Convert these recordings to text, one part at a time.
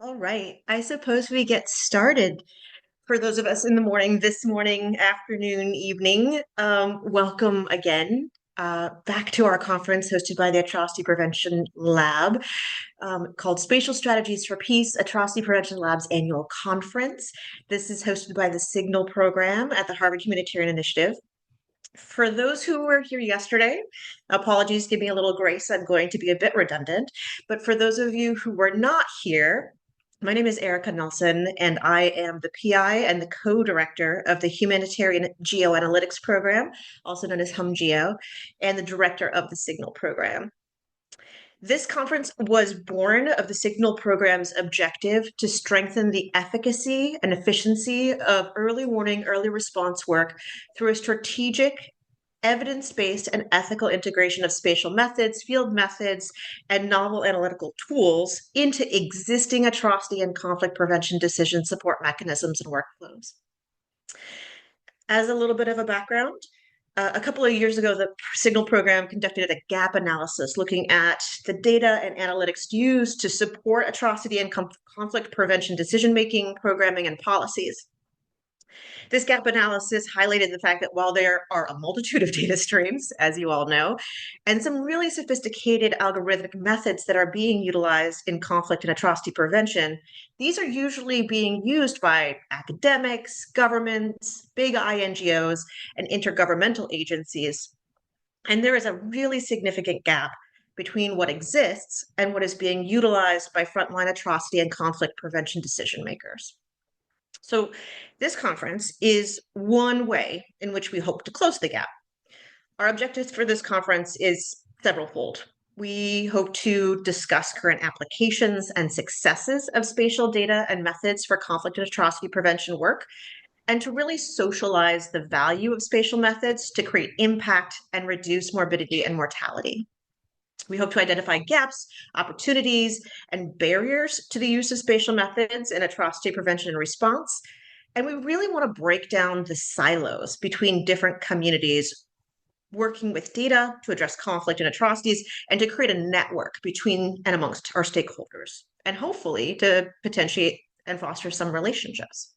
All right. I suppose we get started. For those of us in the morning, this morning, afternoon, evening, welcome again back to our conference hosted by the Atrocity Prevention Lab called Spatial Strategies for Peace, Atrocity Prevention Lab's annual conference. This is hosted by the Signal program at the Harvard Humanitarian Initiative. For those who were here yesterday, apologies, give me a little grace. I'm going to be a bit redundant. But for those of you who were not here, my name is Erica Nelson, and I am the PI and the co-director of the Humanitarian Geoanalytics Program, also known as HumGeo, and the director of the Signal program. This conference was born of the Signal program's objective to strengthen the efficacy and efficiency of early warning, early response work through a strategic, evidence-based, and ethical integration of spatial methods, field methods, and novel analytical tools into existing atrocity and conflict prevention decision support mechanisms and workflows. As a little bit of a background, a couple of years ago, the Signal program conducted a gap analysis looking at the data and analytics used to support atrocity and conflict prevention decision-making, programming, and policies. This gap analysis highlighted the fact that while there are a multitude of data streams, as you all know, and some really sophisticated algorithmic methods that are being utilized in conflict and atrocity prevention, these are usually being used by academics, governments, big NGOs, and intergovernmental agencies. And there is a really significant gap between what exists and what is being utilized by frontline atrocity and conflict prevention decision makers. So this conference is one way in which we hope to close the gap. Our objectives for this conference is severalfold. We hope to discuss current applications and successes of spatial data and methods for conflict and atrocity prevention work, and to really socialize the value of spatial methods to create impact and reduce morbidity and mortality. We hope to identify gaps, opportunities, and barriers to the use of spatial methods in atrocity prevention and response. And we really want to break down the silos between different communities working with data to address conflict and atrocities and to create a network between and amongst our stakeholders, and hopefully to potentiate and foster some relationships.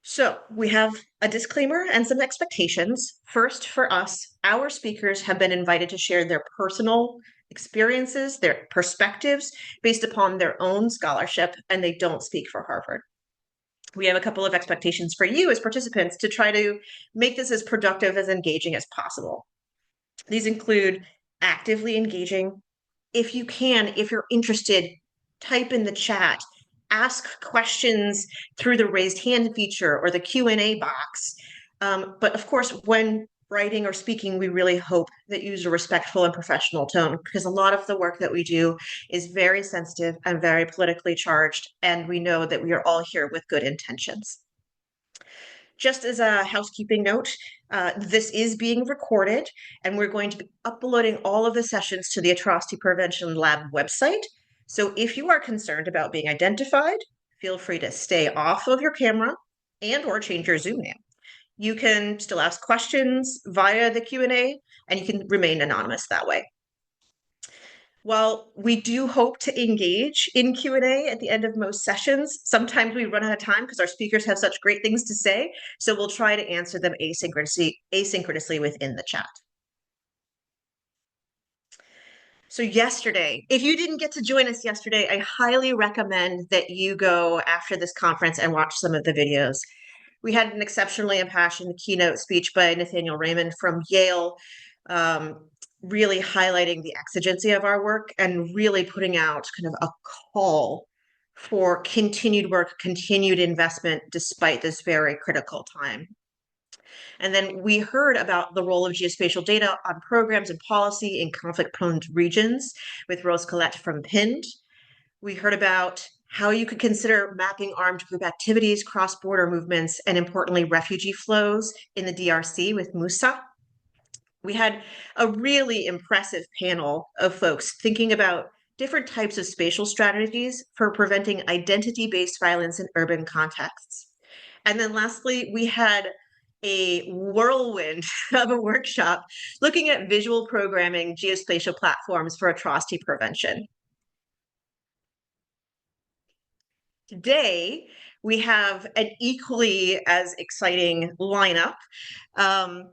So we have a disclaimer and some expectations. First, for us, our speakers have been invited to share their personal experiences, their perspectives based upon their own scholarship, and they don't speak for Harvard. We have a couple of expectations for you as participants to try to make this as productive, as engaging as possible. These include actively engaging. If you can, if you're interested, type in the chat, ask questions through the raised hand feature or the Q&A box. But of course, when writing or speaking, we really hope that you use a respectful and professional tone, because a lot of the work that we do is very sensitive and very politically charged, and we know that we are all here with good intentions. Just as a housekeeping note, this is being recorded, and we're going to be uploading all of the sessions to the Atrocity Prevention Lab website. So if you are concerned about being identified, feel free to stay off of your camera and or change your Zoom name. You can still ask questions via the Q&A, and you can remain anonymous that way. While we do hope to engage in Q&A at the end of most sessions, sometimes we run out of time because our speakers have such great things to say, so we'll try to answer them asynchronously within the chat. So yesterday, if you didn't get to join us yesterday, I highly recommend that you go after this conference and watch some of the videos. We had an exceptionally impassioned keynote speech by Nathaniel Raymond from Yale, really highlighting the exigency of our work and really putting out kind of a call for continued work, continued investment, despite this very critical time. And then we heard about the role of geospatial data on programs and policy in conflict-prone regions with Rose Collette from PIND. We heard about how you could consider mapping armed group activities, cross-border movements, and importantly, refugee flows in the DRC with Musa. We had a really impressive panel of folks thinking about different types of spatial strategies for preventing identity-based violence in urban contexts. And then lastly, we had a whirlwind of a workshop looking at visual programming geospatial platforms for atrocity prevention. Today, we have an equally as exciting lineup. Um,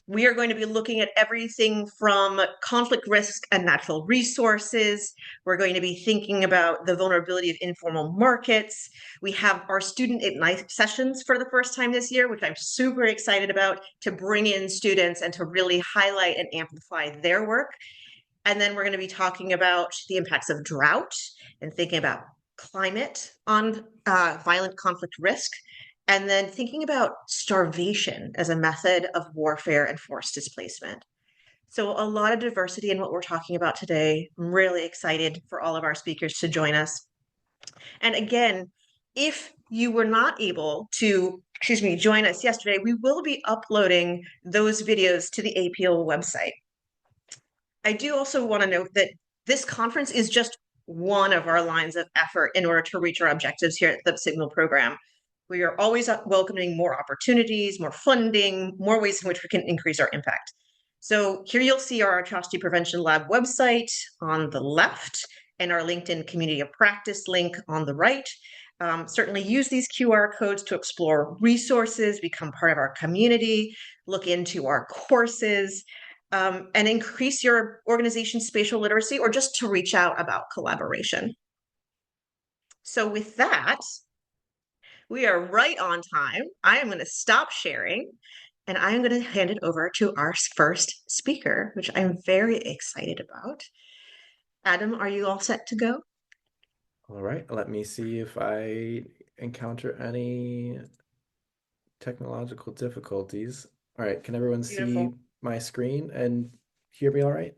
we are going to be looking at everything from conflict risk and natural resources. We're going to be thinking about the vulnerability of informal markets. We have our student Ignite sessions for the first time this year, which I'm super excited about, to bring in students and to really highlight and amplify their work. And then we're going to be talking about the impacts of drought and thinking about climate on violent conflict risk. And then thinking about starvation as a method of warfare and forced displacement. So, a lot of diversity in what we're talking about today. I'm really excited for all of our speakers to join us. And again, if you were not able to, join us yesterday, we will be uploading those videos to the APO website. I do also want to note that this conference is just one of our lines of effort in order to reach our objectives here at the Signal program. We are always welcoming more opportunities, more funding, more ways in which we can increase our impact. So here you'll see our Atrocity Prevention Lab website on the left and our LinkedIn Community of Practice link on the right. Certainly use these QR codes to explore resources, become part of our community, look into our courses, and increase your organization's spatial literacy or just to reach out about collaboration. So with that, we are right on time. I am going to stop sharing and I'm going to hand it over to our first speaker, which I'm very excited about. Adam, are you all set to go? All right, let me see if I encounter any technological difficulties. All right, can everyone see Beautiful. my screen and hear me all right?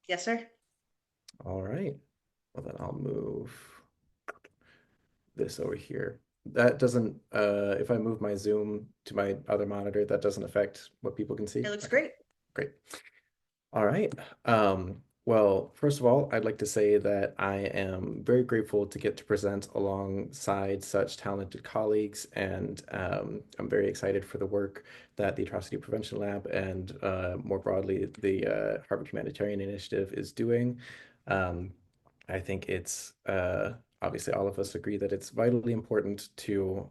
Yes, sir. All right, well then I'll move this over here. That doesn't, if I move my Zoom to my other monitor, that doesn't affect what people can see? It looks Okay, great. great. All right. Well, first of all, I'd like to say that I am very grateful to get to present alongside such talented colleagues, and I'm very excited for the work that the Atrocity Prevention Lab and more broadly the Harvard Humanitarian Initiative is doing. Um, I think it's obviously all of us agree that it's vitally important to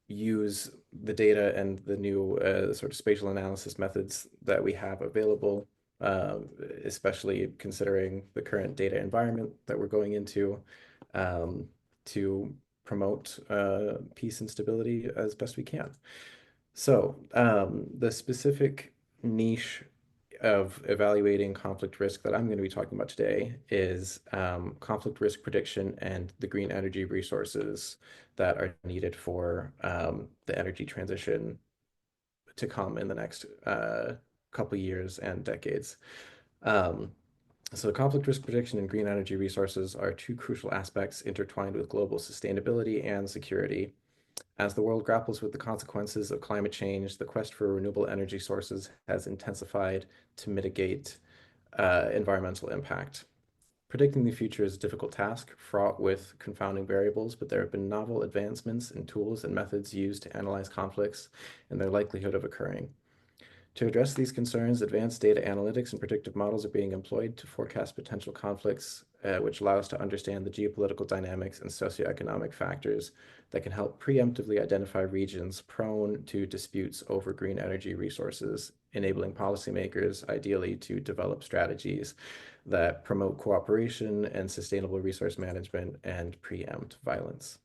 use the data and the new sort of spatial analysis methods that we have available, uh, especially considering the current data environment that we're going into, um, to promote peace and stability as best we can. So, the specific niche of evaluating conflict risk that I'm going to be talking about today is conflict risk prediction and the green energy resources that are needed for the energy transition to come in the next couple years and decades. Um, so, conflict risk prediction and green energy resources are two crucial aspects intertwined with global sustainability and security. As the world grapples with the consequences of climate change, the quest for renewable energy sources has intensified to mitigate environmental impact. Predicting the future is a difficult task, fraught with confounding variables, but there have been novel advancements in tools and methods used to analyze conflicts and their likelihood of occurring. To address these concerns, advanced data analytics and predictive models are being employed to forecast potential conflicts, which allow us to understand the geopolitical dynamics and socioeconomic factors that can help preemptively identify regions prone to disputes over green energy resources, enabling policymakers, ideally, to develop strategies that promote cooperation and sustainable resource management and preempt violence.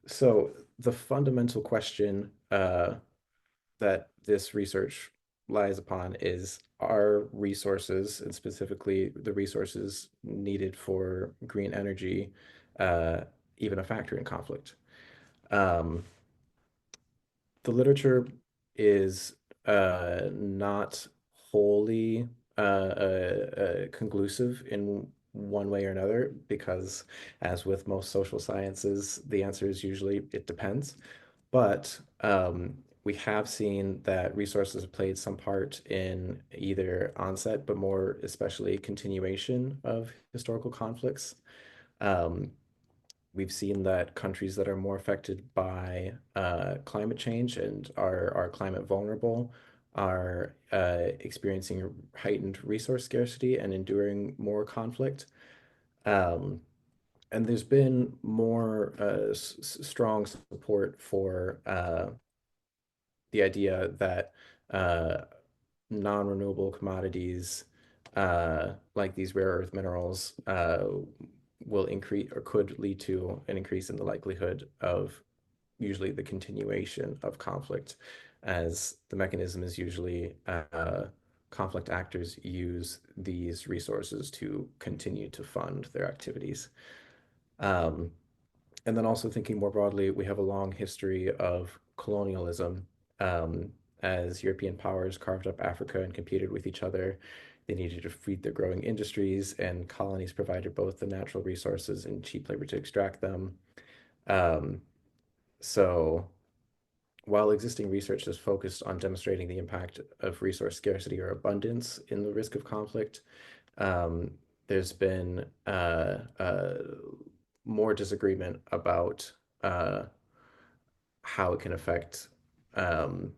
So, the fundamental question that this research lies upon is, are resources, and specifically the resources needed for green energy, uh, even a factor in conflict? Um, the literature is not wholly conclusive in one way or another, because, as with most social sciences, the answer is usually it depends. But we have seen that resources have played some part in either onset, but more especially continuation of historical conflicts. Um, we've seen that countries that are more affected by climate change and are climate vulnerable are experiencing heightened resource scarcity and enduring more conflict. Um, and there's been more strong support for the idea that uh, non-renewable commodities, like these rare earth minerals, will increase or could lead to an increase in the likelihood of usually the continuation of conflict, as the mechanism is usually conflict actors use these resources to continue to fund their activities. Um, and then also thinking more broadly, we have a long history of colonialism. Um, as European powers carved up Africa and competed with each other, they needed to feed their growing industries, and colonies provided both the natural resources and cheap labor to extract them. Um, so while existing research is focused on demonstrating the impact of resource scarcity or abundance in the risk of conflict, um, there's been more disagreement about uh, how it can affect um,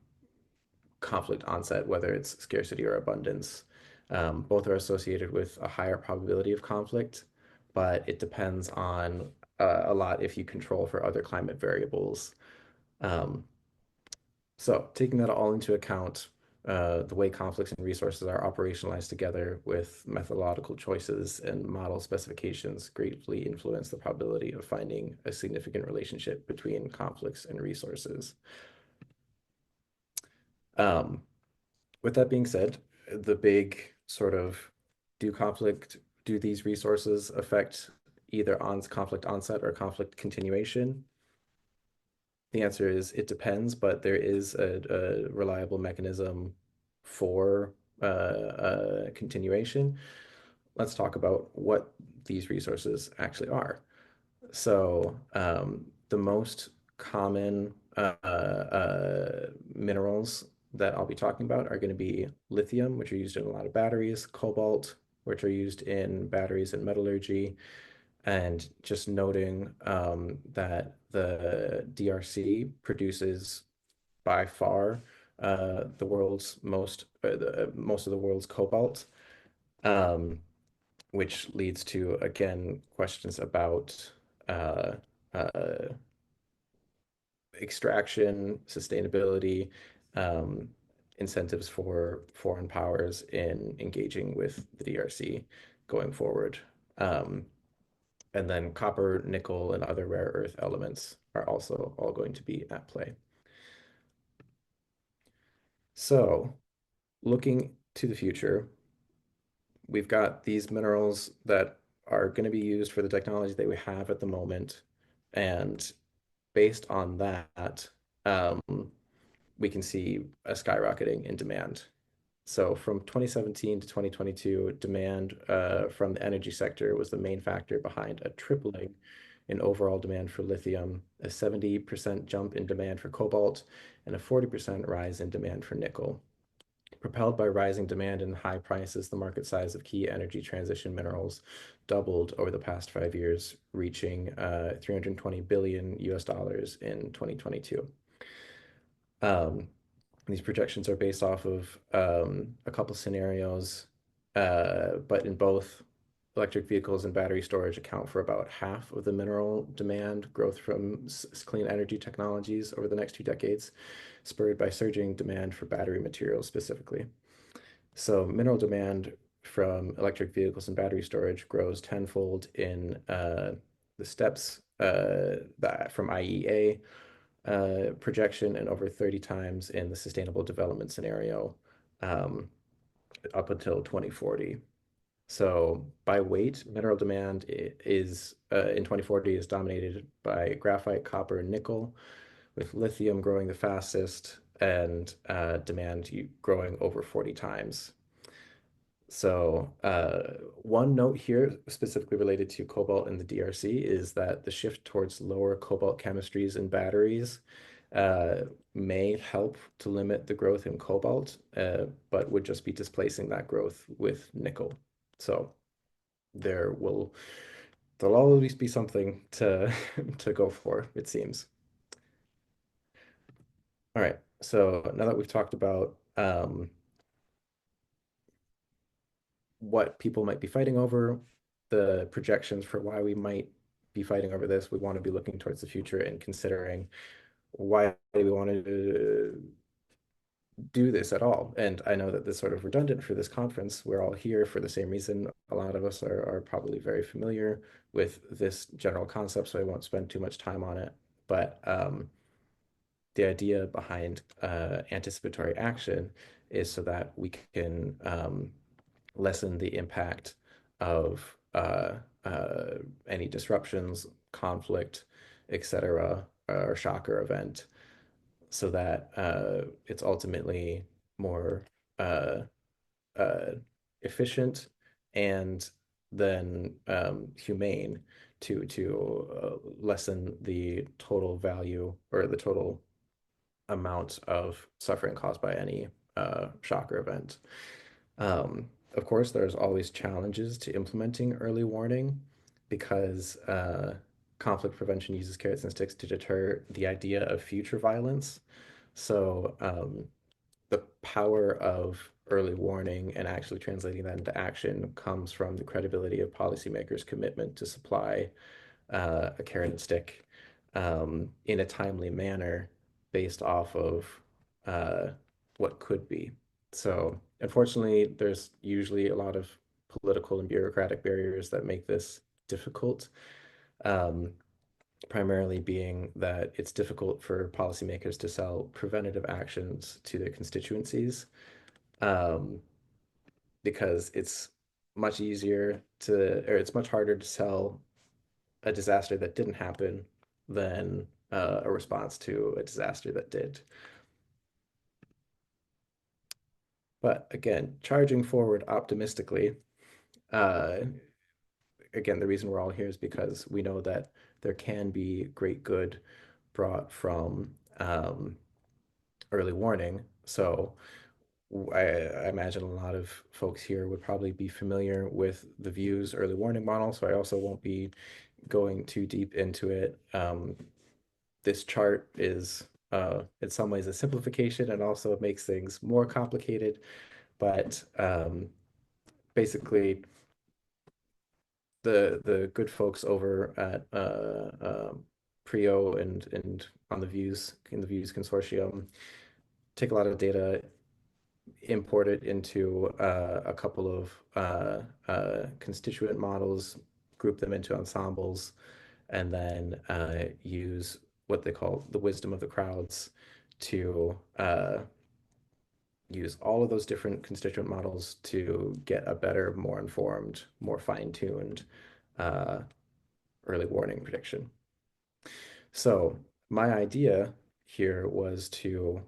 conflict onset, whether it's scarcity or abundance. Both are associated with a higher probability of conflict, but it depends on a lot if you control for other climate variables. Um, So, taking that all into account, the way conflicts and resources are operationalized together with methodological choices and model specifications greatly influence the probability of finding a significant relationship between conflicts and resources. Um, with that being said, the big sort of do conflict, do these resources affect either on conflict onset or conflict continuation? The answer is it depends, but there is a reliable mechanism for continuation. Let's talk about what these resources actually are. So, the most common minerals that I'll be talking about are going to be lithium, which are used in a lot of batteries, cobalt, which are used in batteries and metallurgy, and just noting that the DRC produces by far most of the world's cobalt, um, which leads to again questions about uh, uh, extraction, sustainability, um, incentives for foreign powers in engaging with the DRC going forward. Um, And then copper, nickel, and other rare earth elements are also all going to be at play. So, looking to the future, we've got these minerals that are going to be used for the technology that we have at the moment. And based on that, um, we can see a skyrocketing in demand. So from 2017 to 2022, demand from the energy sector was the main factor behind a tripling in overall demand for lithium, a 70% jump in demand for cobalt, and a 40% rise in demand for nickel. Propelled by rising demand and high prices, the market size of key energy transition minerals doubled over the past 5 years, reaching 320 billion US dollars in 2022. Um, these projections are based off of a couple scenarios, but in both electric vehicles and battery storage account for about half of the mineral demand growth from clean energy technologies over the next 2 decades, spurred by surging demand for battery materials specifically. So mineral demand from electric vehicles and battery storage grows tenfold in the steps that from IEA projection and over 30 times in the Sustainable Development Scenario um, up until 2040. So by weight, mineral demand is in 2040 is dominated by graphite, copper, and nickel, with lithium growing the fastest and demand growing over 40 times. So, one note here, specifically related to cobalt in the DRC, is that the shift towards lower cobalt chemistries in batteries may help to limit the growth in cobalt, but would just be displacing that growth with nickel. So, there will there'll always be something to to go for, it seems. All right. So now that we've talked about what people might be fighting over, the projections for why we might be fighting over this. We want to be looking towards the future and considering why we want to do this at all. And I know that this is sort of redundant for this conference. We're all here for the same reason. A lot of us are probably very familiar with this general concept, so I won't spend too much time on it. But the idea behind anticipatory action is so that we can lessen the impact of any disruptions, conflict, etc., or shock or event, so that it's ultimately more uh, uh, efficient and then humane to lessen the total value or the total amount of suffering caused by any shock or event. Of course, there's always challenges to implementing early warning because conflict prevention uses carrots and sticks to deter the idea of future violence. So the power of early warning and actually translating that into action comes from the credibility of policymakers' commitment to supply a carrot and stick in a timely manner based off of uh, what could be. So, unfortunately, there's usually a lot of political and bureaucratic barriers that make this difficult. Um, Primarily being that it's difficult for policymakers to sell preventative actions to their constituencies, um, because it's much easier to, or it's much harder to sell a disaster that didn't happen than a response to a disaster that did. But again, charging forward optimistically, uh, again, the reason we're all here is because we know that there can be great good brought from early warning. So I imagine a lot of folks here would probably be familiar with the views early warning model. So I also won't be going too deep into it. This chart is in some ways a simplification and also it makes things more complicated. But basically, the good folks over at Prio and on the views in the views consortium take a lot of data, import it into a couple of constituent models, group them into ensembles, and then use what they call the wisdom of the crowds to use all of those different constituent models to get a better, more informed, more fine-tuned uh, early warning prediction. So my idea here was to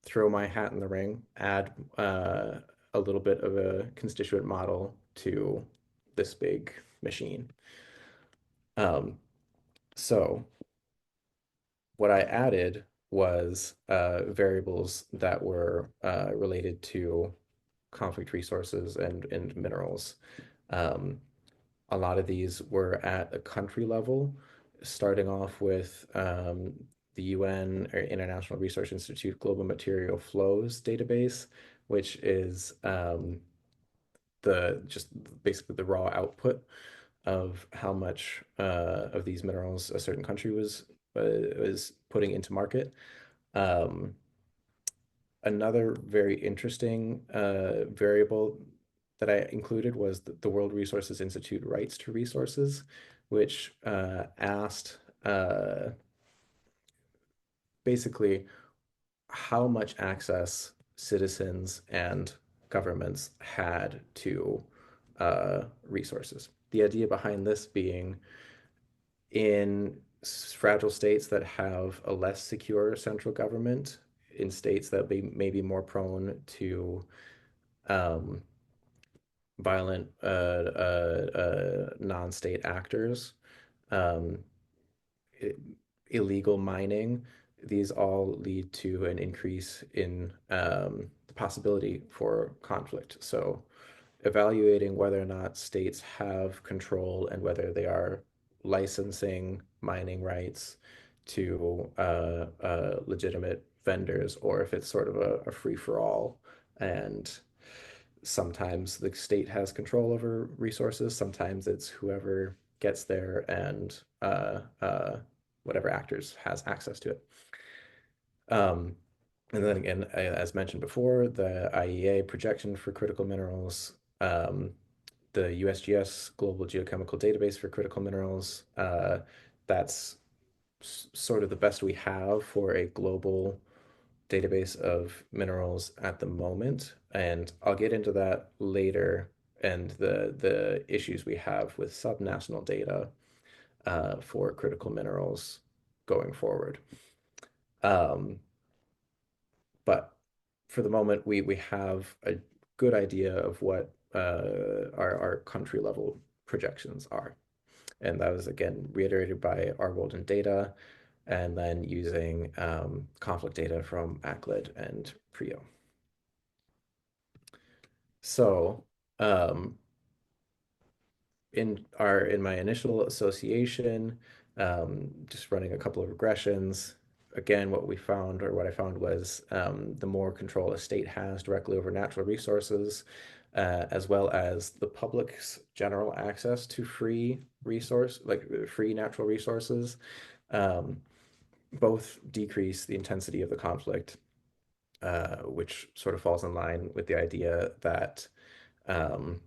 throw my hat in the ring, add a little bit of a constituent model to this big machine. Um, so what I added was variables that were related to conflict resources and minerals. Um, a lot of these were at a country level, starting off with the UN or International Resource Institute Global Material Flows database, which is the just basically the raw output of how much of these minerals a certain country was putting into market. Um, Another very interesting variable that I included was the World Resources Institute rights to resources, which asked basically how much access citizens and governments had to resources. The idea behind this being in fragile states that have a less secure central government, in states that may be more prone to um, violent non-state actors, um, i- illegal mining, these all lead to an increase in the possibility for conflict. So evaluating whether or not states have control and whether they are licensing mining rights to legitimate vendors or if it's sort of a free-for-all. And sometimes the state has control over resources, sometimes it's whoever gets there and whatever actors has access to it. Um, and then again, as mentioned before, the IEA projection for critical minerals, the USGS Global Geochemical Database for critical minerals, that's sort of the best we have for a global database of minerals at the moment. And I'll get into that later and the issues we have with subnational data for critical minerals going forward. Um, but for the moment, we have a good idea of what our country level projections are. And that was again reiterated by our Golden Data and then using conflict data from ACLID and PRIO. So um, in my initial association, just running a couple of regressions, again, what we found or what I found was the more control a state has directly over natural resources, as well as the public's general access to free natural resources, um, both decrease the intensity of the conflict, which sort of falls in line with the idea that um,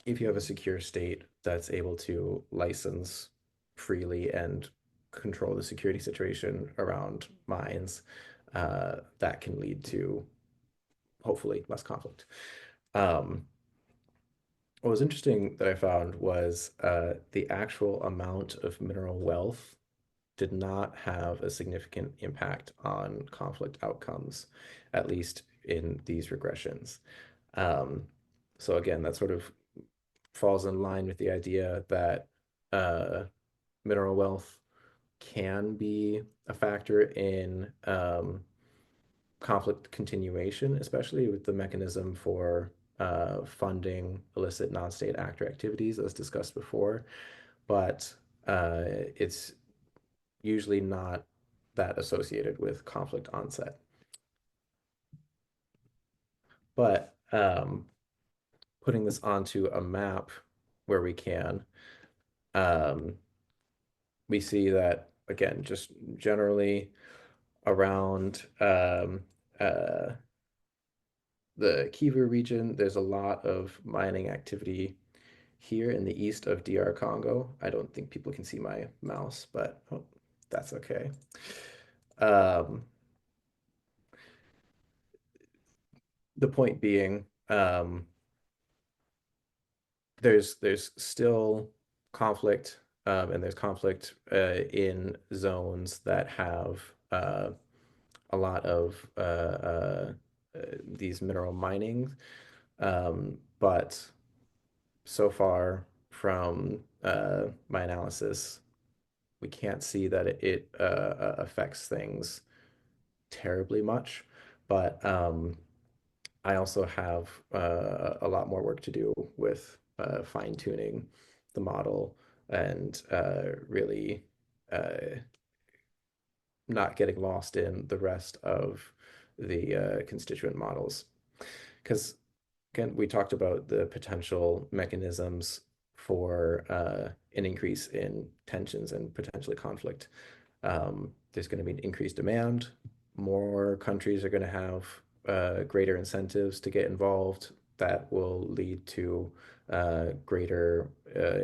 if you have a secure state that's able to license freely and control the security situation around mines, that can lead to hopefully less conflict. Um, what was interesting that I found was the actual amount of mineral wealth did not have a significant impact on conflict outcomes, at least in these regressions. Um, so again, that sort of falls in line with the idea that uh, mineral wealth can be a factor in conflict continuation, especially with the mechanism for funding illicit non-state actor activities, as discussed before. But it's usually not that associated with conflict onset. But putting this onto a map where we can, um, we see that again, just generally around uh, the Kivu region, there's a lot of mining activity here in the east of DR Congo. I don't think people can see my mouse, but oh, that's okay. Um, the point being, there's still conflict, and there's conflict in zones that have a lot of these mineral mining. But so far from my analysis, we can't see that it affects things terribly much. But I also have a lot more work to do with fine tuning the model and really uh, not getting lost in the rest of the constituent models. Because again, we talked about the potential mechanisms for an increase in tensions and potentially conflict. There's going to be an increased demand. More countries are going to have greater incentives to get involved. That will lead to greater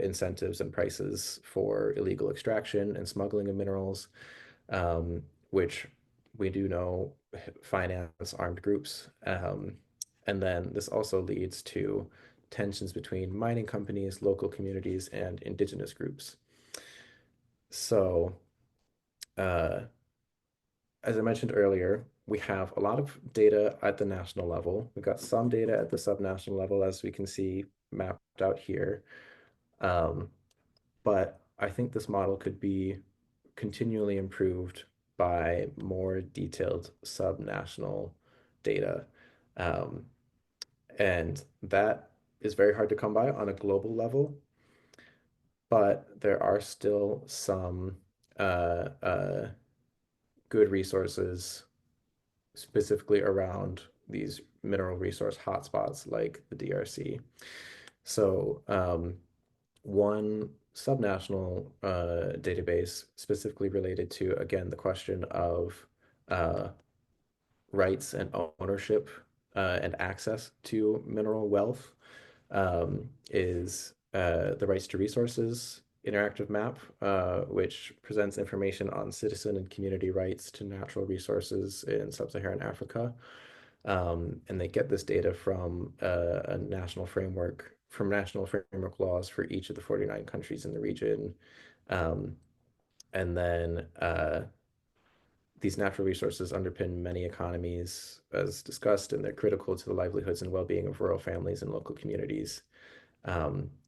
incentives and prices for illegal extraction and smuggling of minerals, which we do know finance armed groups. And then this also leads to tensions between mining companies, local communities, and indigenous groups. So, uh, as I mentioned earlier, we have a lot of data at the national level. We've got some data at the subnational level, as we can see mapped out here. Um, but I think this model could be continually improved by more detailed subnational data. Um, and that is very hard to come by on a global level, but there are still some uh, uh, good resources specifically around these mineral resource hotspots like the DRC. So one subnational database specifically related to, again, the question of uh, rights and ownership and access to mineral wealth is the Rights to Resources interactive map, which presents information on citizen and community rights to natural resources in sub-Saharan Africa. And they get this data from a national framework, from national framework laws for each of the 49 countries in the region. Um, and then these natural resources underpin many economies, as discussed, and they're critical to the livelihoods and well-being of rural families and local communities.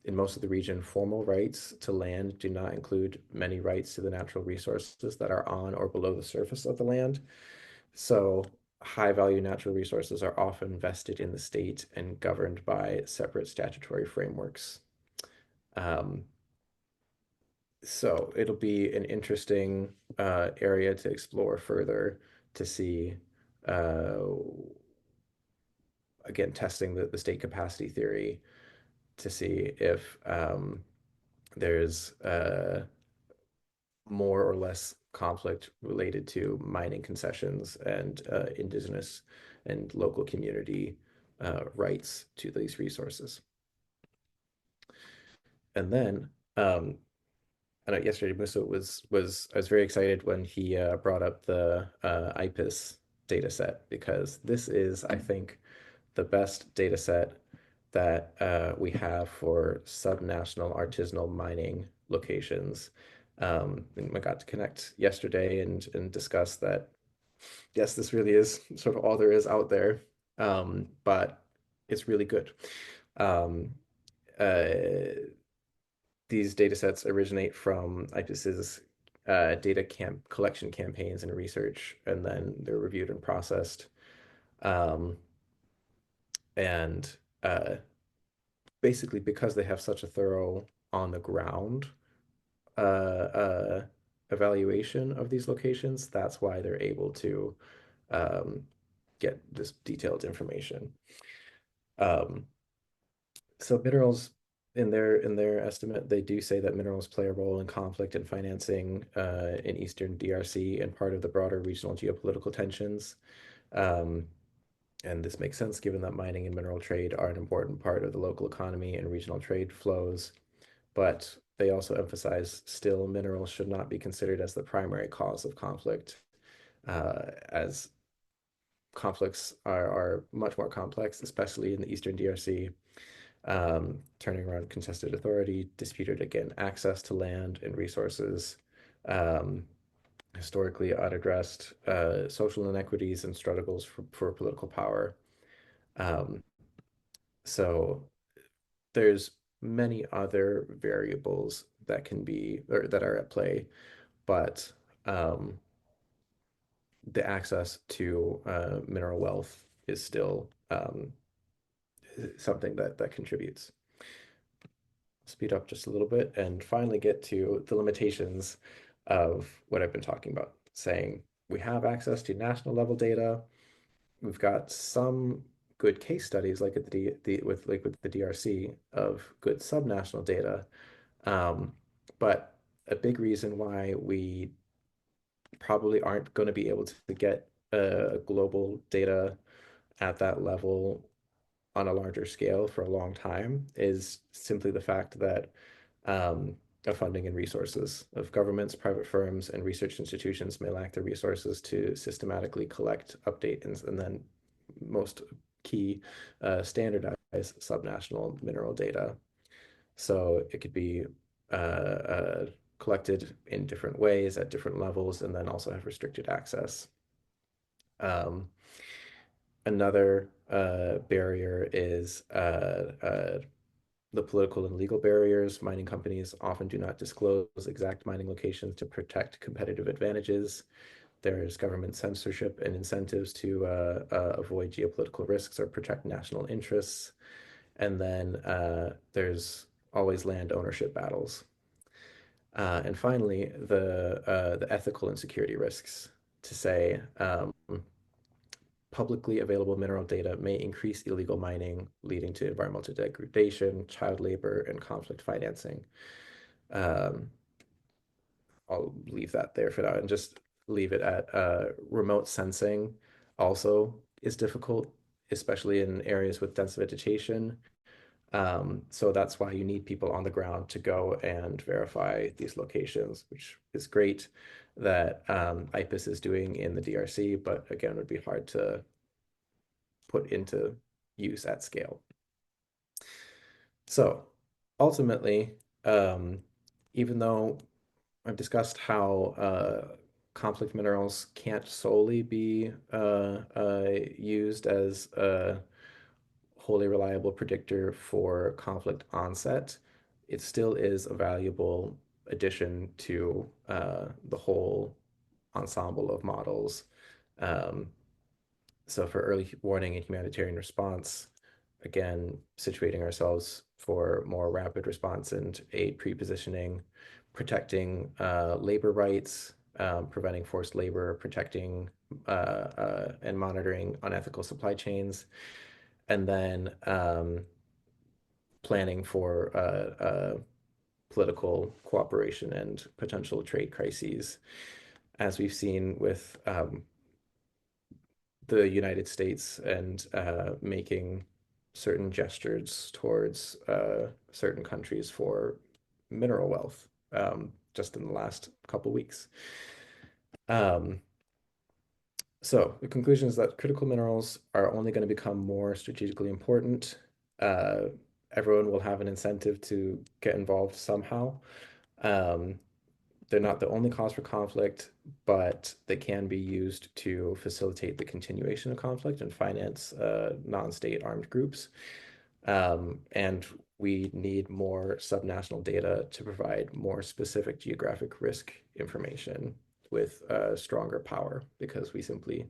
In most of the region, formal rights to land do not include many rights to the natural resources that are on or below the surface of the land. So, high value natural resources are often vested in the state and governed by separate statutory frameworks. Um, so, it'll be an interesting area to explore further to see, uh, again, testing the state capacity theory to see if there's more or less conflict related to mining concessions and indigenous and local community rights to these resources. And then I know yesterday Musa was I was very excited when he brought up the IPIS data set because this is, I think, the best data set that we have for subnational artisanal mining locations. And I got to connect yesterday and discuss that, yes, this really is sort of all there is out there, but it's really good. Um, uh, these data sets originate from IPIS's data collection campaigns and research, and then they're reviewed and processed. Um, and basically because they have such a thorough on the ground uh, evaluation of these locations, that's why they're able to um, get this detailed information. Um, so minerals in their estimate, they do say that minerals play a role in conflict and financing in Eastern DRC and part of the broader regional geopolitical tensions. Um, and this makes sense given that mining and mineral trade are an important part of the local economy and regional trade flows. But they also emphasize still minerals should not be considered as the primary cause of conflict, as conflicts are much more complex, especially in the Eastern DRC, turning around contested authority, disputed again access to land and resources, um, historically unaddressed social inequities and struggles for political power. Um, so there's many other variables that can be or that are at play, but um, the access to mineral wealth is still something that contributes. Speed up just a little bit and finally get to the limitations of what I've been talking about, saying we have access to national level data. We've got some good case studies like at with the DRC of good subnational data. But a big reason why we probably aren't going to be able to get global data at that level on a larger scale for a long time is simply the fact that um, of funding and resources of governments, private firms, and research institutions may lack the resources to systematically collect, update, and then most key standardized subnational mineral data. So it could be collected in different ways at different levels and then also have restricted access. Um, Another barrier is the political and legal barriers. Mining companies often do not disclose exact mining locations to protect competitive advantages. There's government censorship and incentives to avoid geopolitical risks or protect national interests. And then there's always land ownership battles. And finally, the ethical and security risks to say publicly available mineral data may increase illegal mining, leading to environmental degradation, child labor, and conflict financing. Um, I'll leave that there for now and just leave it at remote sensing also is difficult, especially in areas with dense vegetation. So that's why you need people on the ground to go and verify these locations, which is great that IPIS is doing in the DRC, but again, would be hard to put into use at scale. So ultimately, even though I've discussed how conflict minerals can't solely be used as a wholly reliable predictor for conflict onset, it still is a valuable addition to the whole ensemble of models. Um, so for early warning and humanitarian response, again, situating ourselves for more rapid response and aid pre-positioning, protecting labor rights, preventing forced labor, protecting and monitoring unethical supply chains, and then planning for political cooperation and potential trade crises, as we've seen with the United States and making certain gestures towards certain countries for mineral wealth just in the last couple weeks. Um, so the conclusion is that critical minerals are only going to become more strategically important. Uh, Everyone will have an incentive to get involved somehow. Um, they're not the only cause for conflict, but they can be used to facilitate the continuation of conflict and finance non-state armed groups. And we need more subnational data to provide more specific geographic risk information with stronger power because we simply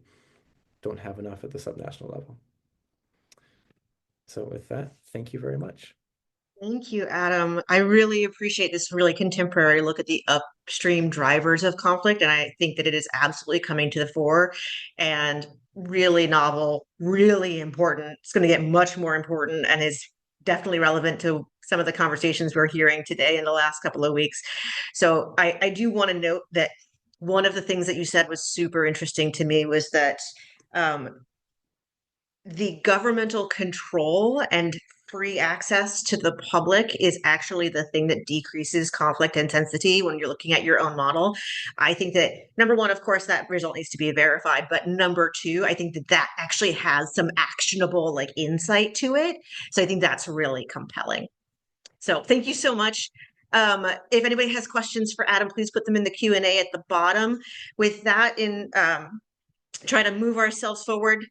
don't have enough at the subnational level. So with that, thank you very much. Thank you, Adam. I really appreciate this really contemporary look at the upstream drivers of conflict, and I think that it is absolutely coming to the fore and really novel, really important. It's going to get much more important and is definitely relevant to some of the conversations we're hearing today in the last couple of weeks. So I do want to note that one of the things that you said was super interesting to me was that um, the governmental control and free access to the public is actually the thing that decreases conflict intensity when you're looking at your own model. I think that number one, of course, that result needs to be verified. But number two, I think that that actually has some actionable like insight to it. So I think that's really compelling. So thank you so much. If anybody has questions for Adam, please put them in the Q&A at the bottom. With that, in try to move ourselves forward.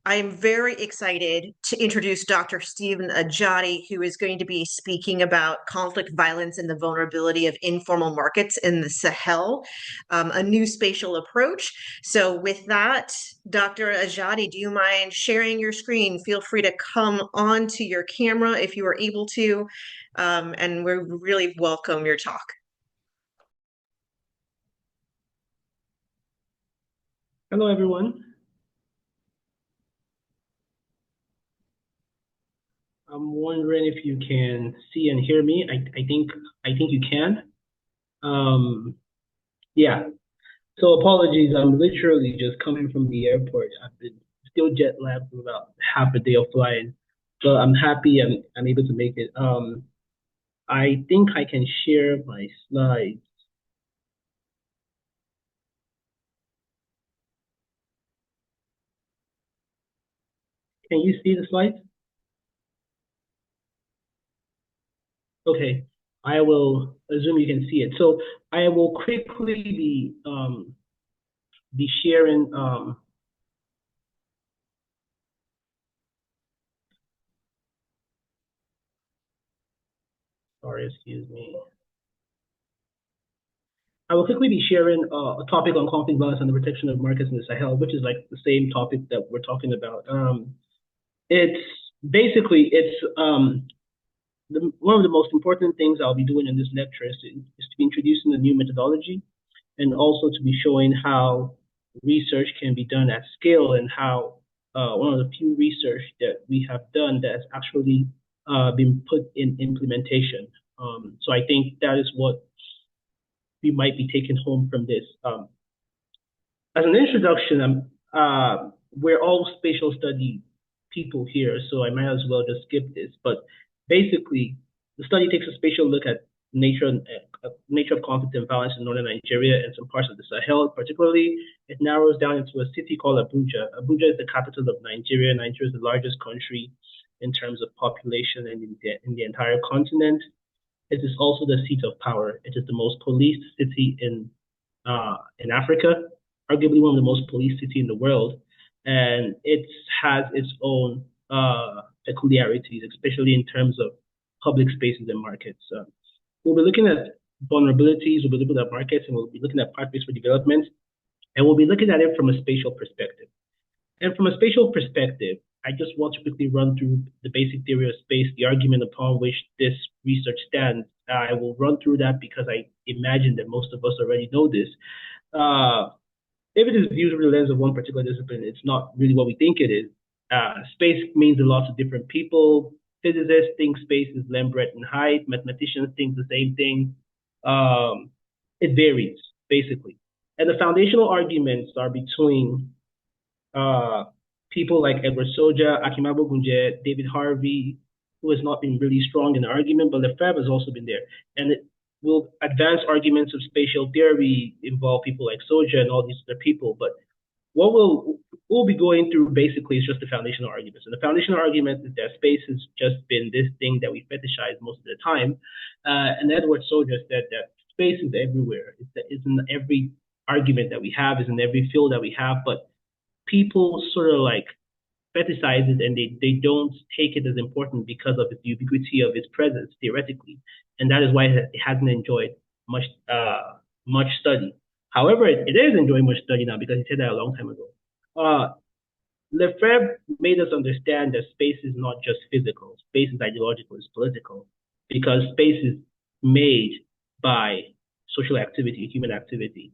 I am very excited to introduce Dr. Stephen Ajadi, who is going to be speaking about conflict violence and the vulnerability of informal markets in the Sahel, a new spatial approach. So with that, Dr. Ajadi, do you mind sharing your screen? Feel free to come onto your camera if you are able to, and we really welcome your talk. Hello, everyone. I'm wondering if you can see and hear me. I think you can. Um, yeah. So apologies. I'm literally just coming from the airport. I've been still jet lagged for about half a day of flying, but I'm happy I'm able to make it. I think I can share my slides. Can you see the slides? Okay. I will assume you can see it. So I will quickly be sharing sorry, excuse me. I will quickly be sharing a topic on conflict violence and the protection of markets in the Sahel, which is like the same topic that we're talking about. It's basically one of the most important things I'll be doing in this lecture is to be introducing a new methodology and also to be showing how research can be done at scale and how one of the few research that we have done that's actually been put in implementation. So I think that is what we might be taking home from this. As an introduction, we're all spatial study people here, so I might as well just skip this. But basically, the study takes a spatial look at nature of conflict and violence in northern Nigeria and some parts of the Sahel. Particularly, it narrows down into a city called Abuja. Abuja is the capital of Nigeria. Nigeria is the largest country in terms of population and in the entire continent. It is also the seat of power. It is the most policed city in Africa, arguably one of the most policed cities in the world, and it has its own peculiarities, especially in terms of public spaces and markets. We'll be looking at vulnerabilities, we'll be looking at markets, and we'll be looking at pathways for development, and we'll be looking at it from a spatial perspective. And from a spatial perspective, I just want to quickly run through the basic theory of space, the argument upon which this research stands. I will run through that because I imagine that most of us already know this. If it is viewed through the lens of one particular discipline, it's not really what we think it is. Space means a lot to different people. Physicists think space is length, breadth, and height. Mathematicians think the same thing. It varies, basically. And the foundational arguments are between people like Edward Soja, Akimabo Gunje, David Harvey, who has not been really strong in the argument, but Lefebvre has also been there. And it will advance arguments of spatial theory involve people like Soja and all these other people. But what we'll be going through basically is just the foundational arguments. And the foundational argument is that space has just been this thing that we fetishize most of the time. And Edward Soja said that space is everywhere. It's in every argument that we have, it's in every field that we have, but people sort of like fetishize it and they don't take it as important because of the ubiquity of its presence theoretically, and that is why it hasn't enjoyed much study. However, it is enjoying much study now because he said that a long time ago. Lefebvre made us understand that space is not just physical, space is ideological, it's political, because space is made by social activity, human activity.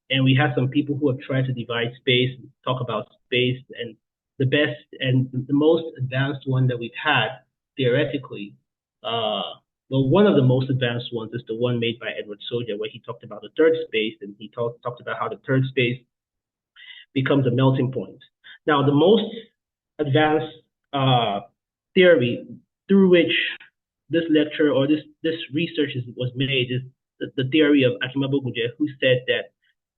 And we have some people who have tried to divide space, talk about space, and the best and the most advanced one that we've had theoretically, well, one of the most advanced ones is the one made by Edward Soja, where he talked about the third space, and he talked about how the third space becomes a melting point. Now, the most advanced theory through which this lecture or this research was made is the theory of Akimabo Gunje, who said that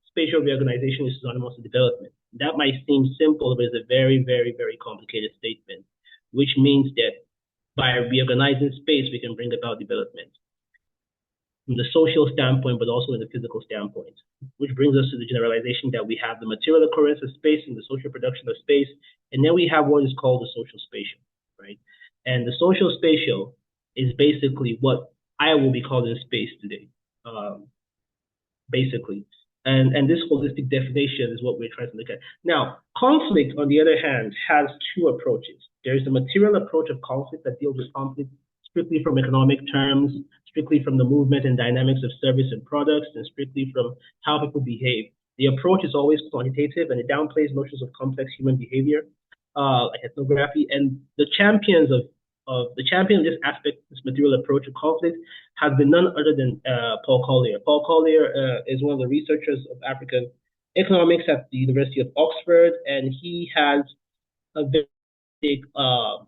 spatial reorganization is synonymous with development. That might seem simple, but it's a very, very, very complicated statement, which means that by reorganizing space, we can bring about development from the social standpoint, but also in the physical standpoint, which brings us to the generalization that we have the material occurrence of space and the social production of space, and then we have what is called the social spatial, right? And the social spatial is basically what I will be calling space today, basically. And this holistic definition is what we're trying to look at. Now, conflict, on the other hand, has two approaches. There's the material approach of conflict that deals with conflict strictly from economic terms, strictly from the movement and dynamics of service and products, and strictly from how people behave. The approach is always quantitative, and it downplays notions of complex human behavior, like ethnography. And the champion of this aspect, this material approach of conflict, has been none other than Paul Collier. Paul Collier is one of the researchers of African economics at the University of Oxford, and he has a very big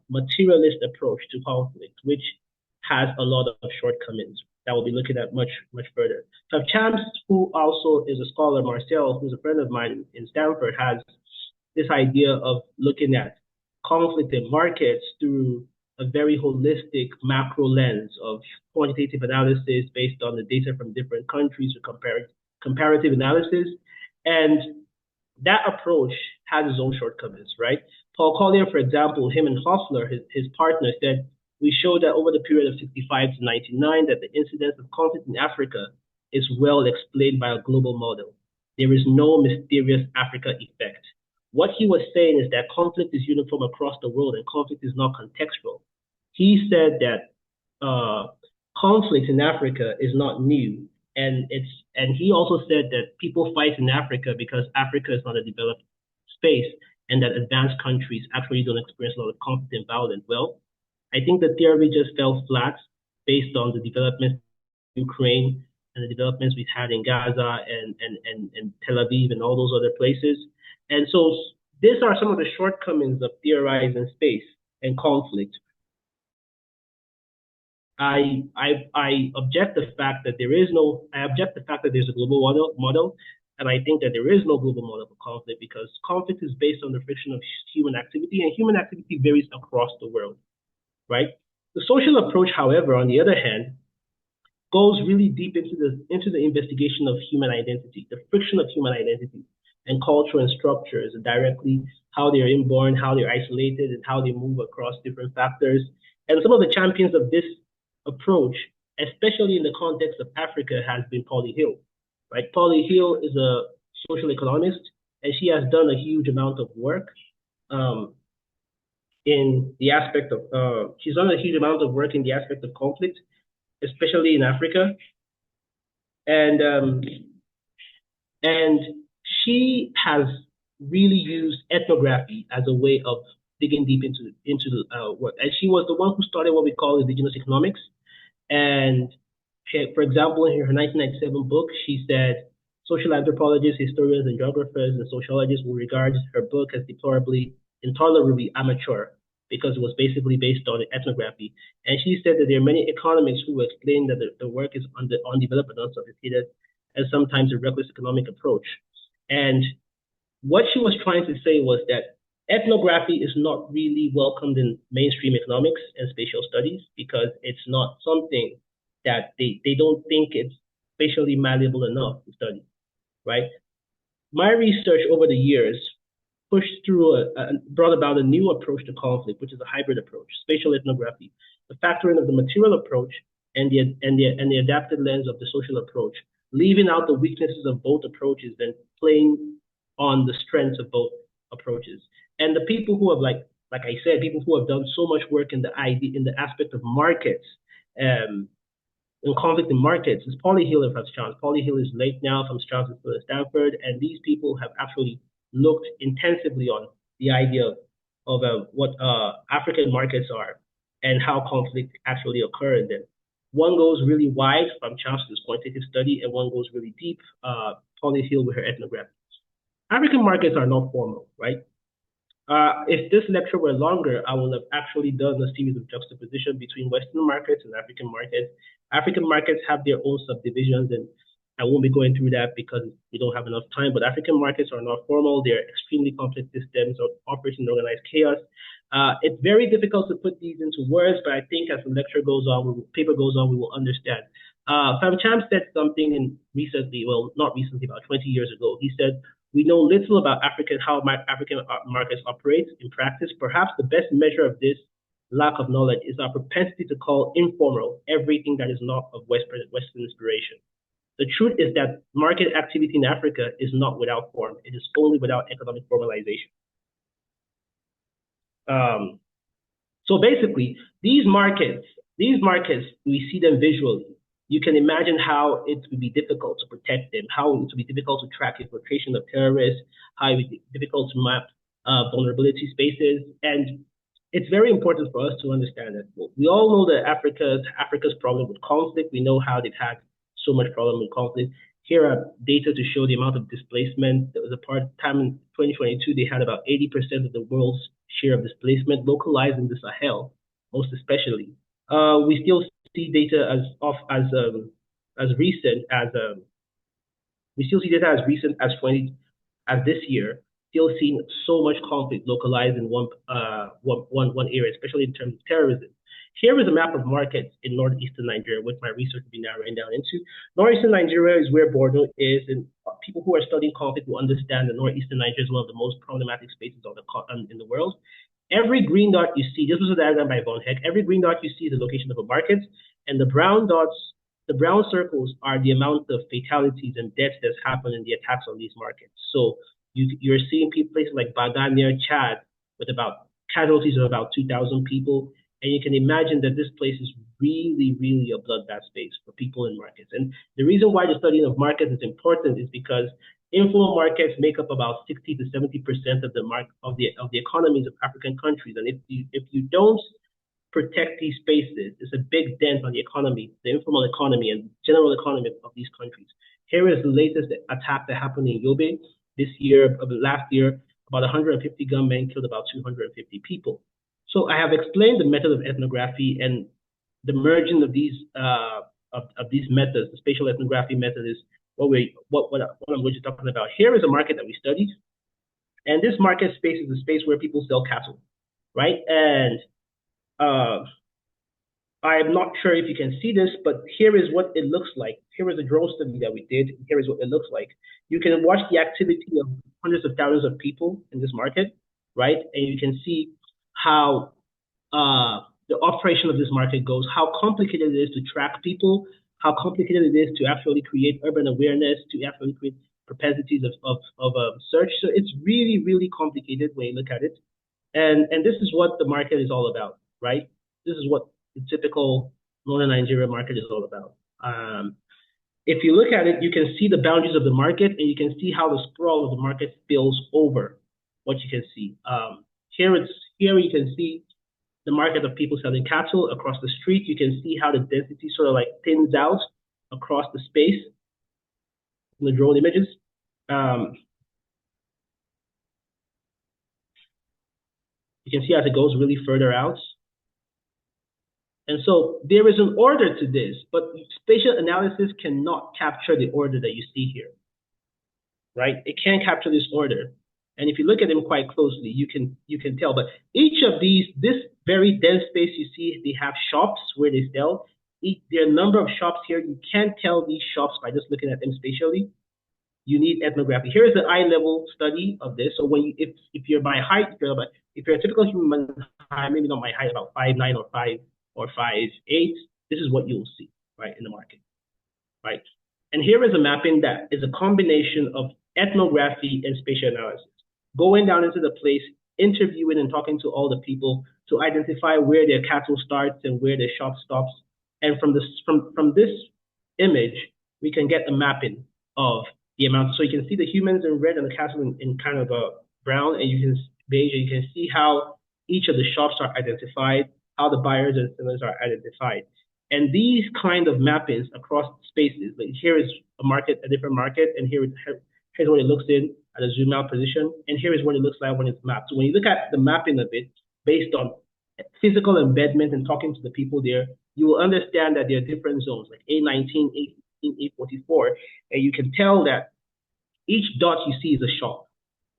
materialist approach to conflict, which has a lot of shortcomings that we'll be looking at much, much further. So Champs, who also is a scholar, Marcel, who's a friend of mine in Stanford, has this idea of looking at conflict in markets through a very holistic macro lens of quantitative analysis based on the data from different countries or comparative analysis. And that approach has its own shortcomings, right? Paul Collier, for example, him and Hostler, his partner, said, we showed that over the period of 65 to 99, that the incidence of conflict in Africa is well explained by a global model. There is no mysterious Africa effect. What he was saying is that conflict is uniform across the world and conflict is not contextual. He said that conflict in Africa is not new, and he also said that people fight in Africa because Africa is not a developed space, and that advanced countries actually don't experience a lot of conflict and violence. Well, I think the theory just fell flat based on the developments in Ukraine and the developments we've had in Gaza and Tel Aviv and all those other places. And so these are some of the shortcomings of theorizing space and conflict. I object the fact that there's a global model, and I think that there is no global model for conflict because conflict is based on the friction of human activity, and human activity varies across the world, right? The social approach, however, on the other hand, goes really deep into the investigation of human identity, the friction of human identity, and culture and structures, and directly how they're inborn, how they're isolated, and how they move across different factors. And some of the champions of this approach, especially in the context of Africa, has been Polly Hill, right? Polly Hill is a social economist, and she has done a huge amount of work in the aspect of conflict, especially in Africa, and she has really used ethnography as a way of digging deep into the work. And she was the one who started what we call indigenous economics. And for example, in her 1997 book, she said, social anthropologists, historians, and geographers and sociologists will regard her book as intolerably amateur because it was basically based on ethnography. And she said that there are many economists who explain that the work is undeveloped and unsophisticated and sometimes a reckless economic approach. And what she was trying to say was that ethnography is not really welcomed in mainstream economics and spatial studies because it's not something that they don't think it's spatially malleable enough to study, right? My research over the years brought about a new approach to conflict, which is a hybrid approach, spatial ethnography, the factoring of the material approach and the adapted lens of the social approach, leaving out the weaknesses of both approaches and playing on the strengths of both approaches. And the people who have, like I said, people who have done so much work in the aspect of markets, in conflict in markets, is Polly Hill and Franz Chance. Polly Hill is late now, from Chance is still at Stanford, and these people have actually looked intensively on the idea of what African markets are and how conflict actually occur in them. One goes really wide from Chance's quantitative study, and one goes really deep, Polly Hill with her ethnography. African markets are not formal, right? If this lecture were longer, I would have actually done a series of juxtaposition between Western markets and African markets. African markets have their own subdivisions, and I won't be going through that because we don't have enough time, but African markets are not formal. They're extremely complex systems of operating organized chaos. It's very difficult to put these into words, but I think as the lecture goes on, paper goes on, we will understand. Pham Cham said something recently, well, not recently, about 20 years ago. He said, we know little about how African markets operate in practice. Perhaps the best measure of this lack of knowledge is our propensity to call informal everything that is not of Western inspiration. The truth is that market activity in Africa is not without form. It is only without economic formalization. So basically, these markets, we see them visually. You can imagine how it would be difficult to protect them, how it would be difficult to track infiltration of terrorists, how it would be difficult to map vulnerability spaces. And it's very important for us to understand that we all know that Africa's problem with conflict. We know how they've had so much problem with conflict. Here are data to show the amount of displacement. There was a time in 2022, they had about 80% of the world's share of displacement localized in the Sahel, most especially. We still see data as recent as this year. Still seeing so much conflict localized in one area, especially in terms of terrorism. Here is a map of markets in northeastern Nigeria, which my research will be narrowing down into. Northeastern Nigeria is where Borno is, and people who are studying conflict will understand that northeastern Nigeria is one of the most problematic spaces in the world. Every green dot you see, this was a diagram by Von Heck, every green dot you see is the location of a market, and the brown dots, the brown circles are the amount of fatalities and deaths that's happened in the attacks on these markets. So you're seeing places like Baga near Chad with about casualties of about 2,000 people. And you can imagine that this place is really, really a bloodbath space for people in markets. And the reason why the studying of markets is important is because informal markets make up about 60 to 70% of the economies of African countries. And if you don't protect these spaces is a big dent on the economy, the informal economy and general economy of these countries. Here is the latest attack that happened in Yobe this year, last year, about 150 gunmen killed about 250 people. So I have explained the method of ethnography and the merging of these methods. The spatial ethnography method is what I'm going to talk about. Here is a market that we studied, and this market space is a space where people sell cattle, right? And I'm not sure if you can see this, but here is what it looks like. Here is a drone study that we did. Here is what it looks like. You can watch the activity of hundreds of thousands of people in this market, right? And you can see how the operation of this market goes, how complicated it is to track people, how complicated it is to actually create urban awareness, to actually create propensities of search. So it's really, really complicated when you look at it. And this is what the market is all about, right? This is what the typical northern Nigeria market is all about. If you look at it, you can see the boundaries of the market, and you can see how the sprawl of the market spills over what you can see. Here you can see the market of people selling cattle across the street. You can see how the density sort of like thins out across the space in the drone images. You can see as it goes really further out. And so there is an order to this, but spatial analysis cannot capture the order that you see here, right? It can't capture this order. And if you look at them quite closely, you can tell. But each of these, this very dense space you see, they have shops where they sell. There are a number of shops here. You can't tell these shops by just looking at them spatially. You need ethnography. Here is the eye level study of this. So when you, if you're my height, if you're a typical human height, maybe not my height, about 5'9" or 5'8", this is what you'll see, right, in the market, right? And here is a mapping that is a combination of ethnography and spatial analysis. Going down into the place, interviewing and talking to all the people to identify where their cattle starts and where their shop stops. And from this image, we can get a mapping of the amount. So you can see the humans in red and the cattle in kind of a brown, and you can beige, and you can see how each of the shops are identified, how the buyers and sellers are identified. And these kind of mappings across spaces, like here is a different market, and here's what it looks in at a zoom out position, and here is what it looks like when it's mapped. So when you look at the mapping of it based on physical embedment and talking to the people there, you will understand that there are different zones, like A19, A15, A44, and you can tell that each dot you see is a shop.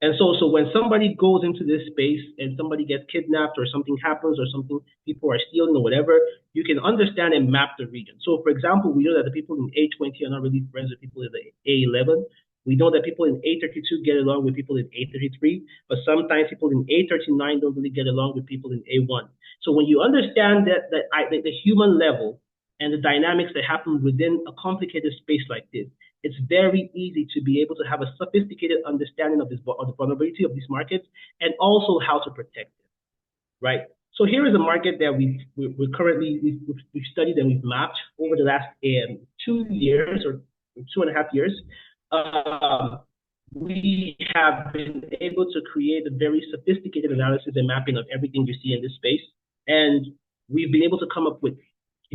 And so when somebody goes into this space and somebody gets kidnapped or something happens or something, people are stealing or whatever, you can understand and map the region. So for example, we know that the people in A20 are not really friends with people in the A11. We know that people in A32 get along with people in A33, but sometimes people in A39 don't really get along with people in A1. So when you understand that the human level and the dynamics that happen within a complicated space like this, it's very easy to be able to have a sophisticated understanding of the vulnerability of these markets and also how to protect them, right? So here is a market that we've studied and we've mapped over the last 2 years or 2.5 years. We have been able to create a very sophisticated analysis and mapping of everything you see in this space. And we've been able to come up with,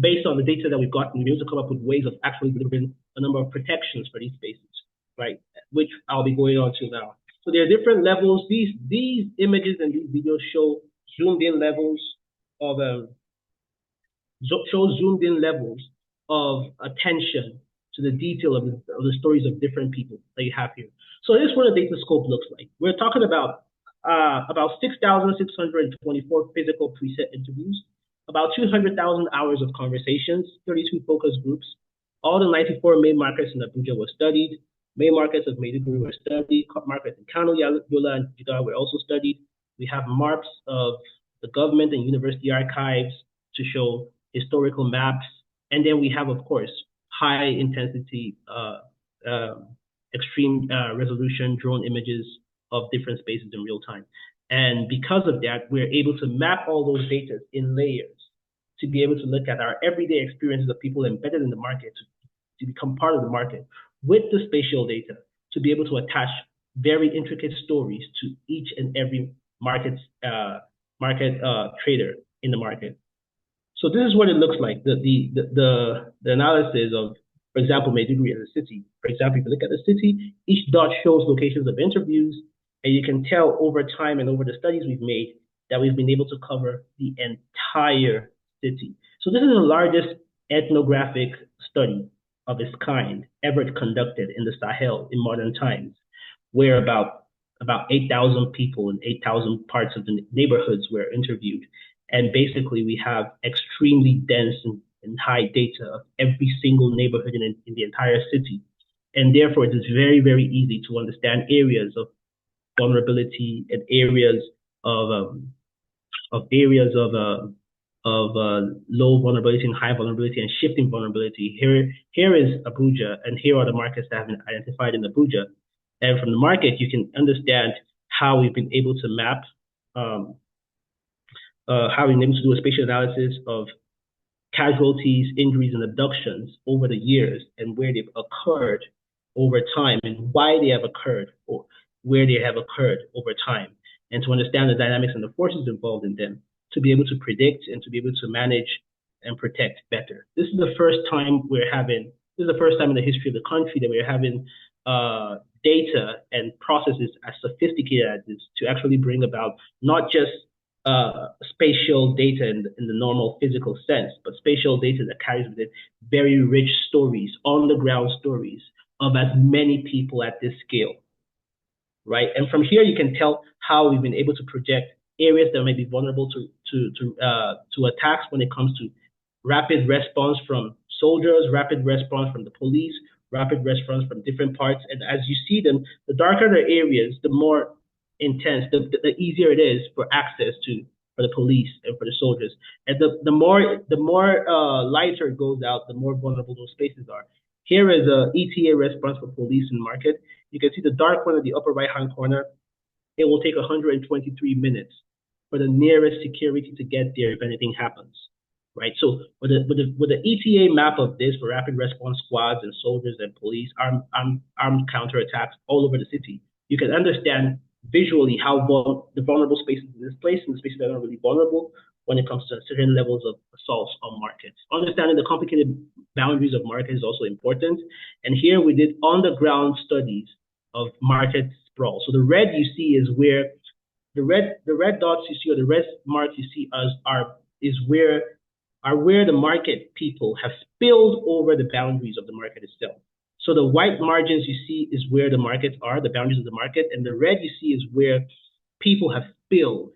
based on the data that we've gotten, we've been able to come up with ways of actually delivering a number of protections for these spaces, right? Which I'll be going on to now. So there are different levels. These images and these videos show zoomed in levels of attention to the detail of the stories of different people that you have here. So this is what a data scope looks like. We're talking about 6,624 physical preset interviews, about 200,000 hours of conversations, 32 focus groups. All the 94 main markets in Abuja were studied. Main markets of Maiduguri were studied. Markets in Kano, Yola, and Jigawa were also studied. We have maps of the government and university archives to show historical maps. And then we have, of course, high intensity, extreme resolution drone images of different spaces in real time. And because of that, we're able to map all those data in layers to be able to look at our everyday experiences of people embedded in the market, to become part of the market with the spatial data, to be able to attach very intricate stories to each and every market trader in the market. So this is what it looks like. The analysis of, for example, Maiduguri as a city. For example, if you look at the city, each dot shows locations of interviews, and you can tell over time and over the studies we've made that we've been able to cover the entire city. So this is the largest ethnographic study of its kind ever conducted in the Sahel in modern times, where about 8,000 people in 8,000 parts of the neighborhoods were interviewed. And basically, we have extremely dense and high data of every single neighborhood in the entire city. And therefore, it is very, very easy to understand areas of vulnerability and areas of low vulnerability and high vulnerability and shifting vulnerability. Here is Abuja, and here are the markets that have been identified in Abuja. And from the market, you can understand how we've been able to map, how we've been able to do a spatial analysis of casualties, injuries, and abductions over the years and where they've occurred over time and why they have occurred or where they have occurred over time, and to understand the dynamics and the forces involved in them, to be able to predict and to be able to manage and protect better. This is the first time in the history of the country that we're having data and processes as sophisticated as this to actually bring about not just spatial data in the normal physical sense, but spatial data that carries with it very rich stories, on the ground stories of as many people at this scale, right? And from here, you can tell how we've been able to project areas that may be vulnerable to attacks when it comes to rapid response from soldiers, rapid response from the police, rapid response from different parts. And as you see them, the darker the areas, the more intense, the easier it is for access for the police and for the soldiers. And the more lighter it goes out, the more vulnerable those spaces are. Here is a ETA response for police and market. You can see the dark one at the upper right-hand corner. It will take 123 minutes for the nearest security to get there if anything happens, right? So with the ETA map of this for rapid response squads and soldiers and police, armed counterattacks all over the city, you can understand visually how the vulnerable spaces in this place and the spaces that are really vulnerable when it comes to certain levels of assaults on markets. Understanding the complicated boundaries of markets is also important. And here we did on-the-ground studies of market sprawl. So the red you see is where the red dots you see or the red marks you see are where the market people have spilled over the boundaries of the market itself. So the white margins you see is where the markets are, the boundaries of the market, and the red you see is where people have spilled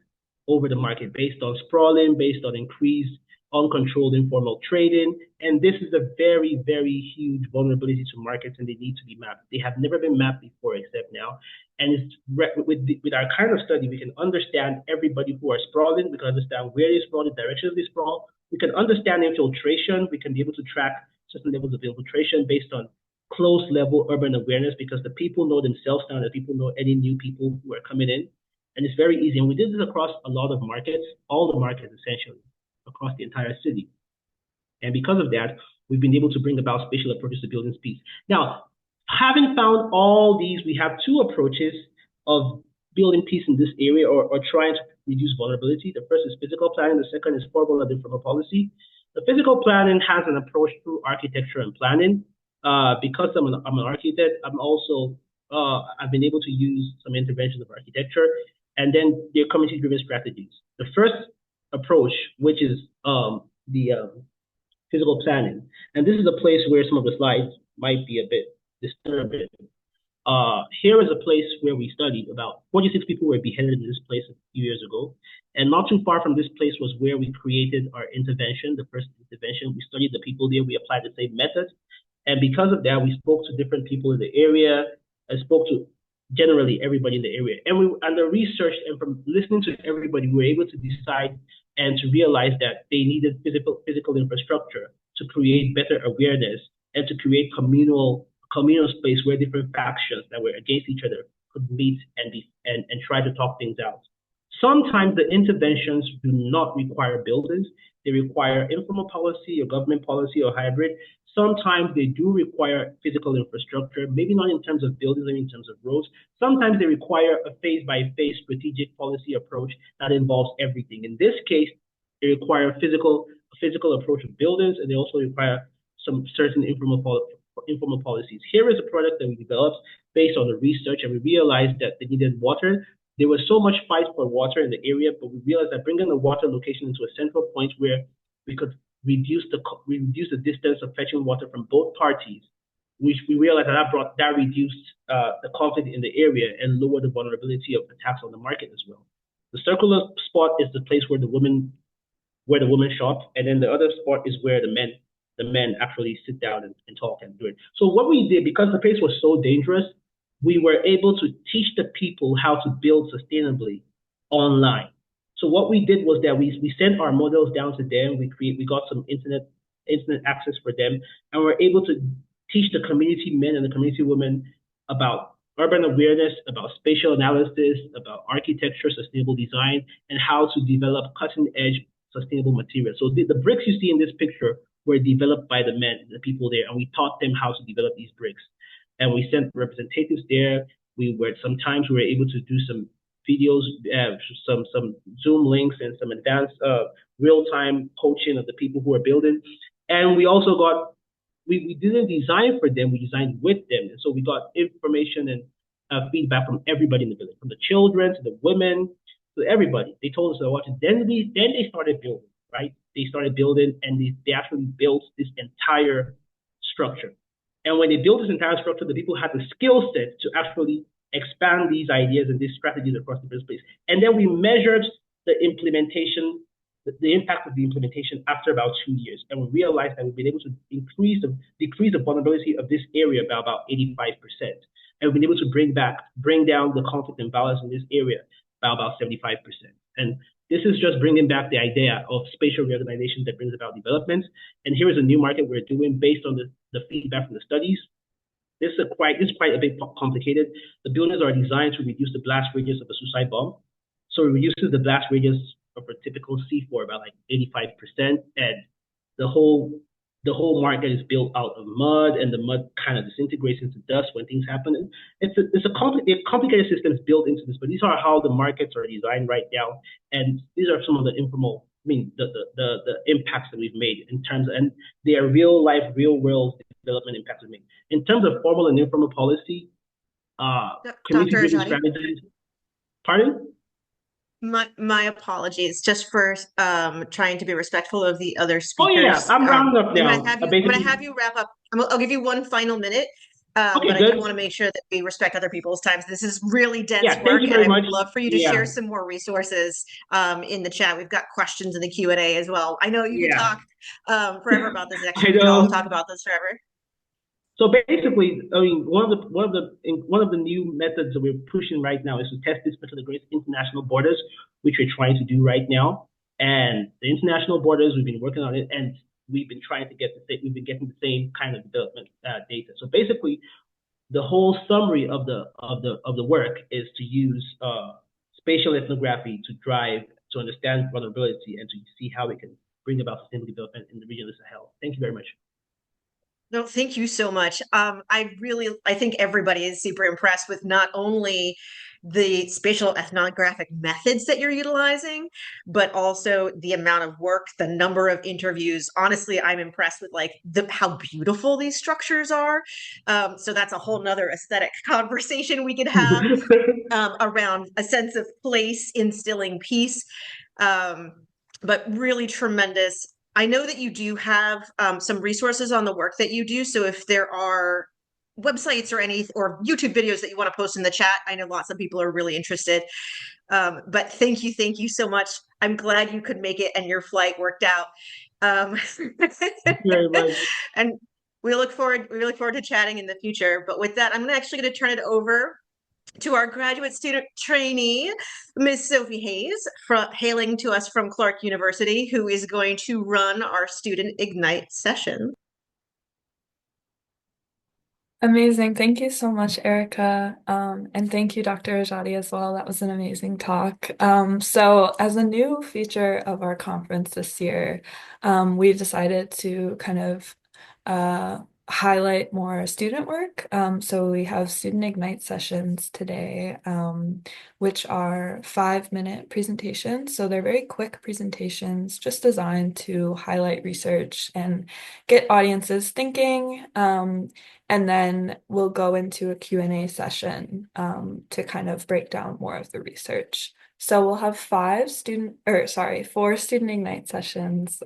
over the market based on sprawling, based on increased uncontrolled informal trading. And this is a very, very huge vulnerability to markets, and they need to be mapped. They have never been mapped before except now. And it's with our kind of study, we can understand everybody who are sprawling. We can understand where they sprawl, the directions they sprawl. We can understand infiltration. We can be able to track certain levels of infiltration based on close level urban awareness, because the people know themselves now, the people know any new people who are coming in. And it's very easy. And we did this across a lot of markets, all the markets essentially, across the entire city. And because of that, we've been able to bring about spatial approaches to building peace. Now, having found all these, we have two approaches of building peace in this area or trying to reduce vulnerability. The first is physical planning. The second is formal and informal policy. The physical planning has an approach through architecture and planning. Because I'm an architect, I've been able to use some interventions of architecture, and then there are community-driven strategies. The first approach, which is the physical planning, and this is a place where some of the slides might be a bit disturbing. Here is a place where we studied about 46 people were beheaded in this place a few years ago, and not too far from this place was where we created our intervention, the first intervention. We studied the people there, we applied the same method. And because of that, we spoke to different people in the area. I spoke to generally everybody in the area. And the research and from listening to everybody, we were able to decide and to realize that they needed physical infrastructure to create better awareness and to create communal space where different factions that were against each other could meet and try to talk things out. Sometimes the interventions do not require buildings. They require informal policy or government policy or hybrid. Sometimes they do require physical infrastructure, maybe not in terms of buildings, maybe in terms of roads. Sometimes they require a phase-by-phase strategic policy approach that involves everything. In this case, they require physical a physical approach of buildings, and they also require some certain informal policies. Here is a product that we developed based on the research, and we realized that they needed water. There was so much fight for water in the area, but we realized that bringing the water location into a central point where we could reduce the distance of fetching water from both parties, which we realized that reduced the conflict in the area and lowered the vulnerability of attacks on the market as well. The circular spot is the place where the women shop, and then the other spot is where the men actually sit down and talk and do it. So what we did, because the place was so dangerous, we were able to teach the people how to build sustainably online. So what we did was that we sent our models down to them. We got some internet access for them, and we're able to teach the community men and the community women about urban awareness, about spatial analysis, about architecture, sustainable design, and how to develop cutting-edge sustainable materials. So the bricks you see in this picture were developed by the men, the people there, and we taught them how to develop these bricks. And we sent representatives there. Sometimes we were able to do some videos, some Zoom links, and some advanced real-time coaching of the people who are building. And we also we didn't design for them, we designed with them. And so we got information and feedback from everybody in the building, from the children to the women, to everybody. They told us what to do. Then they started building, right? They started building, and they actually built this entire structure. And when they built this entire structure, the people had the skill set to actually expand these ideas and these strategies across the business place. And then we measured the implementation, the impact of the implementation after about 2 years. And we realized that we've been able to decrease the vulnerability of this area by about 85%. And we've been able to bring down the conflict and violence in this area by about 75%. And this is just bringing back the idea of spatial reorganization that brings about development. And here is a new market we're doing based on the feedback from the studies. This is quite a bit complicated. The buildings are designed to reduce the blast radius of a suicide bomb. So it reduces the blast radius of a typical C4 by like 85%. And the whole market is built out of mud, and the mud kind of disintegrates into dust when things happen. It's a complicated systems built into this, but these are how the markets are designed right now. And these are some of the the impacts that we've made in terms of, and they are real life, real world development impacts we've made. In terms of formal and informal policy, community-driven strategies. Pardon? My apologies, just for trying to be respectful of the other Oh yeah, speakers. I'm rounding up now. I'm gonna have you wrap up. I'll give you one final minute, Okay, but I good. do want to make sure that we respect other people's times. This is really dense Yeah, thank work, you and very I would much. love for you to Yeah, share some more resources in the chat. We've got questions in the Q&A as well. I know you could yeah. talk forever about this. Actually, I we could all know. talk about this forever. So basically, I mean, one of the new methods that we're pushing right now is to test this to the great international borders, which we're trying to do right now. And the international borders, we've been working on it, and we've been getting the same kind of development data. So basically, the whole summary of the work is to use spatial ethnography to understand vulnerability and to see how we can bring about sustainable development in the region of the Sahel. Thank you very much. No, thank you so much. I think everybody is super impressed with not only the spatial ethnographic methods that you're utilizing, but also the amount of work, the number of interviews. Honestly, I'm impressed with how beautiful these structures are. So that's a whole nother aesthetic conversation we could have around a sense of place, instilling peace. But really tremendous. I know that you do have some resources on the work that you do. So if there are websites or YouTube videos that you want to post in the chat, I know lots of people are really interested. But thank you so much. I'm glad you could make it and your flight worked out. Thank you very much. And we look forward to chatting in the future. But with that, I'm actually going to turn it over to our graduate student trainee, Ms. Sophie Hayes, hailing to us from Clark University, who is going to run our Student Ignite session. Amazing. Thank you so much, Erica. And thank you, Dr. Ajadi, as well. That was an amazing talk. So as a new feature of our conference this year, we decided to kind of highlight more student work. So we have student ignite sessions today, which are 5-minute presentations. So they're very quick presentations, just designed to highlight research and get audiences thinking. And then we'll go into a Q&A session to kind of break down more of the research. So we'll have 4 student ignite sessions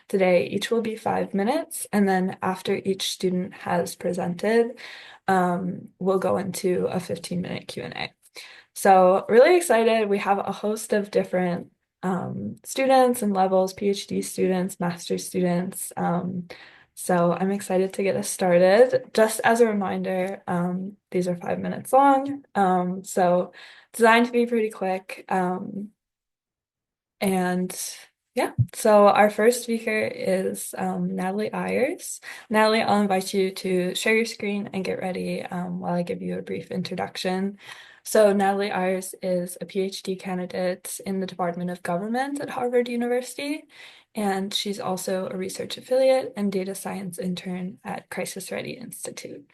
today. Each will be 5 minutes, and then after each student has presented, we'll go into a 15-minute Q&A. So really excited. We have a host of different students and levels, PhD students, master's students. So I'm excited to get us started. Just as a reminder, these are 5 minutes long, so designed to be pretty quick. And yeah, so our first speaker is Natalie Ayers. Natalie, I'll invite you to share your screen and get ready while I give you a brief introduction. So Natalie Ayers is a PhD candidate in the Department of Government at Harvard University, and she's also a research affiliate and data science intern at Crisis Ready Institute.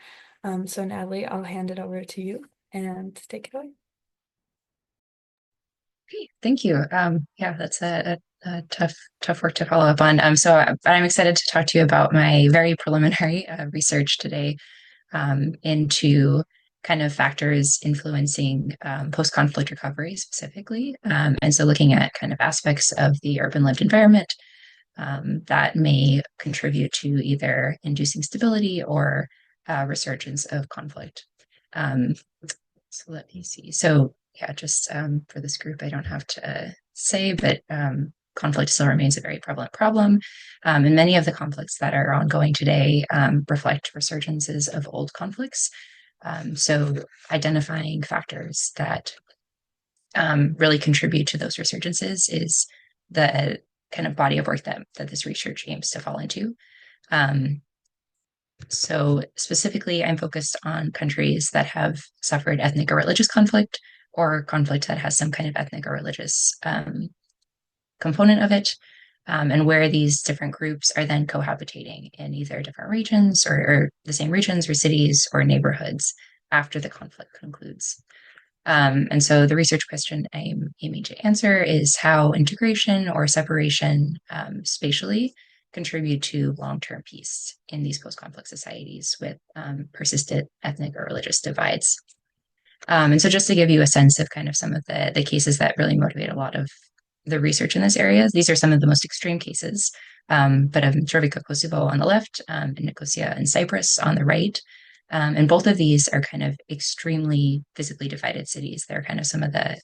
So Natalie, I'll hand it over to you and take it away. Okay, thank you. Yeah, that's a tough work to follow up on. So I'm excited to talk to you about my very preliminary research today into kind of factors influencing post-conflict recovery specifically. And so looking at kind of aspects of the urban lived environment that may contribute to either inducing stability or resurgence of conflict. So let me see. So yeah, just for this group, I don't have to say, but conflict still remains a very prevalent problem. And many of the conflicts that are ongoing today reflect resurgences of old conflicts. So identifying factors that really contribute to those resurgences is the kind of body of work that this research aims to fall into. So specifically, I'm focused on countries that have suffered ethnic or religious conflict, or conflict that has some kind of ethnic or religious component of it, and where these different groups are then cohabitating in either different regions or the same regions or cities or neighborhoods after the conflict concludes. And so the research question I'm aiming to answer is how integration or separation spatially contribute to long-term peace in these post-conflict societies with persistent ethnic or religious divides. And so just to give you a sense of kind of some of the cases that really motivate a lot of the research in this area, these are some of the most extreme cases, but of Mitrovica, Kosovo on the left, and Nicosia and Cyprus on the right. And both of these are kind of extremely physically divided cities. They're kind of some of the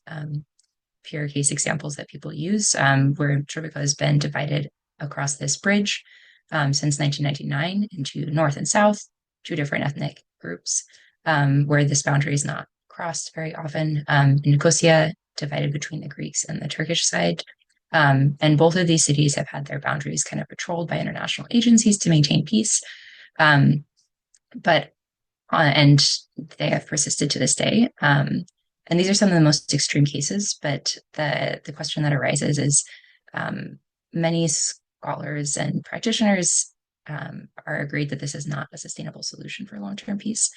pure case examples that people use, where Mitrovica has been divided across this bridge since 1999 into north and south, two different ethnic groups, where this boundary is not crossed very often. In Nicosia, divided between the Greeks and the Turkish side. And both of these cities have had their boundaries kind of patrolled by international agencies to maintain peace. And they have persisted to this day. And these are some of the most extreme cases, but the question that arises is many scholars and practitioners are agreed that this is not a sustainable solution for long-term peace.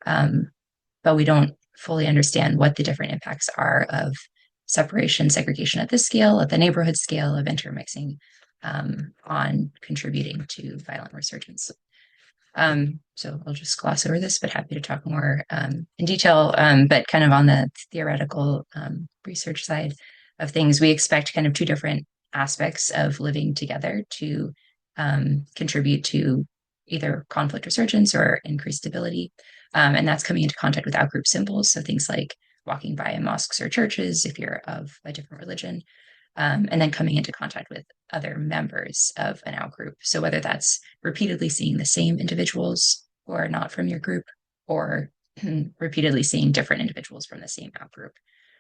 But we don't fully understand what the different impacts are of separation, segregation at this scale, at the neighborhood scale, of intermixing on contributing to violent resurgence. So I'll just gloss over this, but happy to talk more in detail. But kind of on the theoretical research side of things, we expect kind of two different aspects of living together to contribute to either conflict resurgence or increased stability. And that's coming into contact with outgroup symbols. So things like walking by mosques or churches if you're of a different religion, and then coming into contact with other members of an outgroup. So whether that's repeatedly seeing the same individuals who are not from your group, or repeatedly seeing different individuals from the same outgroup.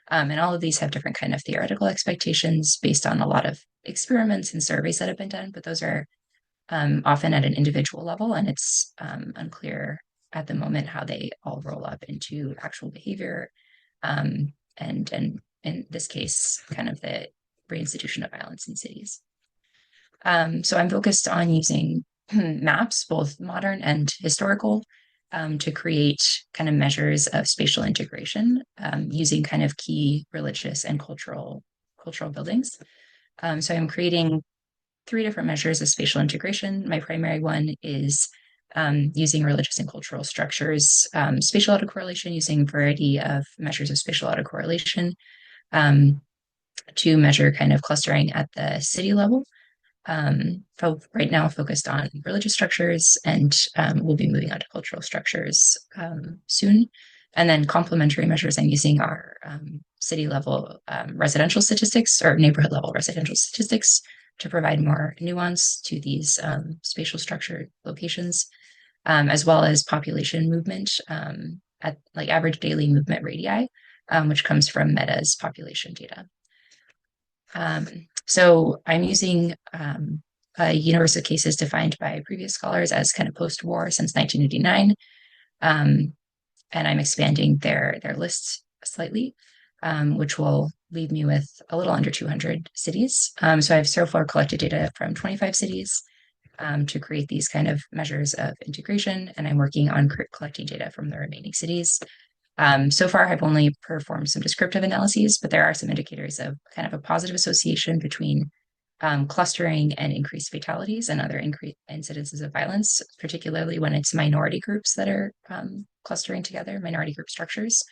And all of these have different kind of theoretical expectations based on a lot of experiments and surveys that have been done, but those are often at an individual level, and it's unclear at the moment how they all roll up into actual behavior, and in this case, kind of the reinstitution of violence in cities. So I'm focused on using maps, both modern and historical, to create kind of measures of spatial integration using kind of key religious and cultural buildings. So I'm creating 3 different measures of spatial integration. My primary one is using religious and cultural structures, spatial autocorrelation, using a variety of measures of spatial autocorrelation to measure kind of clustering at the city level. Right now focused on religious structures, and we'll be moving on to cultural structures soon. And then complementary measures I'm using are city level residential statistics or neighborhood level residential statistics to provide more nuance to these spatial structure locations, as well as population movement at like average daily movement radii, which comes from Meta's population data. So I'm using a universe of cases defined by previous scholars as kind of post-war since 1989. And I'm expanding their lists slightly, which will leave me with a little under 200 cities. So I've so far collected data from 25 cities to create these kind of measures of integration, and I'm working on collecting data from the remaining cities. So far, I've only performed some descriptive analyses, but there are some indicators of kind of a positive association between clustering and increased fatalities and other increased incidences of violence, particularly when it's minority groups that are clustering together, minority group structures,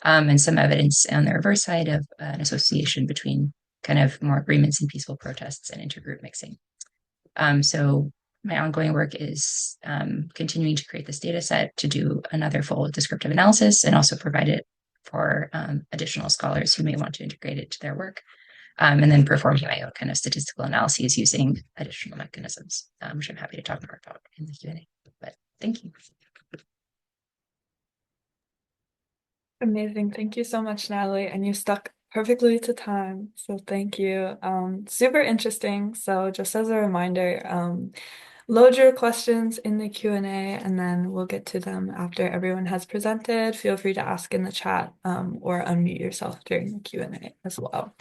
and some evidence on the reverse side of an association between kind of more agreements and peaceful protests and intergroup mixing. So my ongoing work is continuing to create this data set to do another full descriptive analysis and also provide it for additional scholars who may want to integrate it to their work, and then performing my own kind of statistical analyses using additional mechanisms, which I'm happy to talk more about in the Q&A. But thank you. Amazing. Thank you so much, Natalie. And you stuck perfectly to time. So thank you. Super interesting. So just as a reminder, load your questions in the Q&A and then we'll get to them after everyone has presented. Feel free to ask in the chat or unmute yourself during the Q&A as well.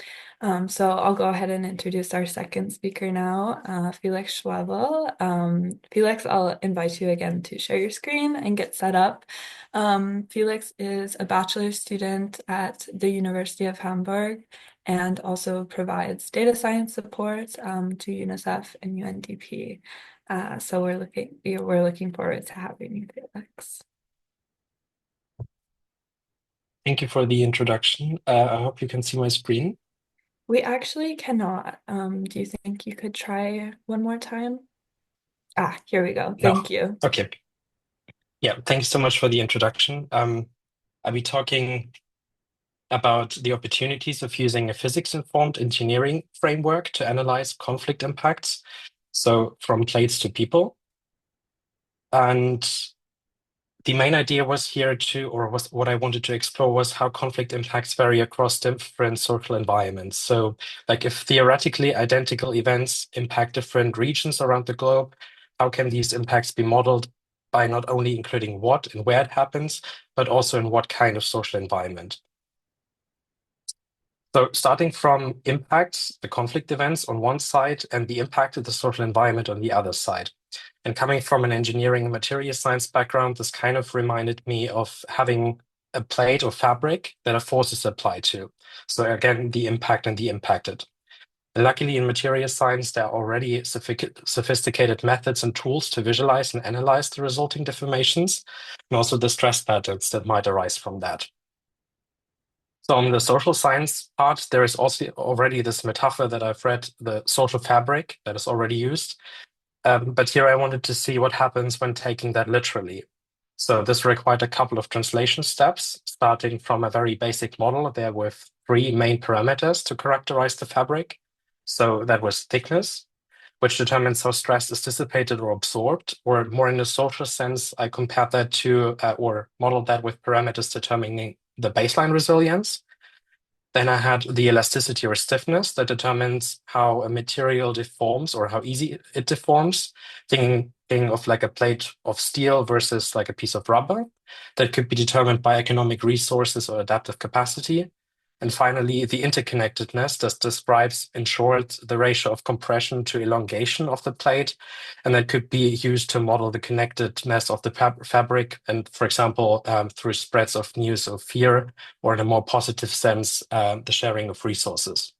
So I'll go ahead and introduce our second speaker now, Felix Schwebel. Felix, I'll invite you again to share your screen and get set up. Felix is a bachelor's student at the University of Hamburg and also provides data science support to UNICEF and UNDP. So we're looking forward to having you, Felix. Thank you for the introduction. I hope you can see my screen. We actually cannot. Do you think you could try one more time? Here we go. Thank you. Okay. Yeah, thank you so much for the introduction. I'll be talking about the opportunities of using a physics-informed engineering framework to analyze conflict impacts, so from plates to people. And the main idea was here what I wanted to explore was how conflict impacts vary across different social environments. So like if theoretically identical events impact different regions around the globe, how can these impacts be modeled by not only including what and where it happens, but also in what kind of social environment? So starting from impacts, the conflict events on one side and the impact of the social environment on the other side. And coming from an engineering and material science background, this kind of reminded me of having a plate or fabric that a force is applied to. So again, the impact and the impacted. And luckily in material science, there are already sophisticated methods and tools to visualize and analyze the resulting deformations and also the stress patterns that might arise from that. So on the social science part, there is also already this metaphor that I've read, the social fabric that is already used. But here I wanted to see what happens when taking that literally. So this required a couple of translation steps, starting from a very basic model there with 3 main parameters to characterize the fabric. So that was thickness, which determines how stress is dissipated or absorbed, or more in a social sense, I compared that to or modeled that with parameters determining the baseline resilience. Then I had the elasticity or stiffness that determines how a material deforms or how easy it deforms, thinking of like a plate of steel versus like a piece of rubber that could be determined by economic resources or adaptive capacity. And finally, the interconnectedness that describes, in short, the ratio of compression to elongation of the plate. And that could be used to model the connectedness of the fabric, and, for example, through spreads of news or fear, or in a more positive sense, the sharing of resources.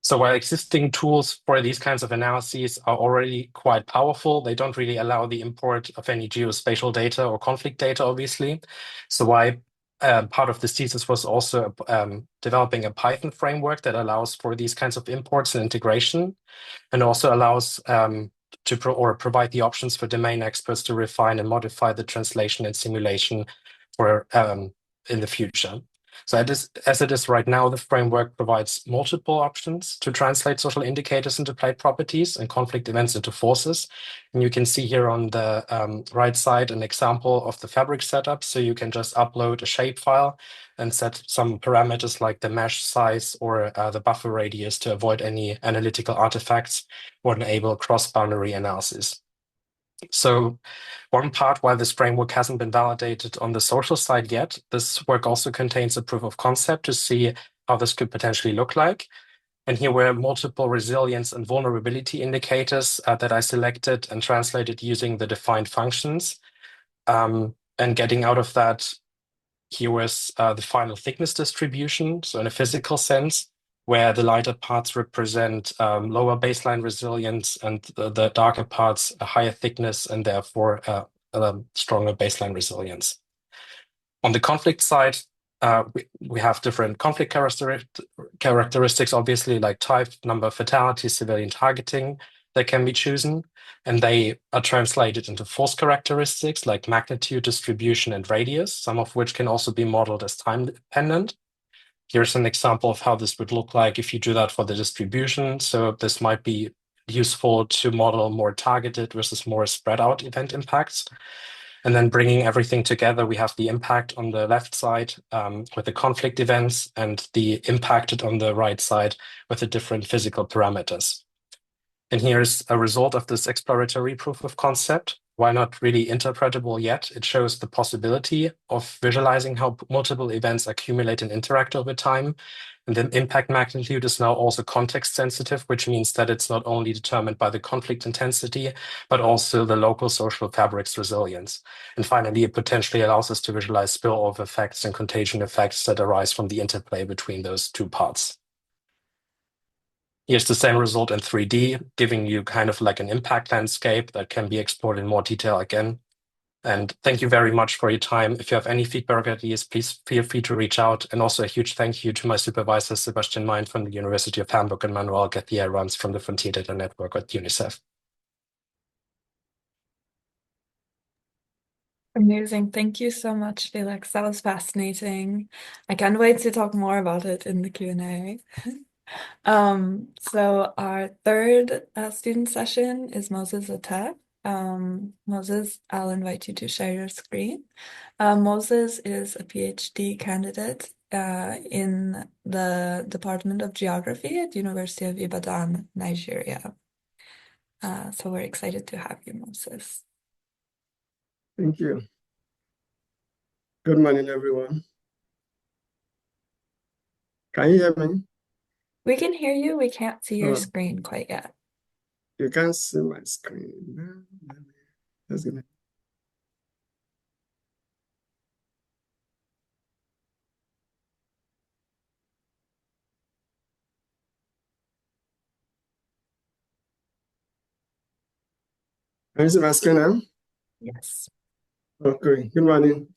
So while existing tools for these kinds of analyses are already quite powerful, they don't really allow the import of any geospatial data or conflict data, obviously. So why part of this thesis was also developing a Python framework that allows for these kinds of imports and integration, and also allows to provide the options for domain experts to refine and modify the translation and simulation for in the future. So as it is right now, the framework provides multiple options to translate social indicators into plate properties and conflict events into forces. And you can see here on the right side an example of the fabric setup. So you can just upload a shapefile and set some parameters like the mesh size or the buffer radius to avoid any analytical artifacts or enable cross-boundary analysis. So one part, while this framework hasn't been validated on the social side yet, this work also contains a proof of concept to see how this could potentially look like. And here were multiple resilience and vulnerability indicators that I selected and translated using the defined functions. And getting out of that, here was the final thickness distribution. So in a physical sense, where the lighter parts represent lower baseline resilience and the darker parts a higher thickness and therefore a stronger baseline resilience. On the conflict side, we have different conflict characteristics, obviously, like type, number of fatalities, civilian targeting that can be chosen. And they are translated into force characteristics like magnitude, distribution, and radius, some of which can also be modeled as time dependent. Here's an example of how this would look like if you do that for the distribution. So this might be useful to model more targeted versus more spread out event impacts. And then bringing everything together, we have the impact on the left side with the conflict events and the impacted on the right side with the different physical parameters. And here's a result of this exploratory proof of concept. While not really interpretable yet, it shows the possibility of visualizing how multiple events accumulate and interact over time. And the impact magnitude is now also context sensitive, which means that it's not only determined by the conflict intensity, but also the local social fabric's resilience. And finally, it potentially allows us to visualize spillover effects and contagion effects that arise from the interplay between those two parts. Here's the same result in 3D, giving you kind of like an impact landscape that can be explored in more detail again. And thank you very much for your time. If you have any feedback or ideas, please feel free to reach out. And also a huge thank you to my supervisor, Sebastian Mein from the University of Hamburg, and Manuel García from the Frontier Data Network at UNICEF. Amazing. Thank you so much, Felix. That was fascinating. I can't wait to talk more about it in the Q&A. So our third student session is Moses Atteh. Moses, I'll invite you to share your screen. Moses is a PhD candidate in the Department of Geography at the University of Ibadan, Nigeria. So we're excited to have you, Moses. Thank you. Good morning, everyone. Can you hear me? We can hear you. We can't see your screen quite yet. You can't see my screen. That's good. Can you see my screen now? Yes. Okay, good morning.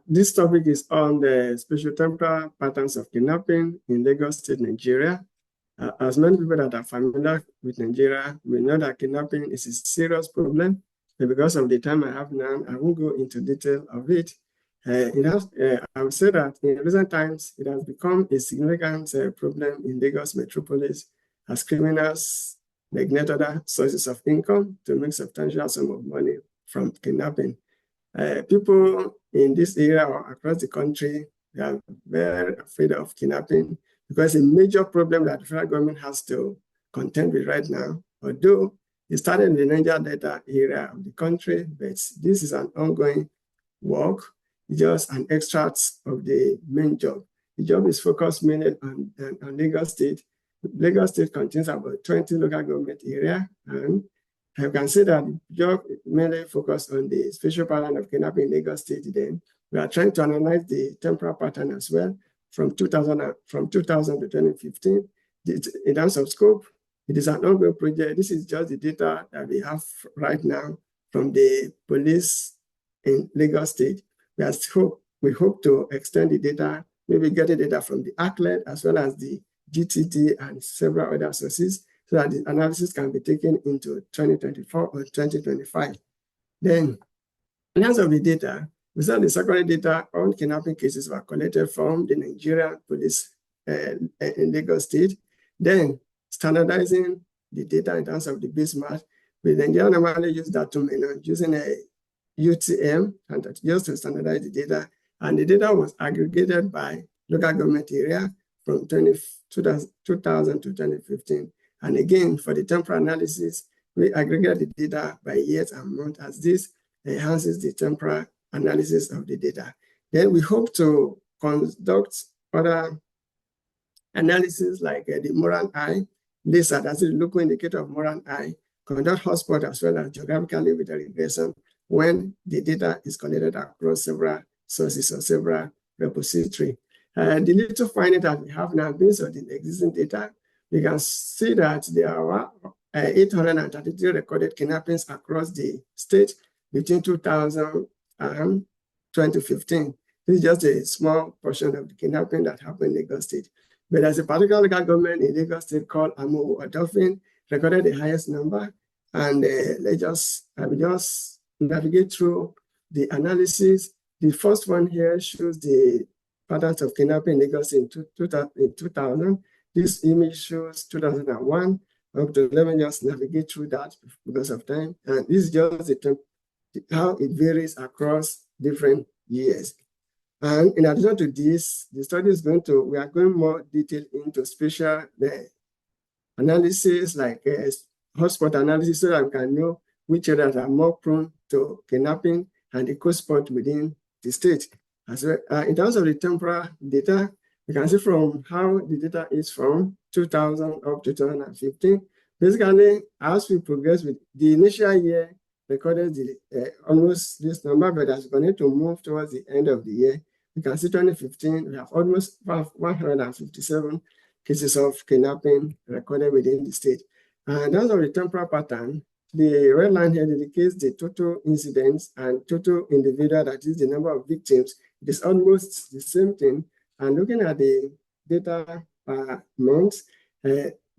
This topic is on the spatial temporal patterns of kidnapping in Lagos State, Nigeria. As many people that are familiar with Nigeria, we know that kidnapping is a serious problem. And because of the time I have now, I won't go into detail of it. I would say that in recent times, it has become a significant problem in Lagos metropolis as criminals neglect other sources of income to make substantial sum of money from kidnapping. People in this area or across the country, they are very afraid of kidnapping because a major problem that the federal government has to contend with right now, although it started in the Niger Delta area of the country, but this is an ongoing work, just an extract of the main job. the job is focused mainly on Lagos State. Lagos State contains about 20 local government areas, and I can say that the job mainly focused on the spatial pattern of kidnapping in Lagos State. Then we are trying to analyze the temporal pattern as well from 2000 to 2015. In terms of scope, it is an ongoing project. This is just the data that we have right now from the police in Lagos State. We hope to extend the data, maybe get the data from the ACLED as well as the GTT and several other sources, so that the analysis can be taken into 2024 or 2025. Then, in terms of the data, we saw the secondary data on kidnapping cases were collected from the Nigerian police in Lagos State. Then, standardizing the data in terms of the base math, we Nigeria normally use that to using a UTM and that just to standardize the data. And the data was aggregated by local government area from 2000 to 2015. And again, for the temporal analysis, we aggregate the data by years and months, as this enhances the temporal analysis of the data. Then we hope to conduct other analysis like the moral eye, LISA, that's the local indicator of moral eye, conduct hotspot as well as geographically with a regression when the data is collected across several sources or several repositories. The little finding that we have now based on the existing data, we can see that there are 833 recorded kidnappings across the state between 2000 and 2015. This is just a small portion of the kidnapping that happened in Lagos State. But there's a particular local government in Lagos State called Amo Odofin, recorded the highest number. And we just navigate through the analysis. The first one here shows the patterns of kidnapping in Lagos in 2000. This image shows 2001 up to 11. Just navigate through that because of time. And this is just how it varies across different years. And in addition to this, the study is we are going more detailed into spatial analysis, like hotspot analysis, so that we can know which areas are more prone to kidnapping and the co-spot within the state. As well, in terms of the temporal data, you can see from how the data is from 2000 up to 2015. Basically, as we progress with the initial year, recorded almost this number, but as we're going to move towards the end of the year, you can see 2015, we have almost 157 cases of kidnapping recorded within the state. And as of the temporal pattern, the red line here indicates the total incidents and total individual, that is the number of victims. It is almost the same thing. And looking at the data per month,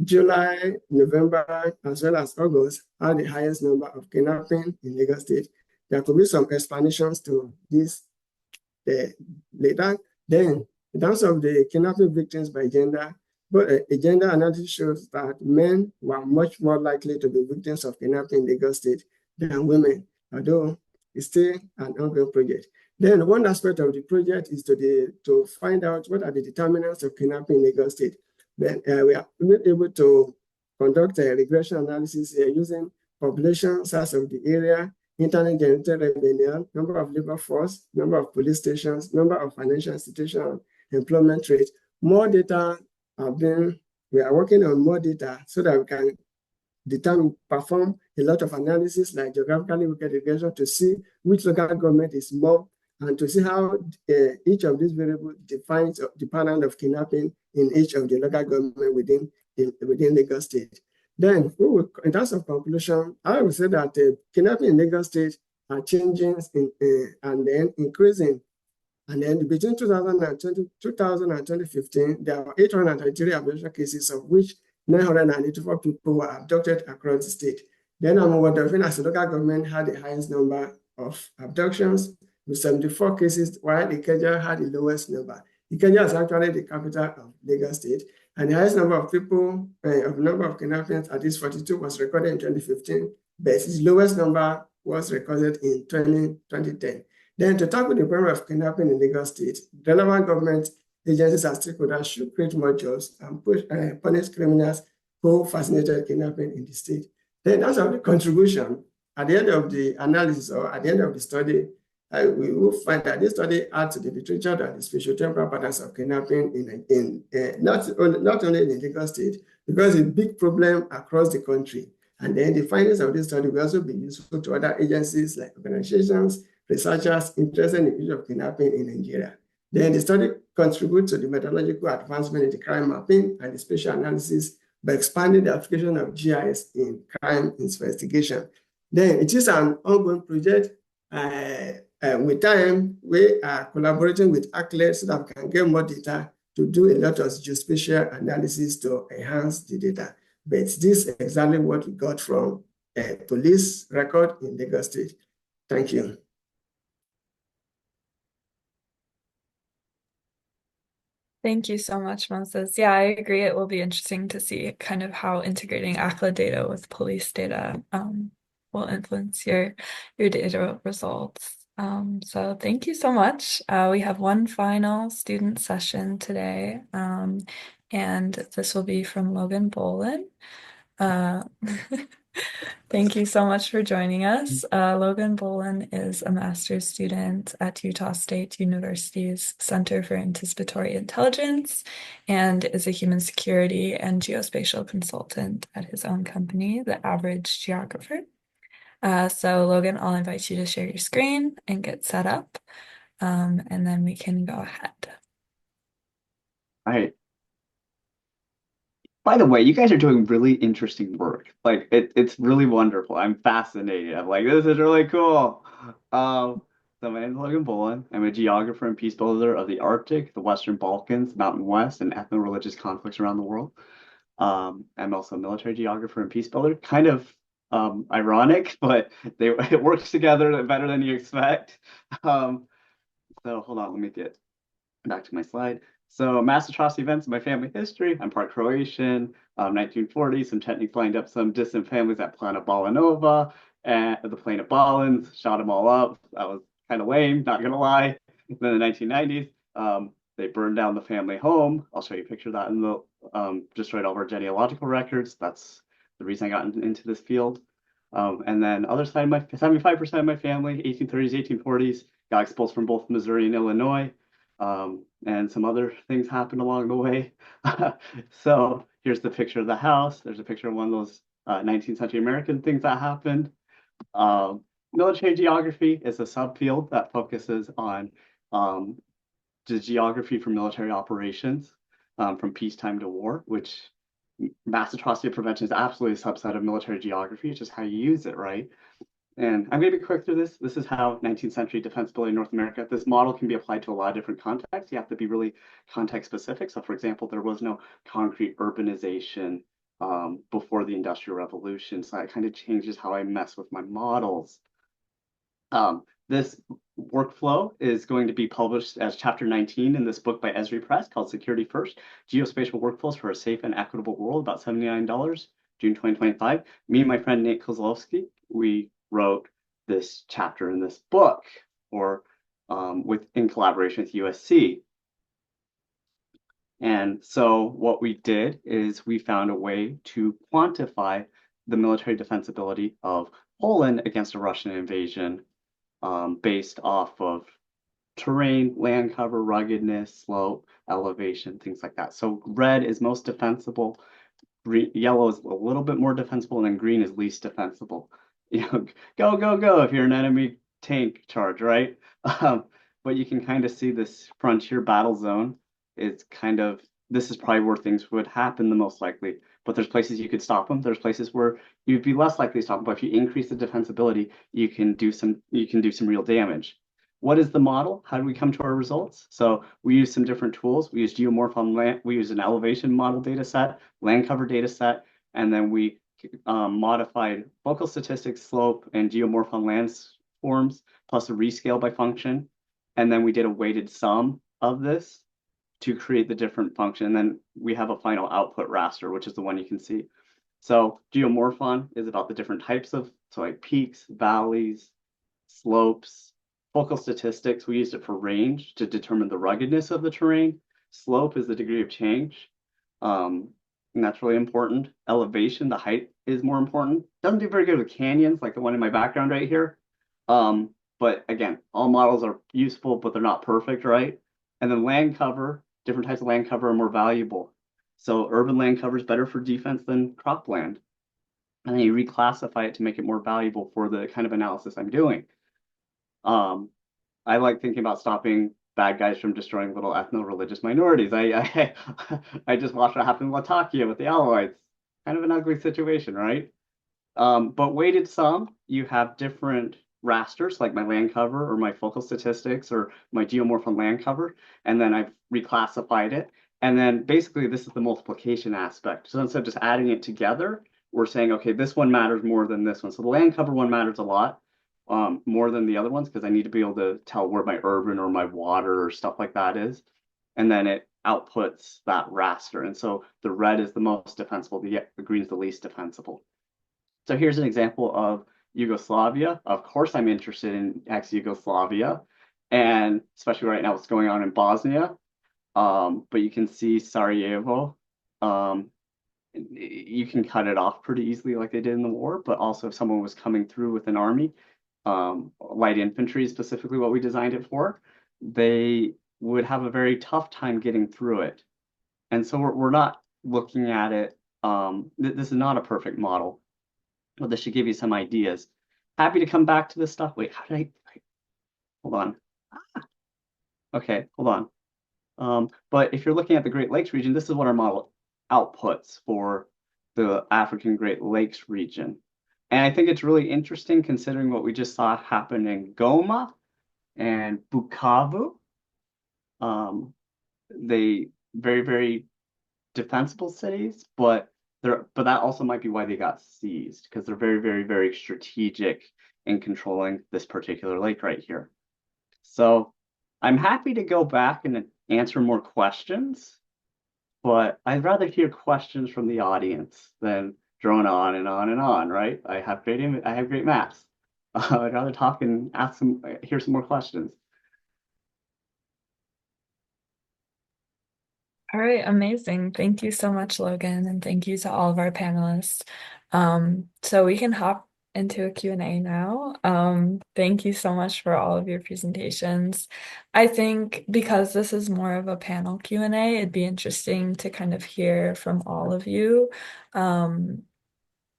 July, November, as well as August are the highest number of kidnapping in Lagos State. There could be some explanations to this later. Then, in terms of the kidnapping victims by gender, but a gender analysis shows that men were much more likely to be victims of kidnapping in Lagos State than women, although it's still an ongoing project. Then one aspect of the project is to find out what are the determinants of kidnapping in Lagos State. Then we are able to conduct a regression analysis using population size of the area, internet generated revenue, number of labor force, number of police stations, number of financial institutions, employment rate. More data we are working on more data so that we can perform a lot of analysis like geographically weighted regression to see which local government is more, and to see how each of these variables defines the pattern of kidnapping in each of the local government within Lagos State. Then, in terms of conclusion, I would say that kidnapping in Lagos State are changing and then increasing. And then between 2000 and 2015, there were 833 abduction cases, of which 984 people were abducted across the state. Then Amowodofin, as a local government, had the highest number of abductions with 74 cases, while Ikeja had the lowest number. Ikeja is actually the capital of Lagos State, and the highest number of people, number of kidnappings at least 42 was recorded in 2015, but its lowest number was recorded in 2010. Then to tackle the problem of kidnapping in Lagos State, relevant government agencies and stakeholders should create more jobs and punish criminals who facilitated kidnapping in the state. Then as of the contribution, at the end of the analysis or at the end of the study, we will find that this study adds to the literature that the spatiotemporal patterns of kidnapping not only in Lagos State, because it's a big problem across the country. And then the findings of this study will also be useful to other agencies like organizations, researchers interested in the issue of kidnapping in Nigeria. Then the study contributes to the methodological advancement in the crime mapping and the spatial analysis by expanding the application of GIS in crime investigation. Then it is an ongoing project. With time, we are collaborating with ACLED so that we can get more data to do a lot of geospatial analysis to enhance the data. But this is exactly what we got from a police record in Lagos State. Thank you. Thank you so much, Moses. Yeah, I agree. It will be interesting to see kind of how integrating ACLA data with police data will influence your data results. So thank you so much. We have one final student session today, and this will be from Logan Bolan. Thank you so much for joining us. Logan Bolan is a master's student at Utah State University's Center for Anticipatory Intelligence and is a human security and geospatial consultant at his own company, The Average Geographer. So Logan, I'll invite you to share your screen and get set up, and then we can go ahead. All right. By the way, you guys are doing really interesting work. Like it's really wonderful. I'm fascinated. I'm like, this is really cool. So my name is Logan Bolan. I'm a geographer and peace builder of the Arctic, the Western Balkans, Mountain West, and ethno-religious conflicts around the world. I'm also a military geographer and peace builder. Kind of ironic, but it works together better than you expect. So hold on, let me get back to my slide. So mass atrocity events in my family history. I'm part Croatian, 1940s. Some techniques lined up some distant families at Plana Balanova and the plain of Bolans, shot them all up. That was kind of lame, not gonna lie. Then in the 1990s, they burned down the family home. I'll show you a picture of that in the destroyed all of our genealogical records. That's the reason I got into this field. And then other side of my 75% of my family, 1830s, 1840s, got expulsed from both Missouri and Illinois. And some other things happened along the way. So here's the picture of the house. There's a picture of one of those 19th century American things that happened. Military geography is a subfield that focuses on the geography for military operations from peacetime to war, which mass atrocity prevention is absolutely a subset of military geography. It's just how you use it, right? And I'm going to be quick through this. This is how 19th century defensibility in North America, this model can be applied to a lot of different contexts. You have to be really context specific. So for example, there was no concrete urbanization before the Industrial Revolution. So that kind of changes how I mess with my models. This workflow is going to be published as chapter 19 in this book by Esri Press called Security First, Geospatial Workflows for a Safe and Equitable World, about $79, June 2025. Me and my friend Nate Kozlowski, we wrote this chapter in this book in collaboration with USC. And so what we did is we found a way to quantify the military defensibility of Poland against a Russian invasion based off of terrain, land cover, ruggedness, slope, elevation, things like that. So red is most defensible, yellow is a little bit more defensible, and then green is least defensible. You know, go, go, go if you're an enemy tank charge, right? But you can kind of see this frontier battle zone. It's kind of, this is probably where things would happen the most likely. But there's places you could stop them. There's places where you'd be less likely to stop them. But if you increase the defensibility, you can do some real damage. What is the model? How do we come to our results? So we use some different tools. We use geomorph on land. We use an elevation model data set, land cover data set, and then we modified focal statistics, slope, and geomorph on landforms, plus a rescale by function. And then we did a weighted sum of this to create the different function. And then we have a final output raster, which is the one you can see. So geomorphon is about the different types of, so like peaks, valleys, slopes. Focal statistics, we used it for range to determine the ruggedness of the terrain. Slope is the degree of change. And that's really important. Elevation, the height is more important. Doesn't do very good with canyons, like the one in my background right here. But again, all models are useful, but they're not perfect, right? And then land cover, different types of land cover are more valuable. So urban land cover is better for defense than cropland. And then you reclassify it to make it more valuable for the kind of analysis I'm doing. I like thinking about stopping bad guys from destroying little ethno-religious minorities. I just watched what happened in Latakia with the Alawites. Kind of an ugly situation, right? But weighted sum, you have different rasters, like my land cover or my focal statistics or my geomorph on land cover, and then I've reclassified it. And then basically this is the multiplication aspect. So instead of just adding it together, we're saying, okay, this one matters more than this one. So the land cover one matters a lot, more than the other ones, because I need to be able to tell where my urban or my water or stuff like that is. And then it outputs that raster. And so the red is the most defensible, the green is the least defensible. So here's an example of Yugoslavia. Of course, I'm interested in ex-Yugoslavia, and especially right now what's going on in Bosnia. But you can see Sarajevo. You can cut it off pretty easily like they did in the war, but also if someone was coming through with an army, light infantry is specifically what we designed it for, they would have a very tough time getting through it. And so we're not looking at it, this is not a perfect model. Well, this should give you some ideas. Happy to come back to this stuff. Wait, how did hold on. Okay, hold on. But if you're looking at the Great Lakes region, this is what our model outputs for the African Great Lakes region. And I think it's really interesting considering what we just saw happen in Goma and Bukavu. They very, very defensible cities, but that also might be why they got seized, because they're very, very, very strategic in controlling this particular lake right here. So I'm happy to go back and answer more questions, but I'd rather hear questions from the audience than drone on and on and on, right? I have great maps. I'd rather talk and hear some more questions. All right, amazing. Thank you so much, Logan, and thank you to all of our panelists. So we can hop into a Q&A now. Thank you so much for all of your presentations. I think because this is more of a panel Q&A, it'd be interesting to kind of hear from all of you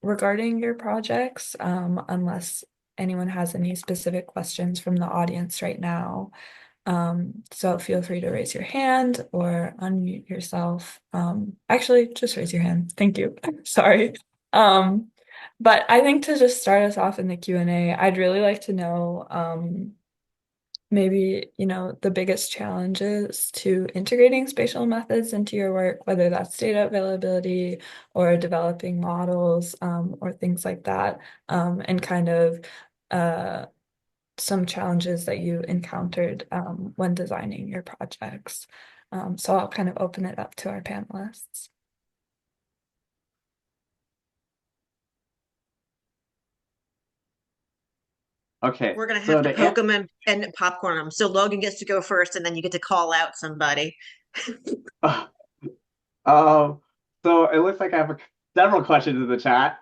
regarding your projects, unless anyone has any specific questions from the audience right now. So feel free to raise your hand or unmute yourself. Actually, just raise your hand. Thank you. Sorry. But I think to just start us off in the Q&A, I'd really like to know maybe, the biggest challenges to integrating spatial methods into your work, whether that's data availability or developing models or things like that, and kind of some challenges that you encountered when designing your projects. So I'll kind of open it up to our panelists. Okay. We're going to have to poke them and popcorn them. So Logan gets to go first, and then you get to call out somebody. So it looks like I have several questions in the chat.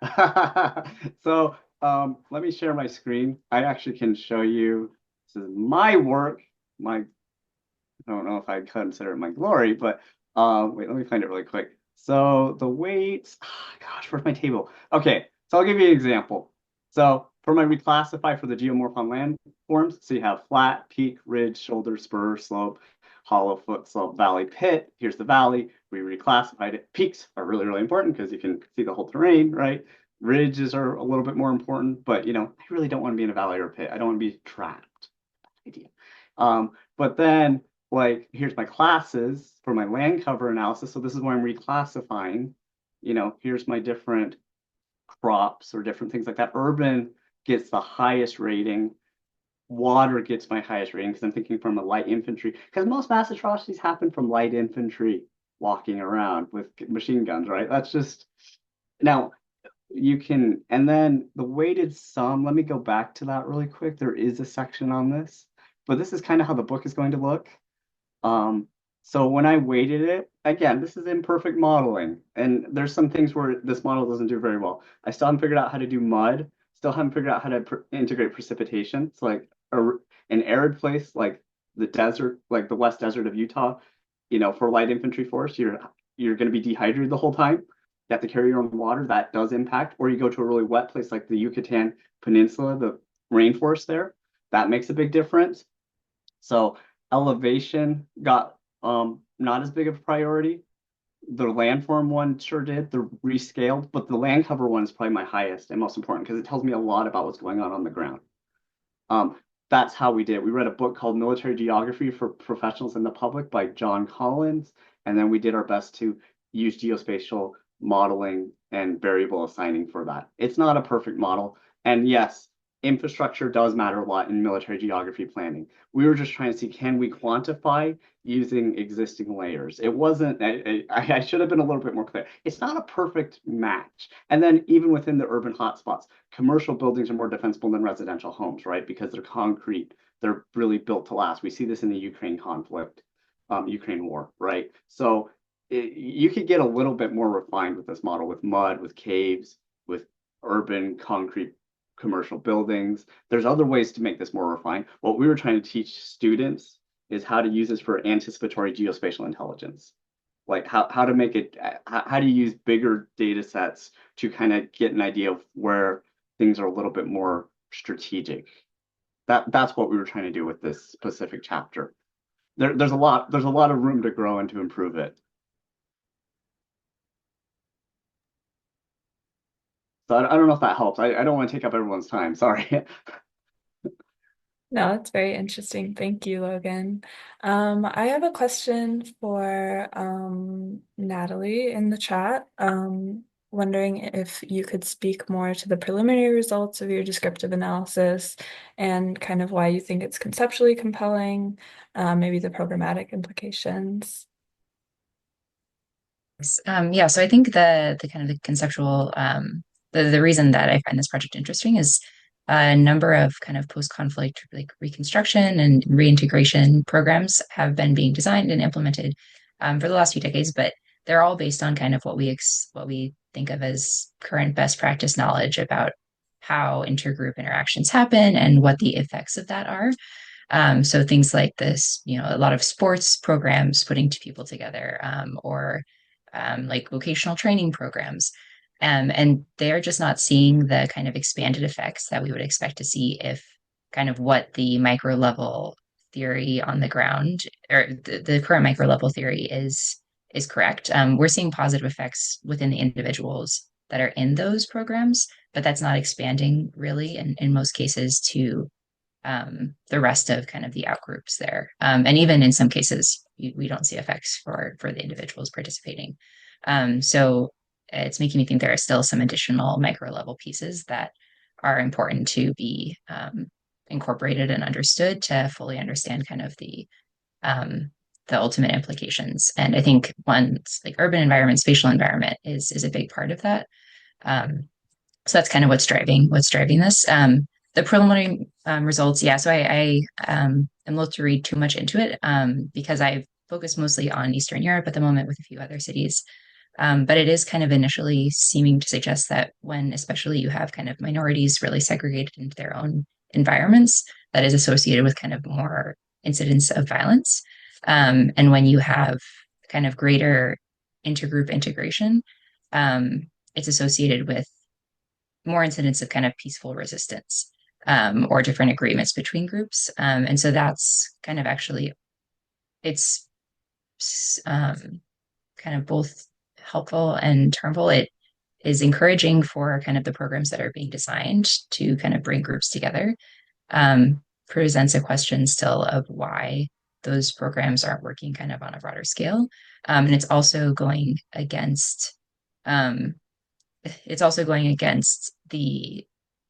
So let me share my screen. I actually can show you, this is my work. I don't know if I consider it my glory, but wait, let me find it really quick. So the weights, gosh, where's my table? Okay, so I'll give you an example. So for my reclassify for the geomorph on land forms, so you have flat, peak, ridge, shoulder, spur, slope, hollow, foot, slope, valley, pit. Here's the valley. We reclassified it. Peaks are really, really important because you can see the whole terrain, right? Ridges are a little bit more important, but I really don't want to be in a valley or a pit. I don't want to be trapped. Idea. But then here's my classes for my land cover analysis. So this is where I'm reclassifying. Here's my different crops or different things like that. Urban gets the highest rating. Water gets my highest rating because I'm thinking from a light infantry, because most mass atrocities happen from light infantry walking around with machine guns, right? That's just, now you can, and then the weighted sum, let me go back to that really quick. There is a section on this, but this is kind of how the book is going to look. So when I weighted it, again, this is imperfect modeling, and there's some things where this model doesn't do very well. I still haven't figured out how to do mud, still haven't figured out how to integrate precipitation. It's like an arid place like the desert, like the West Desert of Utah, for light infantry force, you're going to be dehydrated the whole time. You have to carry your own water. That does impact. Or you go to a really wet place like the Yucatan Peninsula, the rainforest there. That makes a big difference. So elevation got not as big of a priority. The landform one sure did. The rescaled, but the land cover one is probably my highest and most important because it tells me a lot about what's going on the ground. Um, that's how we did. We read a book called Military Geography for Professionals and the Public by John Collins, and then we did our best to use geospatial modeling and variable assigning for that. It's not a perfect model, and yes, infrastructure does matter a lot in military geography planning. We were just trying to see, can we quantify using existing layers? It wasn't, I should have been a little bit more clear. It's not a perfect match. And then even within the urban hotspots, commercial buildings are more defensible than residential homes, right? Because they're concrete, they're really built to last. We see this in the Ukraine conflict, Ukraine war, right? So you could get a little bit more refined with this model, with mud, with caves, with urban concrete commercial buildings. There's other ways to make this more refined. What we were trying to teach students is how to use this for anticipatory geospatial intelligence. Like how to make it, how do you use bigger data sets to kind of get an idea of where things are a little bit more strategic. That's what we were trying to do with this specific chapter. There's a lot of room to grow and to improve it. So I don't know if that helps. I don't want to take up everyone's time. Sorry. No, that's very interesting. Thank you, Logan. I have a question for Natalie in the chat. Wondering if you could speak more to the preliminary results of your descriptive analysis and kind of why you think it's conceptually compelling, maybe the programmatic implications. Yeah, so I think the kind of the conceptual the reason that I find this project interesting is a number of kind of post-conflict like reconstruction and reintegration programs have been being designed and implemented for the last few decades, but they're all based on kind of what we think of as current best practice knowledge about how intergroup interactions happen and what the effects of that are. So things like this, a lot of sports programs putting two people together, or like vocational training programs. And they're just not seeing the kind of expanded effects that we would expect to see if kind of what the micro level theory on the ground or the current micro level theory is correct. We're seeing positive effects within the individuals that are in those programs, but that's not expanding really in most cases to the rest of kind of the outgroups there. And even in some cases, we don't see effects for the individuals participating. So it's making me think there are still some additional micro level pieces that are important to be incorporated and understood to fully understand kind of the ultimate implications. And I think one's like urban environment, spatial environment is a big part of that. So that's kind of what's driving this. The preliminary results, yeah. So I am loath to read too much into it because I've focused mostly on Eastern Europe at the moment with a few other cities. But it is kind of initially seeming to suggest that when especially you have kind of minorities really segregated into their own environments, that is associated with kind of more incidents of violence. And when you have kind of greater intergroup integration, it's associated with more incidents of kind of peaceful resistance or different agreements between groups. And so that's kind of actually, it's kind of both helpful and harmful. It is encouraging for kind of the programs that are being designed to kind of bring groups together. Presents a question still of why those programs aren't working kind of on a broader scale. And it's also going against the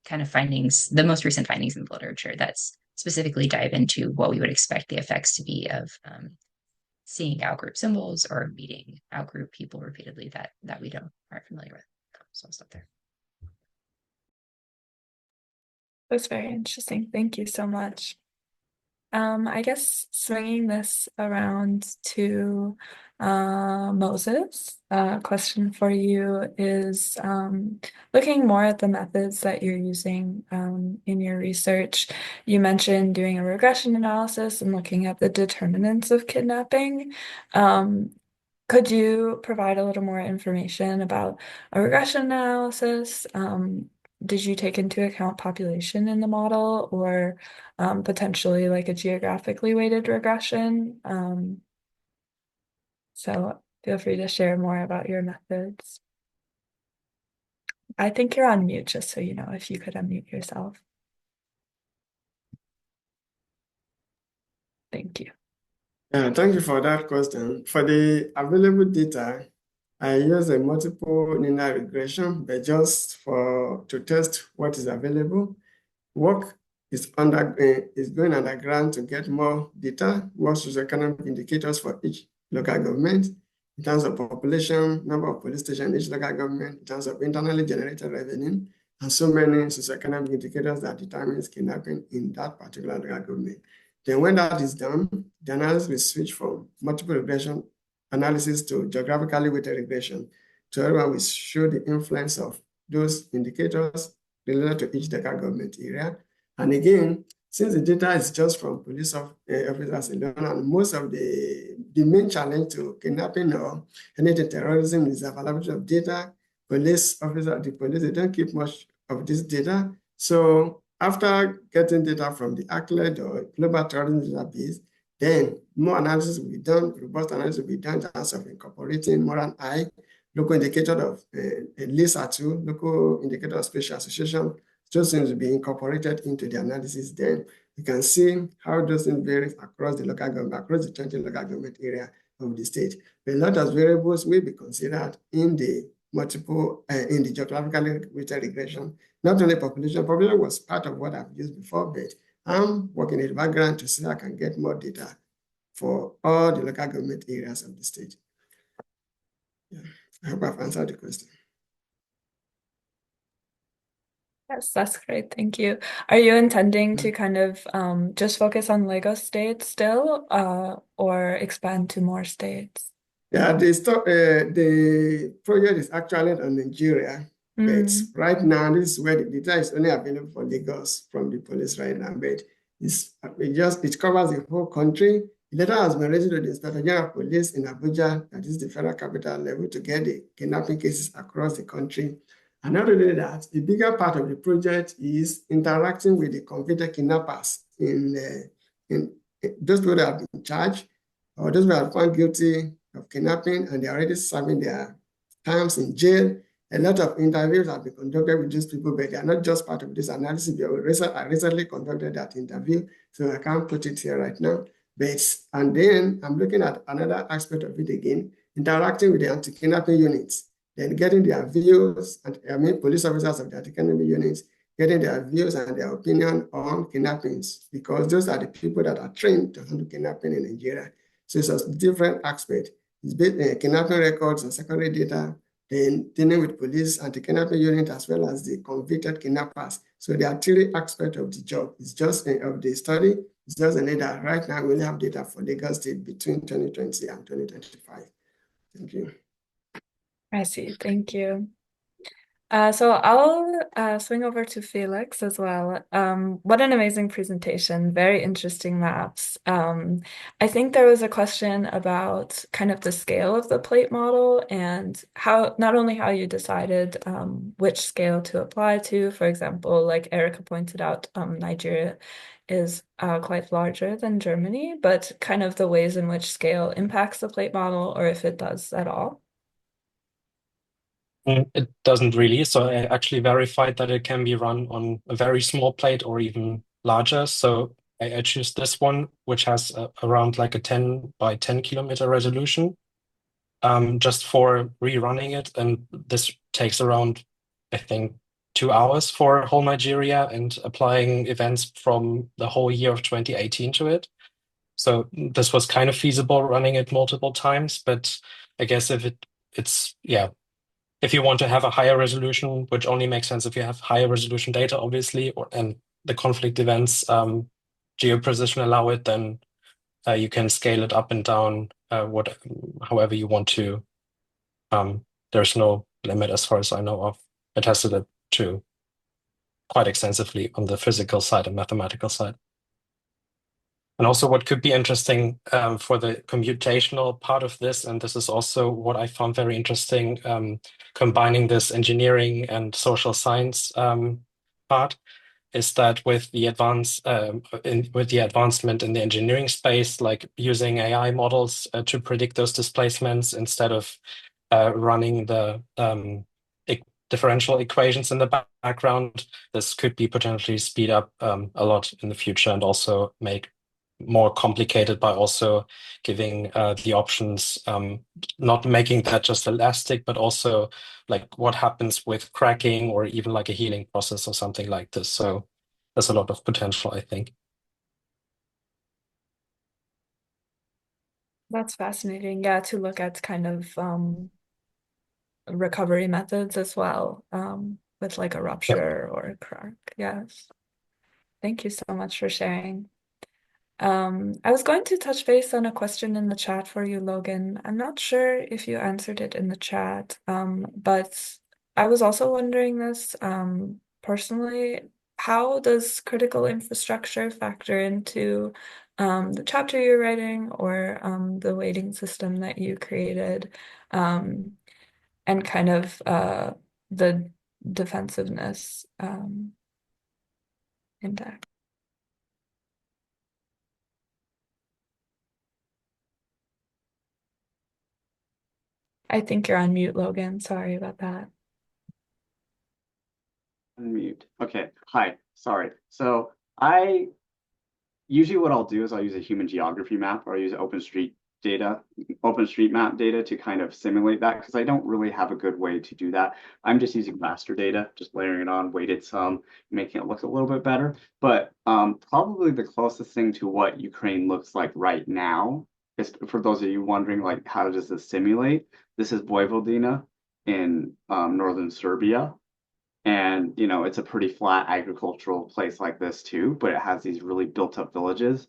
kind of findings, the most recent findings in the literature that's specifically dive into what we would expect the effects to be of seeing outgroup symbols or meeting outgroup people repeatedly that we aren't familiar with. So I'll stop there. That's very interesting. Thank you so much. I guess swinging this around to Moses, question for you is looking more at the methods that you're using in your research. You mentioned doing a regression analysis and looking at the determinants of kidnapping. Could you provide a little more information about a regression analysis? Did you take into account population in the model or potentially like a geographically weighted regression? So feel free to share more about your methods. I think you're on mute, just so you know, if you could unmute yourself. Thank you. Thank you for that question. For the available data, I use a multiple linear regression, but just to test what is available. Work is going underground to get more data, more socioeconomic indicators for each local government in terms of population, number of police stations in each local government, in terms of internally generated revenue, and so many socioeconomic indicators that determines kidnapping in that particular local government. Then when that is done, the analysis will switch from multiple regression analysis to geographically weighted regression. So everyone will show the influence of those indicators related to each local government area. And again, since the data is just from police officers alone, and most of the main challenge to kidnapping or anything terrorism is the availability of data. Police officers, the police, they don't keep much of this data. So after getting data from the ACLED or Global Terrorism Database, then more analysis will be done, robust analysis will be done in terms of incorporating more than local indicator of LISA tool, local indicator of spatial association. Those things will be incorporated into the analysis. Then you can see how those things vary across the local government, across the 20 local government area of the state. A lot of variables will be considered in the in the geographically weighted regression. Not only population was part of what I've used before, but I'm working in the background to see how I can get more data for all the local government areas of the state. Yeah. I hope I've answered the question. Yes, that's great. Thank you. Are you intending to kind of just focus on Lagos states still or expand to more states? Yeah, the project is actually on Nigeria, but right now this is where the data is only available for Lagos from the police right now, but it covers the whole country. The data has been raised to the Inspector General of Police in Abuja, that is the federal capital level, to get the kidnapping cases across the country. And not only that, the bigger part of the project is interacting with the convicted kidnappers in those people that have been charged or those who are found guilty of kidnapping and they're already serving their times in jail. A lot of interviews have been conducted with these people, but they are not just part of this analysis. I recently conducted that interview, so I can't put it here right now. And then I'm looking at another aspect of it again, interacting with the anti-kidnapping units, then getting their views, and police officers of the anti-kidnapping units, getting their views and their opinion on kidnappings, because those are the people that are trained to handle kidnapping in Nigeria. So it's a different aspect. It's based kidnapping records and secondary data, then dealing with police, anti-kidnapping unit, as well as the convicted kidnappers. So there are three aspects of the job. It's just of the study. It's just a data. Right now, we only have data for Lagos State between 2020 and 2025. Thank you. I see. Thank you. So I'll swing over to Felix as well. What an amazing presentation. Very interesting maps. I think there was a question about kind of the scale of the plate model and how, not only how you decided which scale to apply to. For example, like Erica pointed out, Nigeria is quite larger than Germany, but kind of the ways in which scale impacts the plate model, or if it does at all. It doesn't really. So I actually verified that it can be run on a very small plate or even larger. So I choose this one, which has around like a 10 by 10 kilometer resolution, just for rerunning it. And this takes around, I think, 2 hours for whole Nigeria and applying events from the whole year of 2018 to it. So this was kind of feasible running it multiple times, but I guess if you want to have a higher resolution, which only makes sense if you have higher resolution data, obviously, and the conflict events geoprecision allow it, then you can scale it up and down however you want to. There's no limit as far as I know of. I tested it too quite extensively on the physical side and mathematical side. And also what could be interesting for the computational part of this, and this is also what I found very interesting, combining this engineering and social science part, is that with the advancement in the engineering space, like using AI models to predict those displacements instead of running the differential equations in the background, this could be potentially speed up a lot in the future and also make more complicated by also giving the options, not making that just elastic, but also like what happens with cracking or even like a healing process or something like this. So there's a lot of potential, I think. That's fascinating. Yeah, to look at kind of recovery methods as well, with like a rupture or a crack. Yes. Thank you so much for sharing. I was going to touch base on a question in the chat for you, Logan. I'm not sure if you answered it in the chat, but I was also wondering this, personally, how does critical infrastructure factor into the chapter you're writing or the weighting system that you created, and kind of the defensiveness index? I think you're on mute, Logan. Sorry about that. Unmute. Okay. Hi. Sorry. So I usually what I'll do is I'll use a human geography map or I'll use OpenStreetMap data to kind of simulate that because I don't really have a good way to do that. I'm just using master data, just layering it on, weighted some, making it look a little bit better. But probably the closest thing to what Ukraine looks like right now is, for those of you wondering, like, how does this simulate? This is Vojvodina in northern Serbia. And, you know, it's a pretty flat agricultural place like this too, but it has these really built up villages.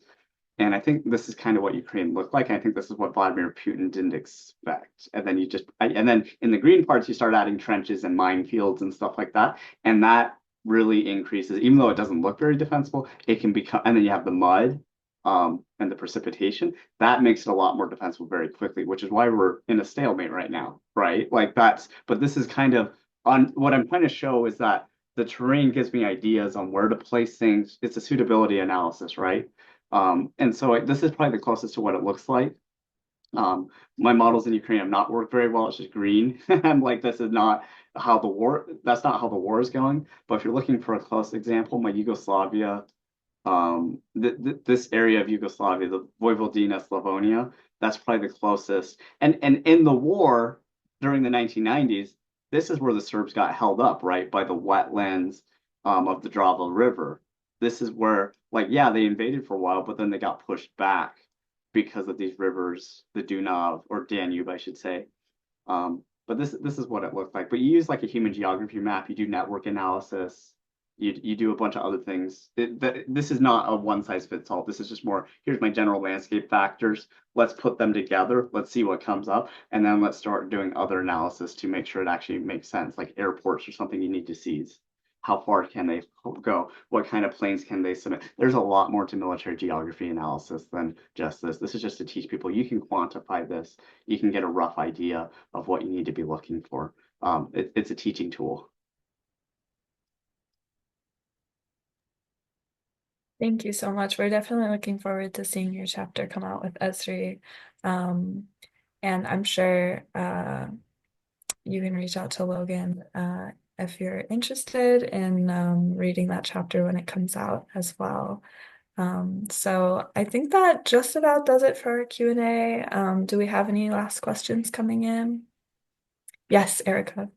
And I think this is kind of what Ukraine looked like. And I think this is what Vladimir Putin didn't expect. And then and then in the green parts, you start adding trenches and minefields and stuff like that. And that really increases, even though it doesn't look very defensible, it can become, and then you have the mud and the precipitation. That makes it a lot more defensible very quickly, which is why we're in a stalemate right now, right? Like but this is kind of, on what I'm trying to show is that the terrain gives me ideas on where to place things. It's a suitability analysis, right? And so this is probably the closest to what it looks like. My models in Ukraine have not worked very well. It's just green. I'm like, this is not how that's not how the war is going. But if you're looking for a close example, my Yugoslavia, this area of Yugoslavia, the Vojvodina, Slavonia, that's probably the closest. And in the war during the 1990s, this is where the Serbs got held up, right, by the wetlands of the Drava River. This is where, like, yeah, they invaded for a while, but then they got pushed back because of these rivers, the Dunav, or Danube, I should say. But this is what it looked like. But you use like a human geography map, you do network analysis, you do a bunch of other things. This is not a one size fits all. This is just more, here's my general landscape factors. Let's put them together. Let's see what comes up. And then let's start doing other analysis to make sure it actually makes sense, like airports or something you need to seize. How far can they go? What kind of planes can they submit? There's a lot more to military geography analysis than just this. This is just to teach people you can quantify this. You can get a rough idea of what you need to be looking for. It's a teaching tool. Thank you so much. We're definitely looking forward to seeing your chapter come out with Esri. And I'm sure you can reach out to Logan if you're interested in reading that chapter when it comes out as well. So I think that just about does it for our Q&A. Do we have any last questions coming in? Yes, Erica.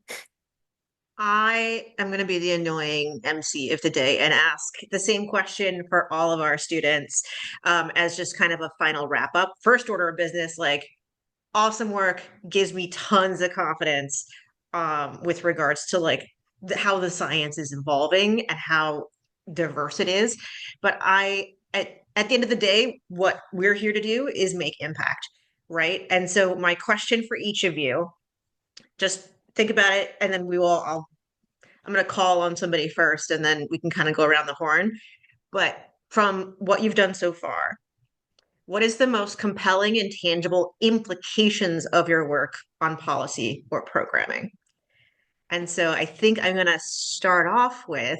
I am going to be the annoying MC of the day and ask the same question for all of our students as just kind of a final wrap up. First order of business, like awesome work, gives me tons of confidence with regards to like how the science is evolving and how diverse it is. But at the end of the day, what we're here to do is make impact, right? And so my question for each of you, just think about it, and then I'm going to call on somebody first, and then we can kind of go around the horn. But from what you've done so far, what is the most compelling and tangible implications of your work on policy or programming? And so I think I'm going to start off with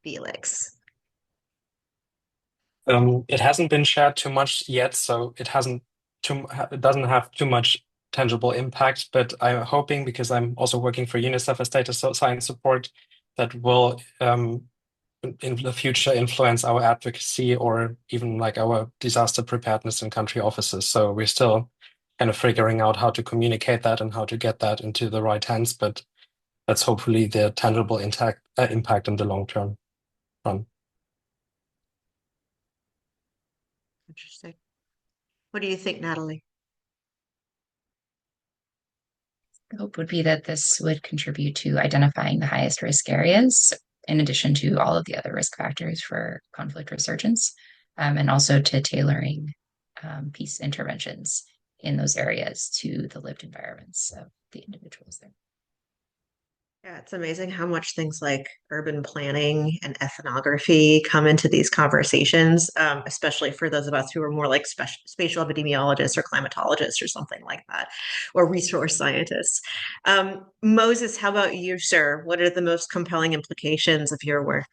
Felix. It hasn't been shared too much yet, so it doesn't have too much tangible impact. But I'm hoping, because I'm also working for UNICEF as data science support, that will in the future influence our advocacy or even like our disaster preparedness in country offices. So we're still kind of figuring out how to communicate that and how to get that into the right hands. But that's hopefully the tangible impact in the long term run. Interesting. What do you think, Natalie? The hope would be that this would contribute to identifying the highest risk areas, in addition to all of the other risk factors for conflict resurgence, and also to tailoring peace interventions in those areas to the lived environments of the individuals there. Yeah, it's amazing how much things like urban planning and ethnography come into these conversations, especially for those of us who are more like spatial epidemiologists or climatologists or something like that, or resource scientists. Moses, how about you, sir? What are the most compelling implications of your work?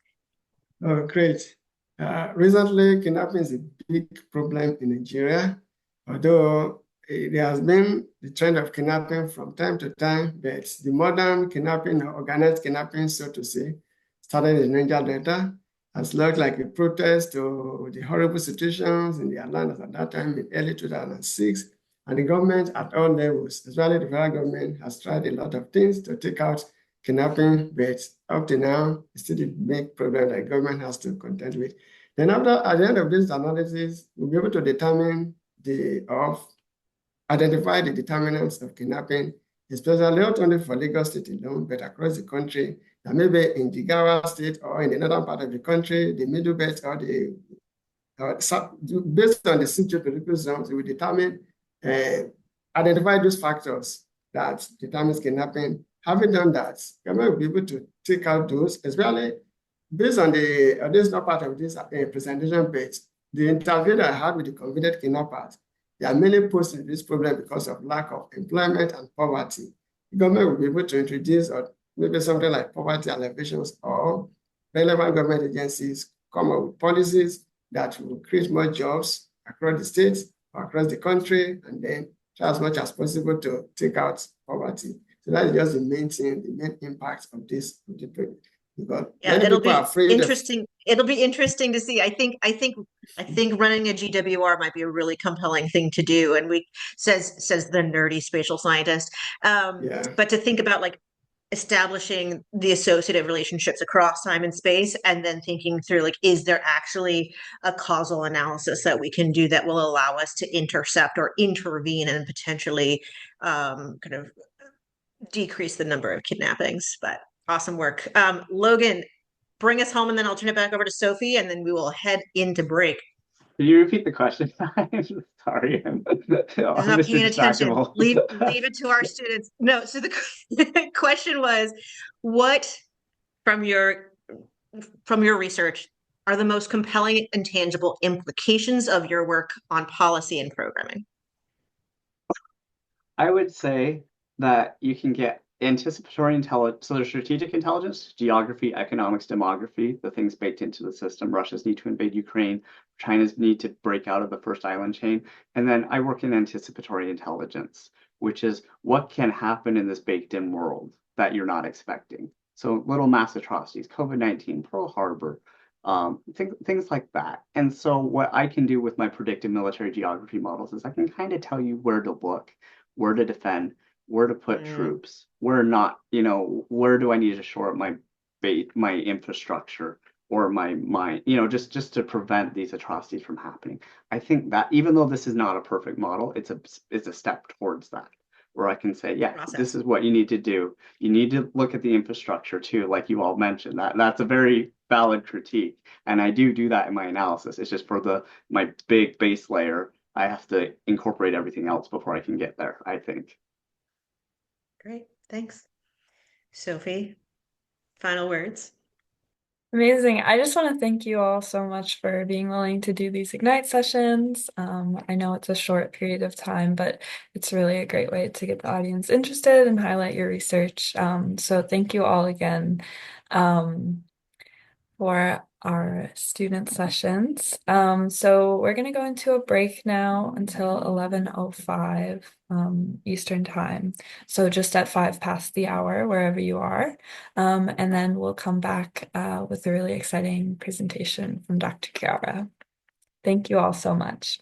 Oh, great. Recently, kidnapping is a big problem in Nigeria, although there has been the trend of kidnapping from time to time, but the modern kidnapping, or organized kidnapping, so to say, started in Niger Delta, has looked like a protest to the horrible situations in their land at that time in early 2006. And the government at all levels, especially the federal government, has tried a lot of things to take out kidnapping, but up to now, it's still a big problem that government has to contend with. Then at the end of this analysis, we'll be able to identify the determinants of kidnapping, especially not only for Lagos State alone, but across the country, that maybe in the Jigawa State or in another part of the country, the Middle Belt or based on the socio-political zones, we will identify those factors that determines kidnapping. Having done that, government will be able to take out those, especially based on this is not part of this presentation, but the interview that I had with the convicted kidnappers, they are mainly posing this problem because of lack of employment and poverty. The government will be able to introduce or maybe something like poverty alleviations, or relevant government agencies come up with policies that will create more jobs across the states or across the country, and then try as much as possible to take out poverty. So that is just the main thing, the main impact of this project. Because yeah, it'll be interesting. It'll be interesting to see. I think running a GWR might be a really compelling thing to do. And says the nerdy spatial scientist. But to think about like establishing the associative relationships across time and space, and then thinking through like, is there actually a causal analysis that we can do that will allow us to intercept or intervene and potentially kind of decrease the number of kidnappings? But awesome work. Logan, bring us home, and then I'll turn it back over to Sophie, and then we will head into break. Can you repeat the question? I'm sorry. I'm not paying attention. Leave it to our students. No, so the question was, what from your research are the most compelling and tangible implications of your work on policy and programming? I would say that you can get anticipatory intelligence, so there's strategic intelligence, geography, economics, demography, the things baked into the system. Russia's need to invade Ukraine, China's need to break out of the first island chain. And then I work in anticipatory intelligence, which is what can happen in this baked in world that you're not expecting. So little mass atrocities, COVID-19, Pearl Harbor, things like that. And so what I can do with my predictive military geography models is I can kind of tell you where to look, where to defend, where to put troops, where not, where do I need to shore up my infrastructure or my mind, just to prevent these atrocities from happening. I think that even though this is not a perfect model, it's a step towards that. where I can say, yeah, Process. this is what you need to do. You need to look at the infrastructure too, like you all mentioned. That's a very valid critique. And I do that in my analysis. It's just for my big base layer, I have to incorporate everything else before I can get there, I think. Great, thanks. Sophie, final words. Amazing. I just want to thank you all so much for being willing to do these Ignite sessions. I know it's a short period of time, but it's really a great way to get the audience interested and highlight your research. So thank you all again for our student sessions. So we're going to go into a break now until 11:05 Eastern time. So just at 5 past the hour, wherever you are. And then we'll come back with a really exciting presentation from Dr. Chiara. Thank you all so much.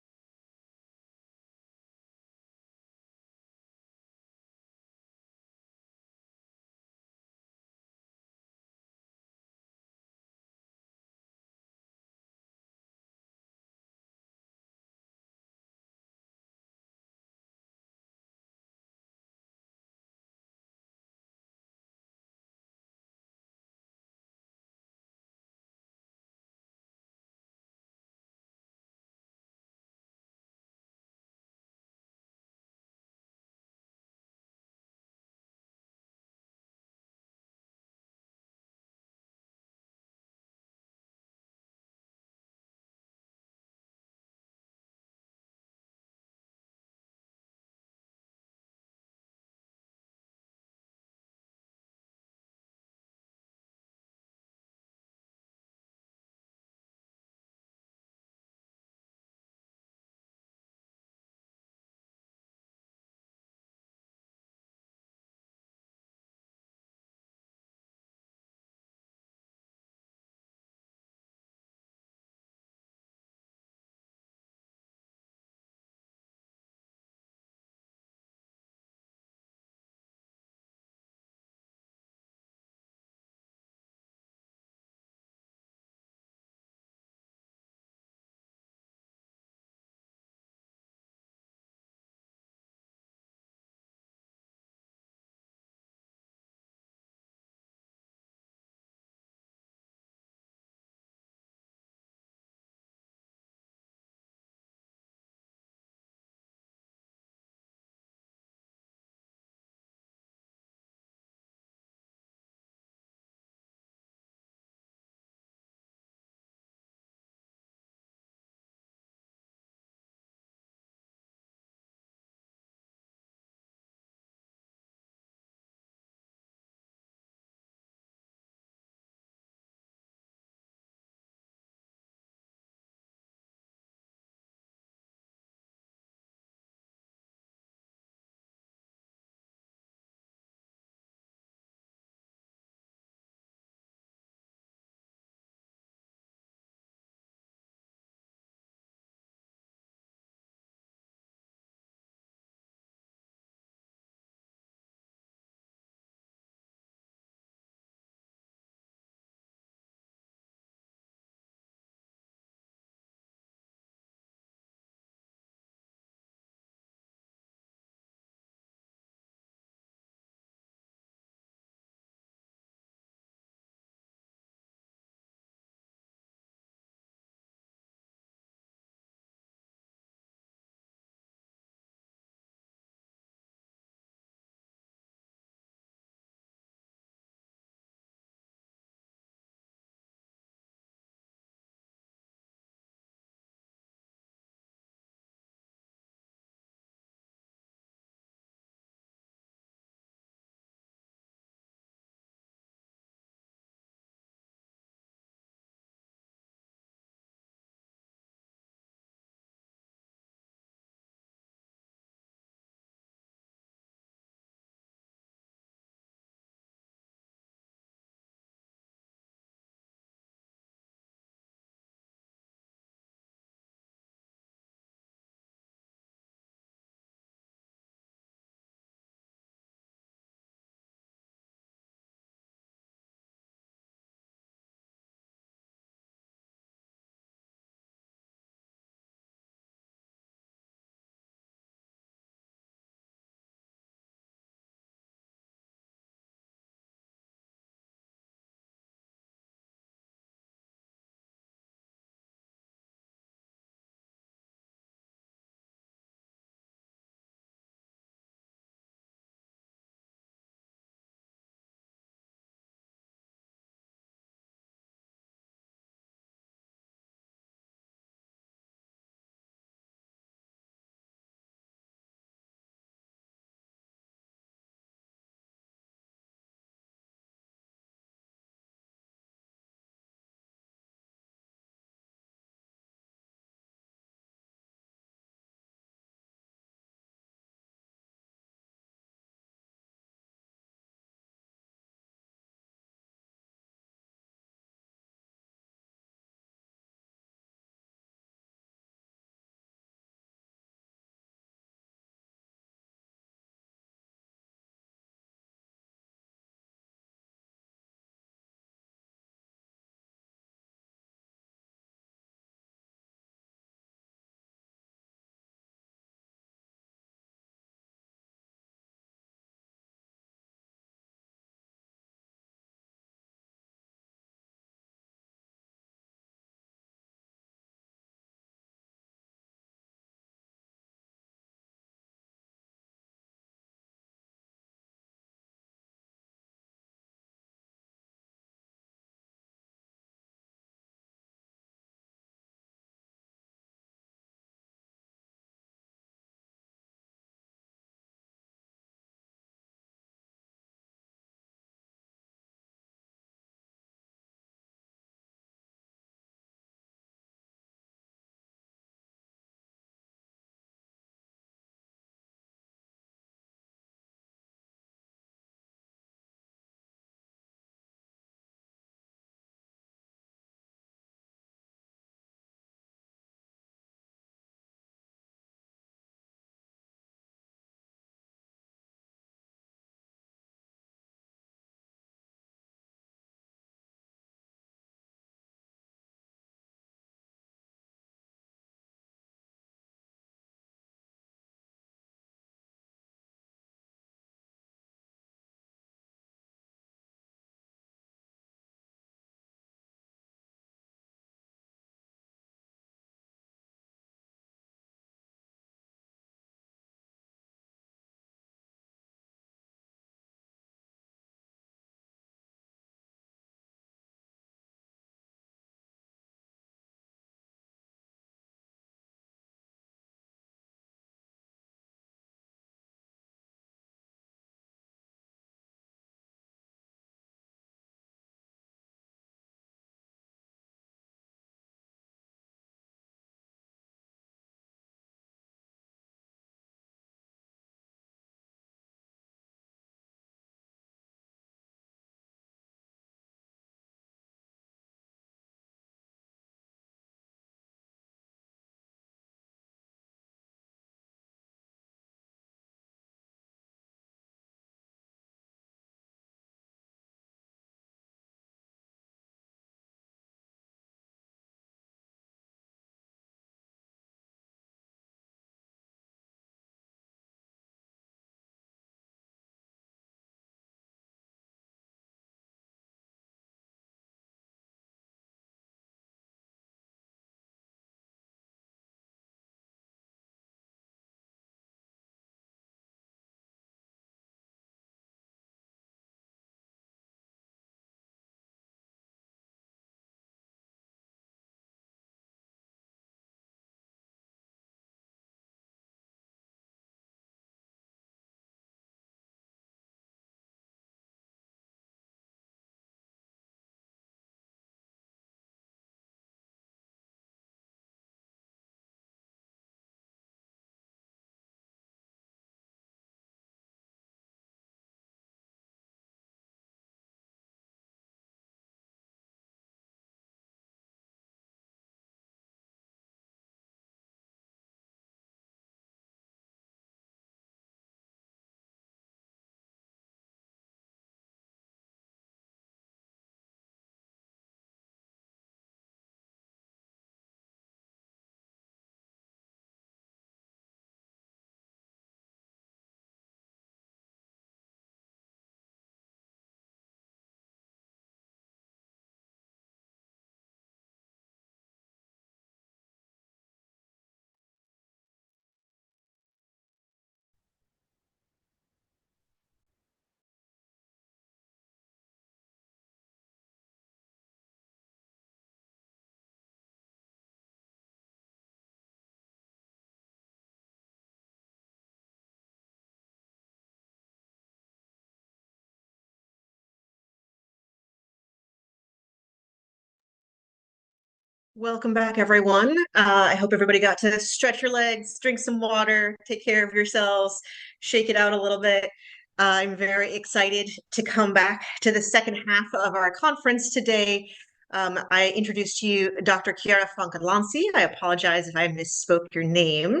Welcome back, everyone. I hope everybody got to stretch your legs, drink some water, take care of yourselves, shake it out a little bit. I'm very excited to come back to the second half of our conference today. I introduced to you Dr. Chiara Francalanci. I apologize if I misspoke your name.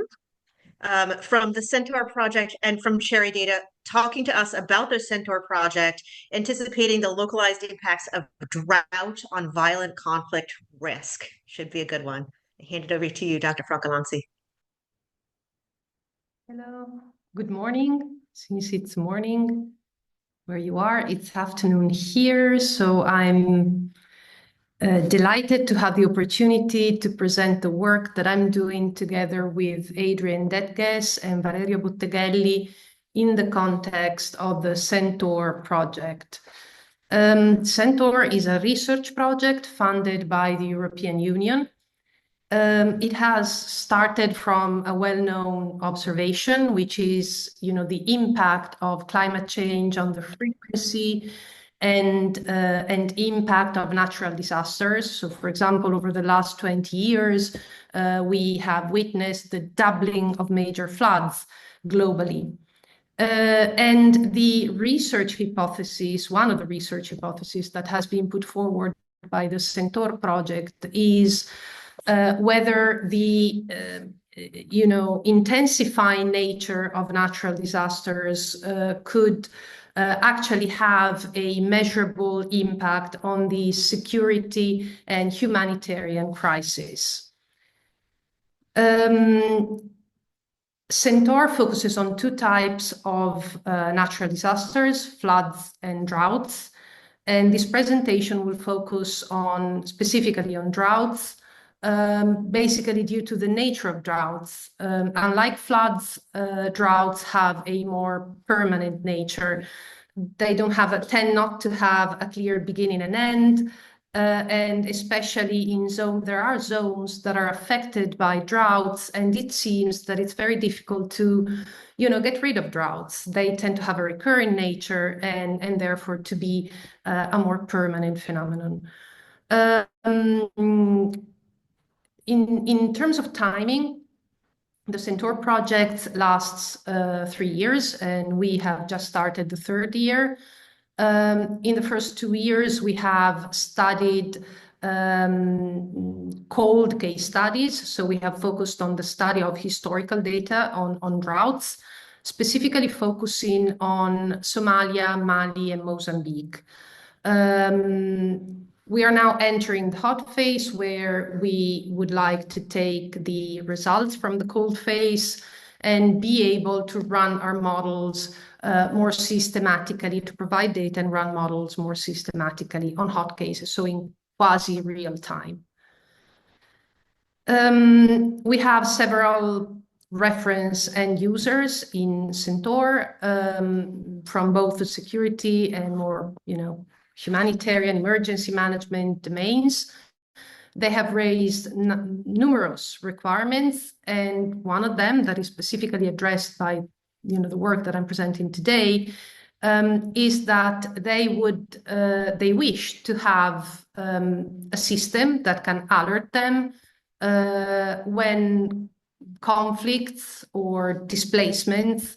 From the CENTAUR project and from Cherry Data, talking to us about the CENTAUR project, anticipating the localized impacts of drought on violent conflict risk. Should be a good one. I hand it over to you, Dr. Francalanci. Hello, good morning. Since it's morning where you are, it's afternoon here. So I'm delighted to have the opportunity to present the work that I'm doing together with Adrian Detges and Valerio Butteghelli in the context of the CENTAUR project. CENTAUR is a research project funded by the European Union. It has started from a well-known observation, which is, the impact of climate change on the frequency and impact of natural disasters. So, for example, over the last 20 years, we have witnessed the doubling of major floods globally. And the research hypothesis, one of the research hypotheses that has been put forward by the CENTAUR project is whether the intensifying nature of natural disasters could actually have a measurable impact on the security and humanitarian crisis. CENTAUR focuses on two types of natural disasters, floods and droughts. And this presentation will focus specifically on droughts, basically due to the nature of droughts. Unlike floods, droughts have a more permanent nature. They tend not to have a clear beginning and end. And especially there are zones that are affected by droughts, and it seems that it's very difficult to, get rid of droughts. They tend to have a recurring nature and therefore to be a more permanent phenomenon. In terms of timing, the CENTAUR project lasts 3 years, and we have just started the third year. In the first 2 years, we have studied cold case studies. So we have focused on the study of historical data on droughts, specifically focusing on Somalia, Mali, and Mozambique. We are now entering the hot phase, where we would like to take the results from the cold phase and be able to run our models more systematically, to provide data and run models more systematically on hot cases, so in quasi-real time. We have several reference end users in CENTAUR from both the security and more, humanitarian emergency management domains. They have raised numerous requirements, and one of them that is specifically addressed by the work that I'm presenting today is that they wish to have a system that can alert them when conflicts or displacements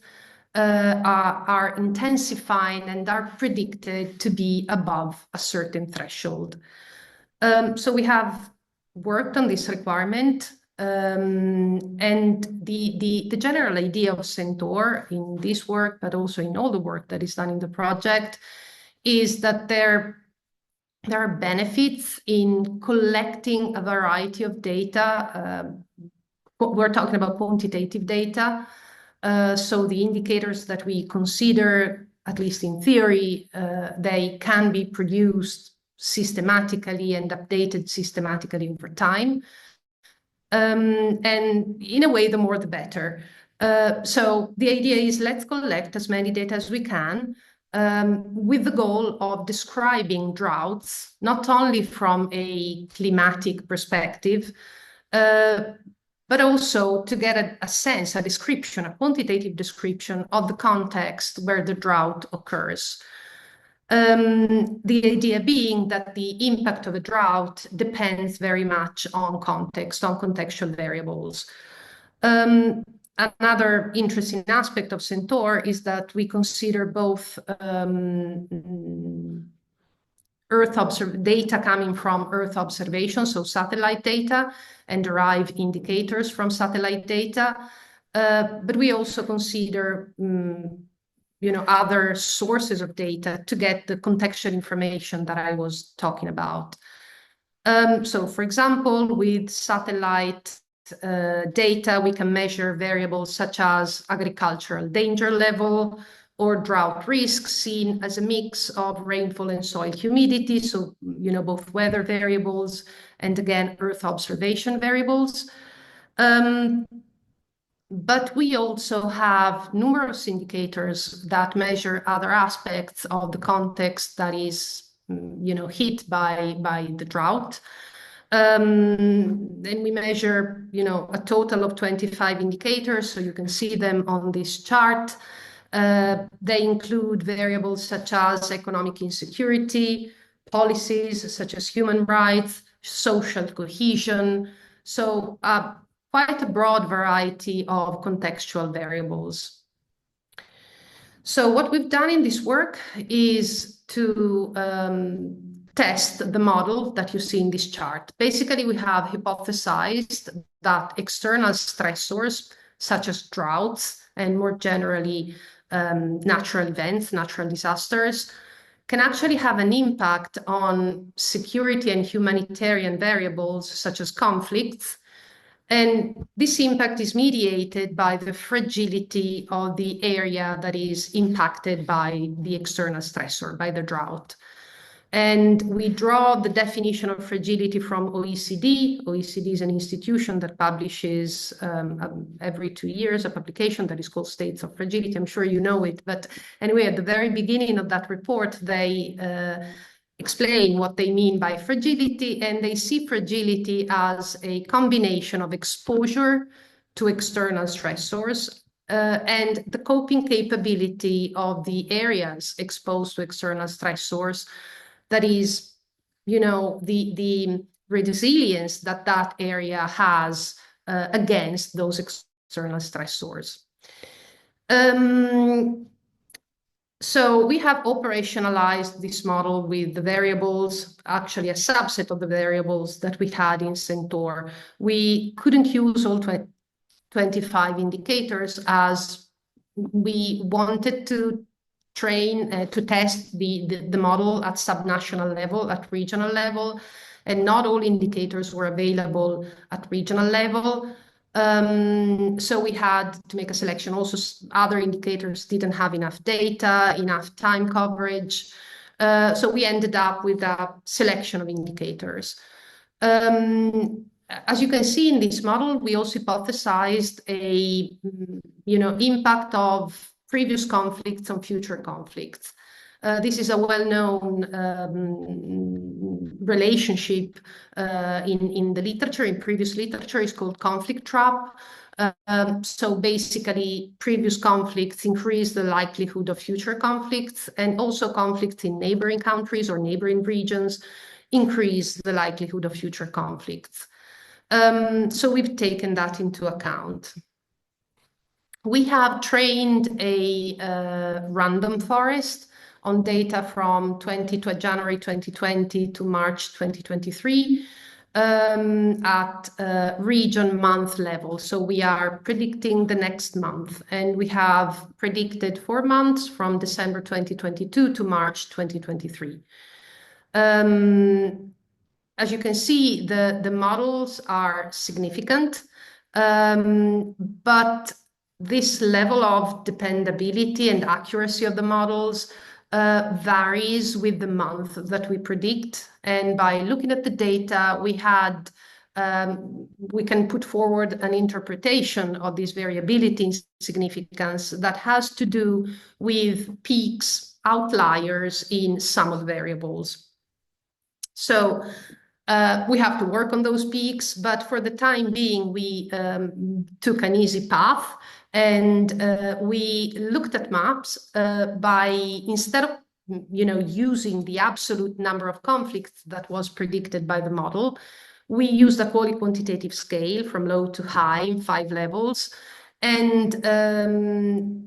are intensifying and are predicted to be above a certain threshold. So we have worked on this requirement, and the general idea of CENTAUR in this work, but also in all the work that is done in the project, is that there are benefits in collecting a variety of data. We're talking about quantitative data. So the indicators that we consider, at least in theory, they can be produced systematically and updated systematically over time. And in a way, the more the better. So the idea is, let's collect as many data as we can with the goal of describing droughts, not only from a climatic perspective, but also to get a sense, a description, a quantitative description of the context where the drought occurs. The idea being that the impact of a drought depends very much on context, on contextual variables. Another interesting aspect of CENTAUR is that we consider both data coming from Earth observation, so satellite data, and derive indicators from satellite data. But we also consider other sources of data to get the contextual information that I was talking about. So, for example, with satellite data, we can measure variables such as agricultural danger level or drought risk, seen as a mix of rainfall and soil humidity, so both weather variables and, again, Earth observation variables. But we also have numerous indicators that measure other aspects of the context that is hit by the drought. Then we measure a total of 25 indicators, so you can see them on this chart. They include variables such as economic insecurity, policies such as human rights, social cohesion, so quite a broad variety of contextual variables. So what we've done in this work is to test the model that you see in this chart. Basically, we have hypothesized that external stressors, such as droughts and more generally natural events, natural disasters, can actually have an impact on security and humanitarian variables, such as conflicts. And this impact is mediated by the fragility of the area that is impacted by the external stressor, by the drought. And we draw the definition of fragility from OECD. OECD is an institution that publishes every 2 years a publication that is called States of Fragility. I'm sure you know it. But anyway, at the very beginning of that report, they explain what they mean by fragility, and they see fragility as a combination of exposure to external stressors and the coping capability of the areas exposed to external stressors. That is, the resilience that that area has against those external stressors. So we have operationalized this model with the variables, actually a subset of the variables that we had in CENTAUR. We couldn't use all 25 indicators as we wanted to train to test the model at subnational level, at regional level, and not all indicators were available at regional level. So we had to make a selection. Also, other indicators didn't have enough data, enough time coverage. So we ended up with a selection of indicators. As you can see in this model, we also hypothesized a impact of previous conflicts on future conflicts. This is a well-known relationship in the literature, in previous literature. It's called conflict trap. So basically, previous conflicts increase the likelihood of future conflicts, and also conflicts in neighboring countries or neighboring regions increase the likelihood of future conflicts. So we've taken that into account. We have trained a random forest on data from January 2020 to March 2023 at region month level. So we are predicting the next month, and we have predicted 4 months from December 2022 to March 2023. As you can see, the models are significant, but this level of dependability and accuracy of the models varies with the month that we predict. And by looking at the data, we can put forward an interpretation of this variability in significance that has to do with peaks, outliers in some of the variables. So we have to work on those peaks, but for the time being, we took an easy path, and we looked at maps by, instead of using the absolute number of conflicts that was predicted by the model. We used a qualitative scale from low to high in 5 levels. And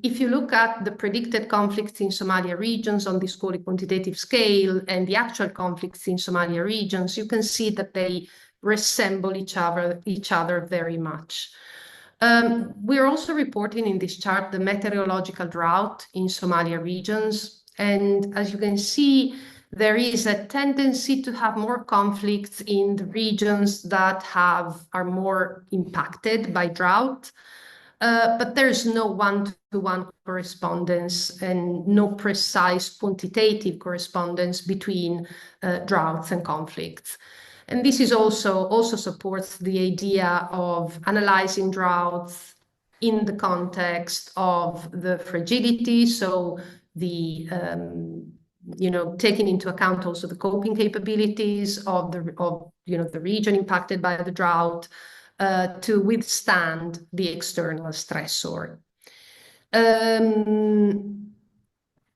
if you look at the predicted conflicts in Somalia regions on this quantitative scale and the actual conflicts in Somalia regions, you can see that they resemble each other very much. We're also reporting in this chart the meteorological drought in Somalia regions. And as you can see, there is a tendency to have more conflicts in the regions that are more impacted by drought. But there's no one-to-one correspondence and no precise quantitative correspondence between droughts and conflicts. And this is also supports the idea of analyzing droughts in the context of the fragility, so the taking into account also the coping capabilities of the region impacted by the drought to withstand the external stressor.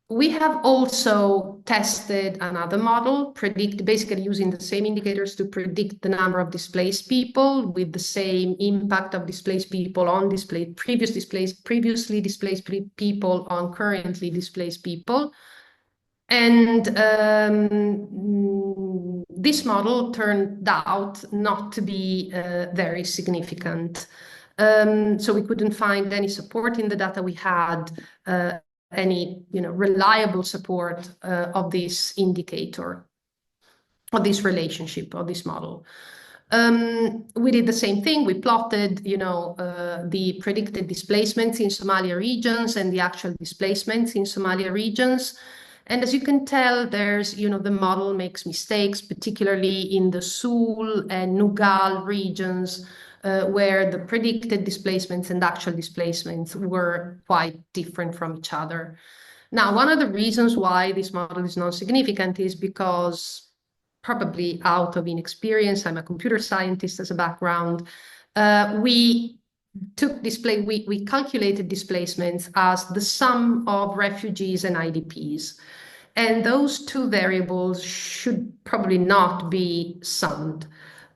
We have also tested another model, basically using the same indicators to predict the number of displaced people with the same impact of displaced people on previously displaced people on currently displaced people. And this model turned out not to be very significant. So we couldn't find any support in the data we had, any reliable support of this indicator, of this relationship, of this model. We did the same thing. We plotted, the predicted displacements in Somalia regions and the actual displacements in Somalia regions. And as you can tell, there's, the model makes mistakes, particularly in the Sul and Nugal regions, where the predicted displacements and actual displacements were quite different from each other. Now, one of the reasons why this model is non-significant is because, probably out of inexperience, I'm a computer scientist as a background, we calculated displacements as the sum of refugees and IDPs. And those two variables should probably not be summed.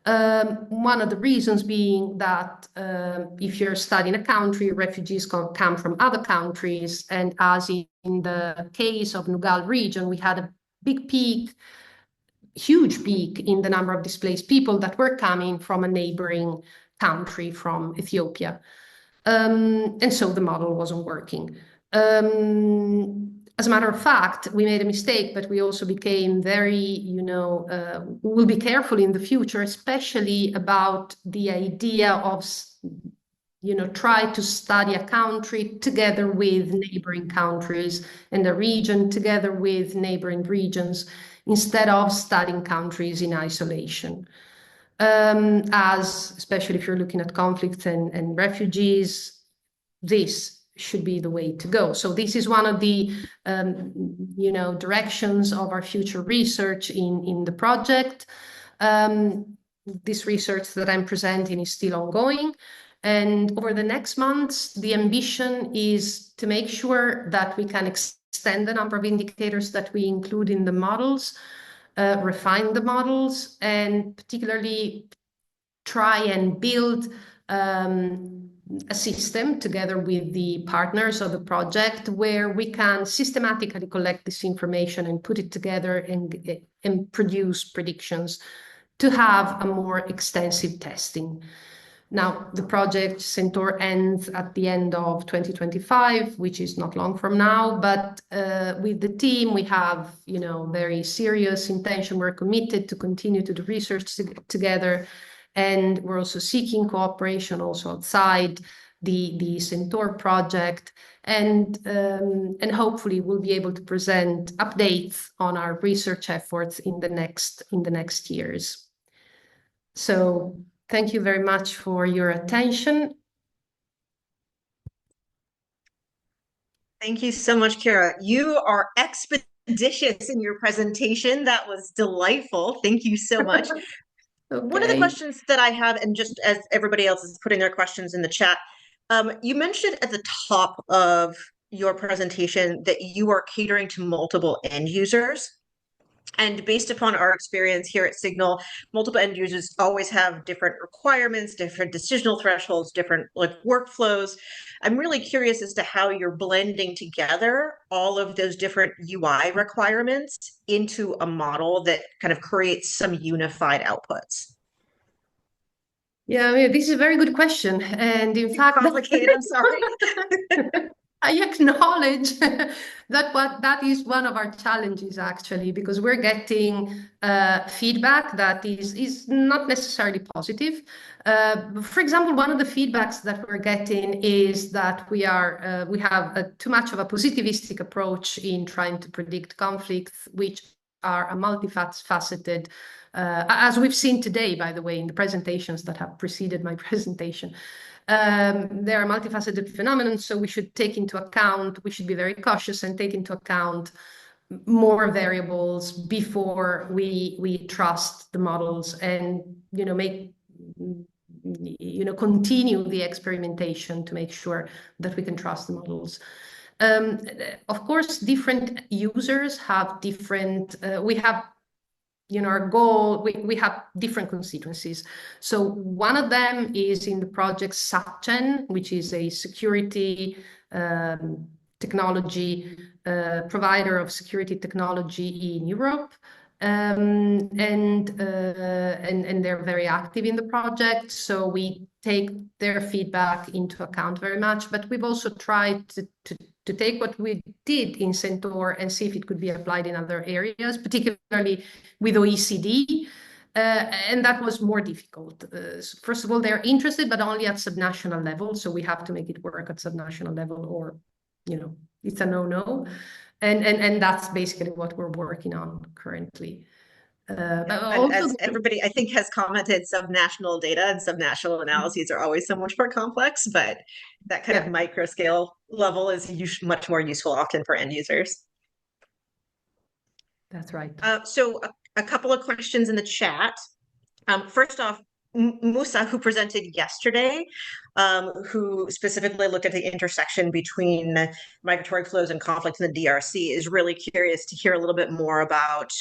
One of the reasons being that if you're studying a country, refugees come from other countries. And as in the case of Nugal region, we had a huge peak in the number of displaced people that were coming from a neighboring country, from Ethiopia. And so the model wasn't working. As a matter of fact, we made a mistake, but we also became very, we'll be careful in the future, especially about the idea of, try to study a country together with neighboring countries and a region together with neighboring regions, instead of studying countries in isolation. Especially if you're looking at conflicts and refugees, this should be the way to go. So this is one of the, directions of our future research in the project. This research that I'm presenting is still ongoing. And over the next months, the ambition is to make sure that we can extend the number of indicators that we include in the models, refine the models, and particularly try and build a system together with the partners of the project where we can systematically collect this information and put it together and produce predictions to have a more extensive testing. Now, the project CENTAUR ends at the end of 2025, which is not long from now, but with the team, we have, very serious intention. We're committed to continue to do research together. And we're also seeking cooperation also outside the CENTAUR project. And hopefully we'll be able to present updates on our research efforts in the next years. So thank you very much for your attention. Thank you so much, Chiara. You are expeditious in your presentation. That was delightful. Thank you so much. Okay. One of the questions that I have, and just as everybody else is putting their questions in the chat, you mentioned at the top of your presentation that you are catering to multiple end users. And based upon our experience here at Signal, multiple end users always have different requirements, different decisional thresholds, different like workflows. I'm really curious as to how you're blending together all of those different UI requirements into a model that kind of creates some unified outputs. Yeah, I mean, this is a very good question. And in fact, Complicated, I'm sorry. I acknowledge that is one of our challenges, actually, because we're getting feedback that is not necessarily positive. For example, one of the feedbacks that we're getting is that we have too much of a positivistic approach in trying to predict conflicts, which are a multifaceted, as we've seen today, by the way, in the presentations that have preceded my presentation. There are multifaceted phenomena, so we should be very cautious and take into account more variables before we trust the models and continue the experimentation to make sure that we can trust the models. Of course, different users have different, our goal, we have different constituencies. So one of them is in the project SatGen, which is a security technology provider of security technology in Europe. And they're very active in the project. So we take their feedback into account very much, but we've also tried to take what we did in CENTAUR and see if it could be applied in other areas, particularly with OECD. And that was more difficult. First of all, they're interested, but only at subnational level. So we have to make it work at subnational level, or, it's a no-no. And that's basically what we're working on currently. As everybody, I think, has commented, subnational data and subnational analyses are always so much more complex, but that kind of micro scale level is much more useful often for end users. That's right. So a couple of questions in the chat. First off, Musa, who presented yesterday, who specifically looked at the intersection between migratory flows and conflicts in the DRC, is really curious to hear a little bit more about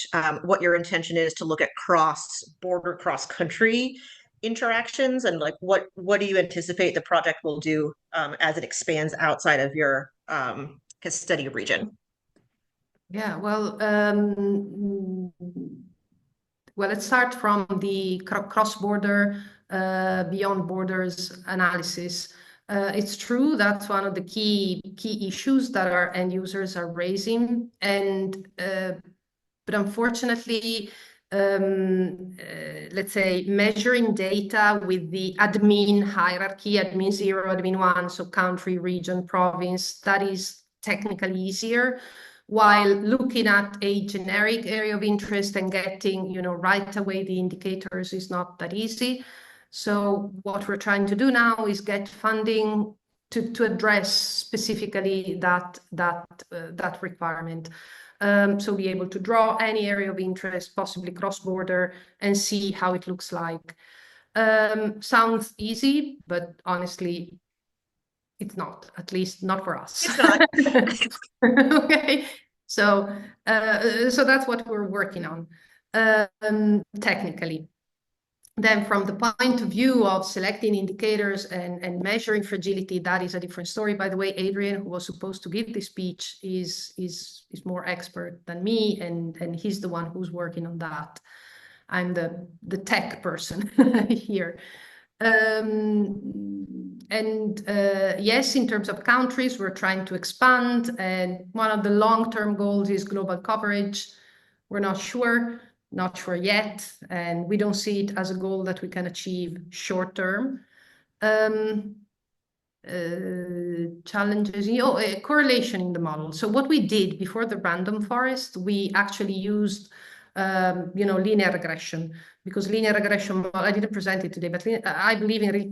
what your intention is to look at cross-border, cross-country interactions, and like what do you anticipate the project will do as it expands outside of your study region? Yeah, well, let's start from the cross-border, beyond borders analysis. It's true that's one of the key issues that our end users are raising, and but unfortunately, let's say measuring data with the admin hierarchy, admin 0, admin 1, so country, region, province, that is technically easier. While looking at a generic area of interest and getting, right away the indicators is not that easy. So what we're trying to do now is get funding to address specifically that requirement. So be able to draw any area of interest, possibly cross-border, and see how it looks like. Sounds easy, but honestly, it's not, at least not for us. It's not. Okay, so that's what we're working on technically. Then from the point of view of selecting indicators and measuring fragility, that is a different story. By the way, Adrian, who was supposed to give this speech, is more expert than me, and he's the one who's working on that. I'm the tech person here. Yes, in terms of countries, we're trying to expand, and one of the long-term goals is global coverage. We're not sure yet, and we don't see it as a goal that we can achieve short-term. Challenges, correlation in the model. So what we did before the random forest, we actually used linear regression, because linear regression, I didn't present it today, but I believe in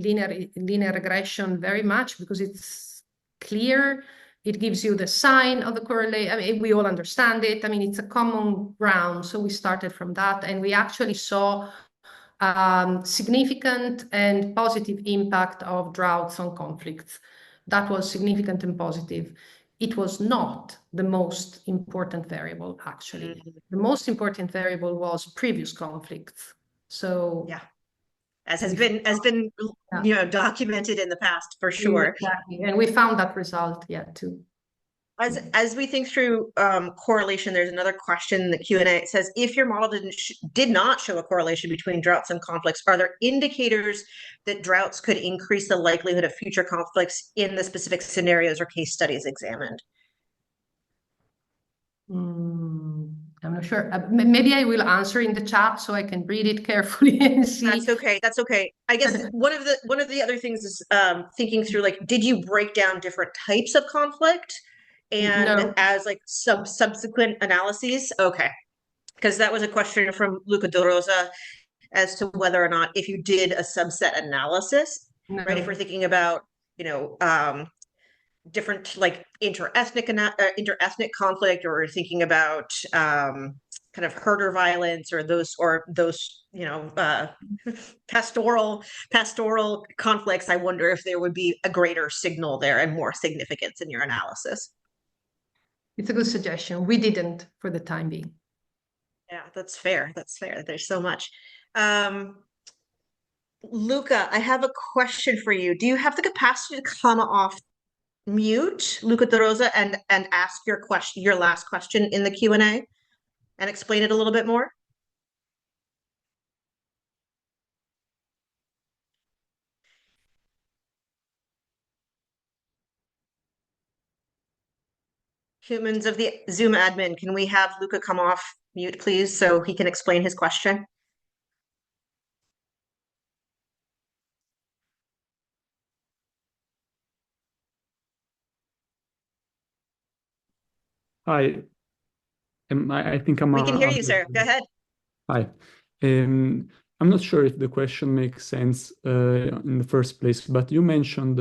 linear regression very much because it's clear. It gives you the sign of the correlate. I mean, we all understand it. I mean, it's a common ground. So we started from that, and we actually saw significant and positive impact of droughts on conflicts. That was significant and positive. it was not the most important variable, actually. The most important variable was previous conflicts. So yeah, as has been documented in the past for sure. Exactly. And we found that result, too. As we think through correlation, there's another question in the Q&A. It says, if your model did not show a correlation between droughts and conflicts, are there indicators that droughts could increase the likelihood of future conflicts in the specific scenarios or case studies examined? I'm not sure. Maybe I will answer in the chat so I can read it carefully and see. That's okay. That's okay. I guess one of the other things is thinking through, like, did you break down different types of conflict and No. as like subsequent analyses? Okay. Because that was a question from Luca De Rosa as to whether or not if you did a subset analysis, No. right? If we're thinking about, different like interethnic conflict, or thinking about kind of herder violence, or those pastoral conflicts, I wonder if there would be a greater signal there and more significance in your analysis. It's a good suggestion. We didn't for the time being. Yeah, that's fair. That's fair. There's so much. Luca, I have a question for you. Do you have the capacity to come off mute, Luca De Rosa, and ask your last question in the Q&A and explain it a little bit more? Humans of the Zoom admin, can we have Luca come off mute, please, so he can explain his question? Hi. I think I'm. We can hear you, sir. Go ahead. Hi. I'm not sure if the question makes sense in the first place, but you mentioned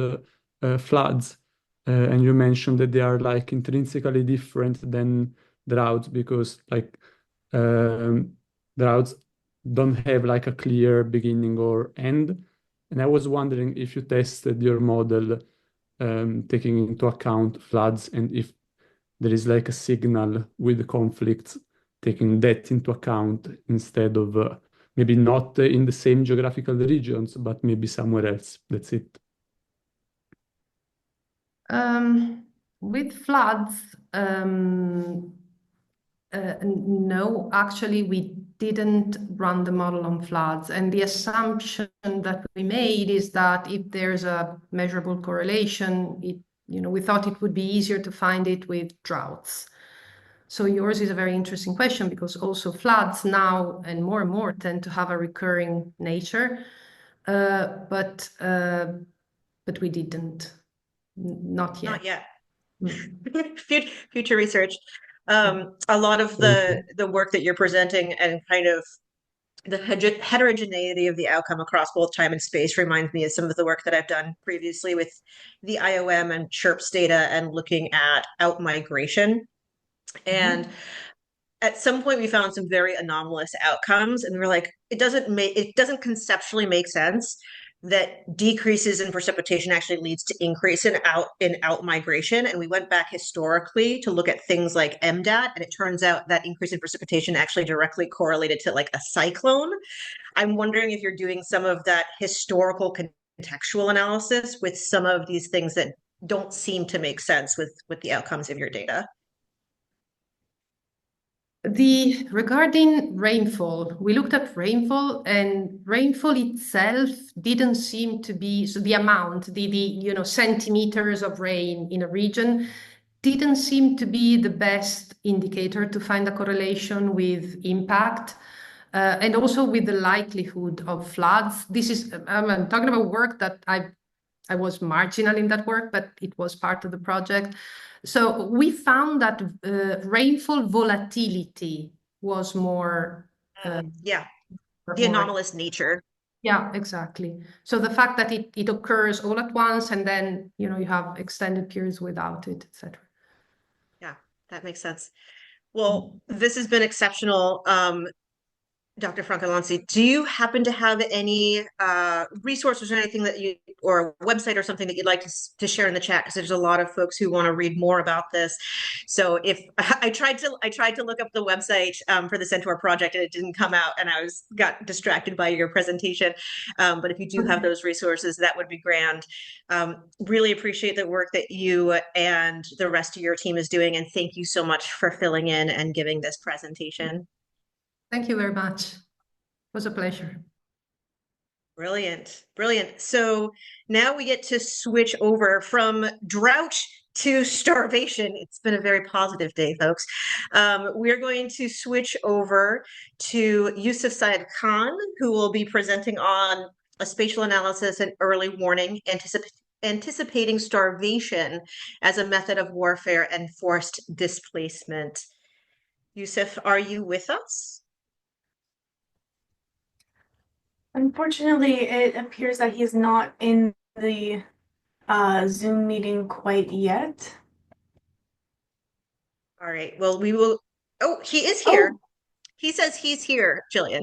floods, and you mentioned that they are like intrinsically different than droughts because droughts don't have like a clear beginning or end. And I was wondering if you tested your model taking into account floods, and if there is like a signal with the conflicts, taking that into account instead of maybe not in the same geographical regions, but maybe somewhere else. That's it. With floods, no, actually, we didn't run the model on floods. And the assumption that we made is that if there's a measurable correlation, we thought it would be easier to find it with droughts. So yours is a very interesting question, because also floods now and more tend to have a recurring nature, but we didn't, not yet. Not yet. Future research. A lot of the work that you're presenting and kind of the heterogeneity of the outcome across both time and space reminds me of some of the work that I've done previously with the IOM and CHIRPS data and looking at outmigration. And at some point we found some very anomalous outcomes, and we were like, it doesn't conceptually make sense that decreases in precipitation actually leads to increase in outmigration. And we went back historically to look at things like MDAT, and it turns out that increase in precipitation actually directly correlated to like a cyclone. I'm wondering if you're doing some of that historical contextual analysis with some of these things that don't seem to make sense with the outcomes of your data. Regarding rainfall, we looked at rainfall, and rainfall itself didn't seem to be, so the amount, the centimeters of rain in a region didn't seem to be the best indicator to find a correlation with impact, and also with the likelihood of floods. This is, I'm talking about work that I was marginal in that work, but it was part of the project. So we found that rainfall volatility was more. The anomalous nature. Yeah, exactly. So the fact that it occurs all at once, and then you have extended periods without it, etc. Yeah, that makes sense. Well, this has been exceptional. Dr. Francalanci, do you happen to have any resources or anything that you, or a website or something that you'd like to share in the chat? Because there's a lot of folks who want to read more about this. So if I tried to look up the website for the CENTAUR project and it didn't come out, and I got distracted by your presentation. But if you do have those resources, that would be grand. Really appreciate the work that you and the rest of your team is doing, and thank you so much for filling in and giving this presentation. Thank you very much. It was a pleasure. Brilliant, brilliant. So now we get to switch over from drought to starvation. It's been a very positive day, folks. We're going to switch over to Yousuf Syed Khan, who will be presenting on a spatial analysis and early warning, anticipating starvation as a method of warfare and forced displacement. Yousuf, are you with us? Unfortunately, it appears that he's not in the Zoom meeting quite yet. All right. Well, we will. Oh, he is here. Oh, He says he's here, Jillian.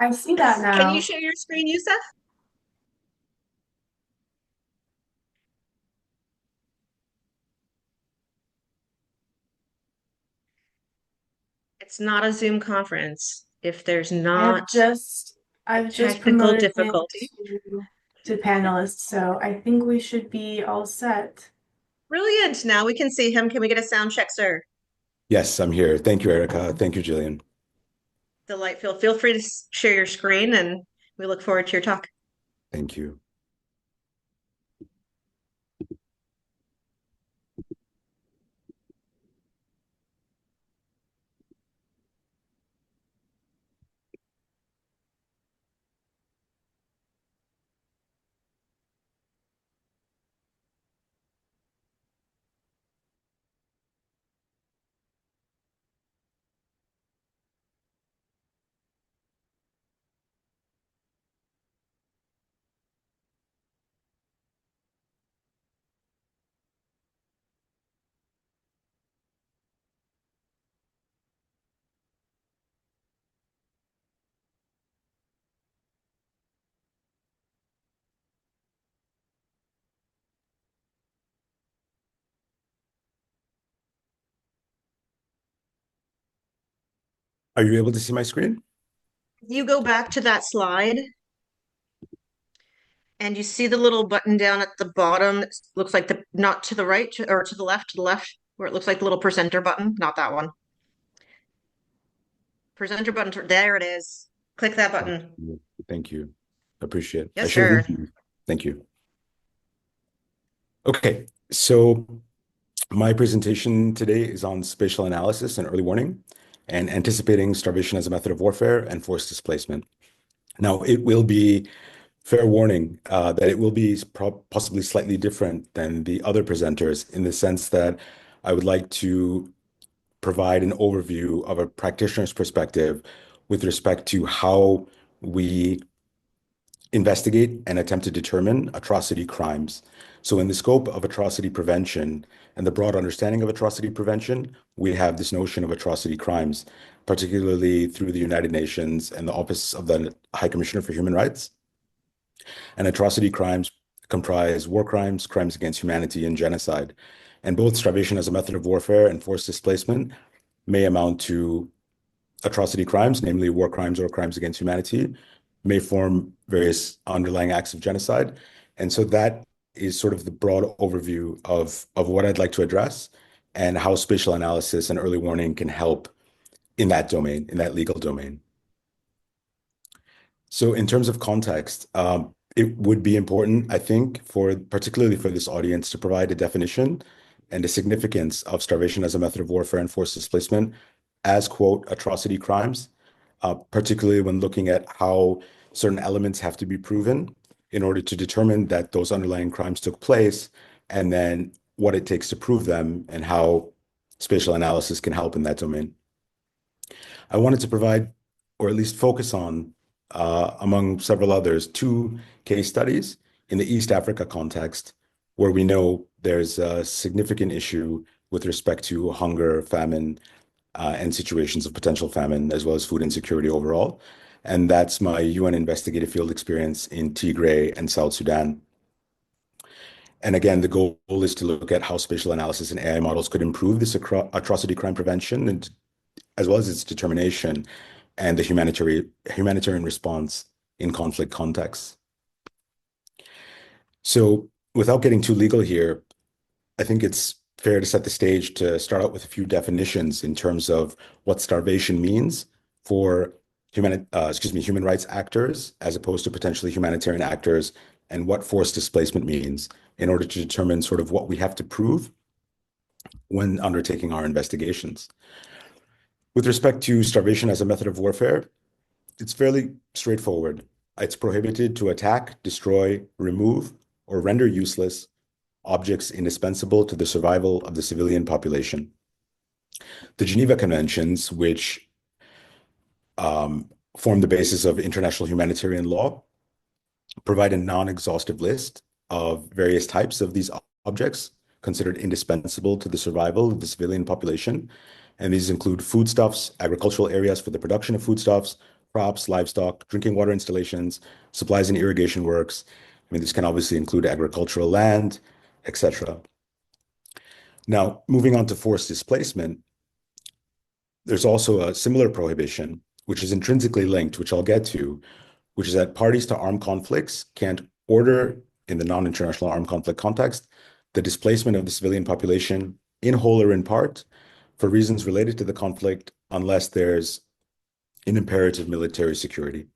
I see that now. Can you share your screen, Yousuf? It's not a Zoom conference if there's not I've just technical promoted him difficulty. to panelist, so I think we should be all set. Brilliant. Now we can see him. Can we get a sound check, sir? Yes, I'm here. Thank you, Erica. Thank you, Jillian. Delightful. Feel free to share your screen, and we look forward to your talk. Thank you. Are you able to see my screen? You go back to that slide, and you see the little button down at the bottom. It looks like not to the right or to the left, where it looks like the little presenter button. Not that one. Presenter button. There it is. Click that button. Thank you. Appreciate it. Yes, sir. Thank you. Okay, so my presentation today is on spatial analysis and early warning and anticipating starvation as a method of warfare and forced displacement. Now, it will be fair warning that it will be possibly slightly different than the other presenters in the sense that I would like to provide an overview of a practitioner's perspective with respect to how we investigate and attempt to determine atrocity crimes. So in the scope of atrocity prevention and the broad understanding of atrocity prevention, we have this notion of atrocity crimes, particularly through the United Nations and the Office of the High Commissioner for Human Rights. And atrocity crimes comprise war crimes, crimes against humanity, and genocide. And both starvation as a method of warfare and forced displacement may amount to atrocity crimes, namely war crimes or crimes against humanity, may form various underlying acts of genocide. And so that is sort of the broad overview of what I'd like to address and how spatial analysis and early warning can help in that domain, in that legal domain. So in terms of context, it would be important, I think, particularly for this audience to provide a definition and a significance of starvation as a method of warfare and forced displacement as, quote, atrocity crimes, particularly when looking at how certain elements have to be proven in order to determine that those underlying crimes took place, and then what it takes to prove them and how spatial analysis can help in that domain. I wanted to provide, or at least focus on, among several others, 2 case studies in the East Africa context, where we know there's a significant issue with respect to hunger, famine, and situations of potential famine, as well as food insecurity overall. And that's my UN investigative field experience in Tigray and South Sudan. And again, the goal is to look at how spatial analysis and AI models could improve this atrocity crime prevention, and as well as its determination and the humanitarian response in conflict contexts. So without getting too legal here, I think it's fair to set the stage to start out with a few definitions in terms of what starvation means for human rights actors as opposed to potentially humanitarian actors, and what forced displacement means in order to determine sort of what we have to prove when undertaking our investigations. With respect to starvation as a method of warfare, it's fairly straightforward. It's prohibited to attack, destroy, remove, or render useless objects indispensable to the survival of the civilian population. The Geneva Conventions, which form the basis of international humanitarian law, provide a non-exhaustive list of various types of these objects considered indispensable to the survival of the civilian population. And these include foodstuffs, agricultural areas for the production of foodstuffs, crops, livestock, drinking water installations, supplies and irrigation works. I mean, this can obviously include agricultural land, etc. Now, moving on to forced displacement, there's also a similar prohibition, which is intrinsically linked, which I'll get to, which is that parties to armed conflicts can't order, in the non-international armed conflict context, the displacement of the civilian population in whole or in part for reasons related to the conflict, unless there's an imperative military security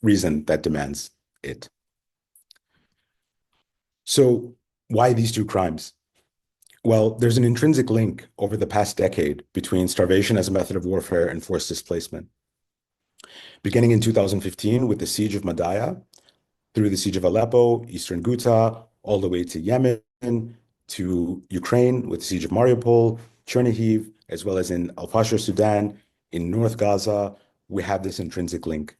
reason that demands it. So why these two crimes? Well, there's an intrinsic link over the past decade between starvation as a method of warfare and forced displacement. Beginning in 2015 with the siege of Madaya, through the siege of Aleppo, Eastern Ghouta, all the way to Yemen, to Ukraine with the siege of Mariupol, Chernihiv, as well as in Al-Fashir, Sudan, in North Gaza, we have this intrinsic link.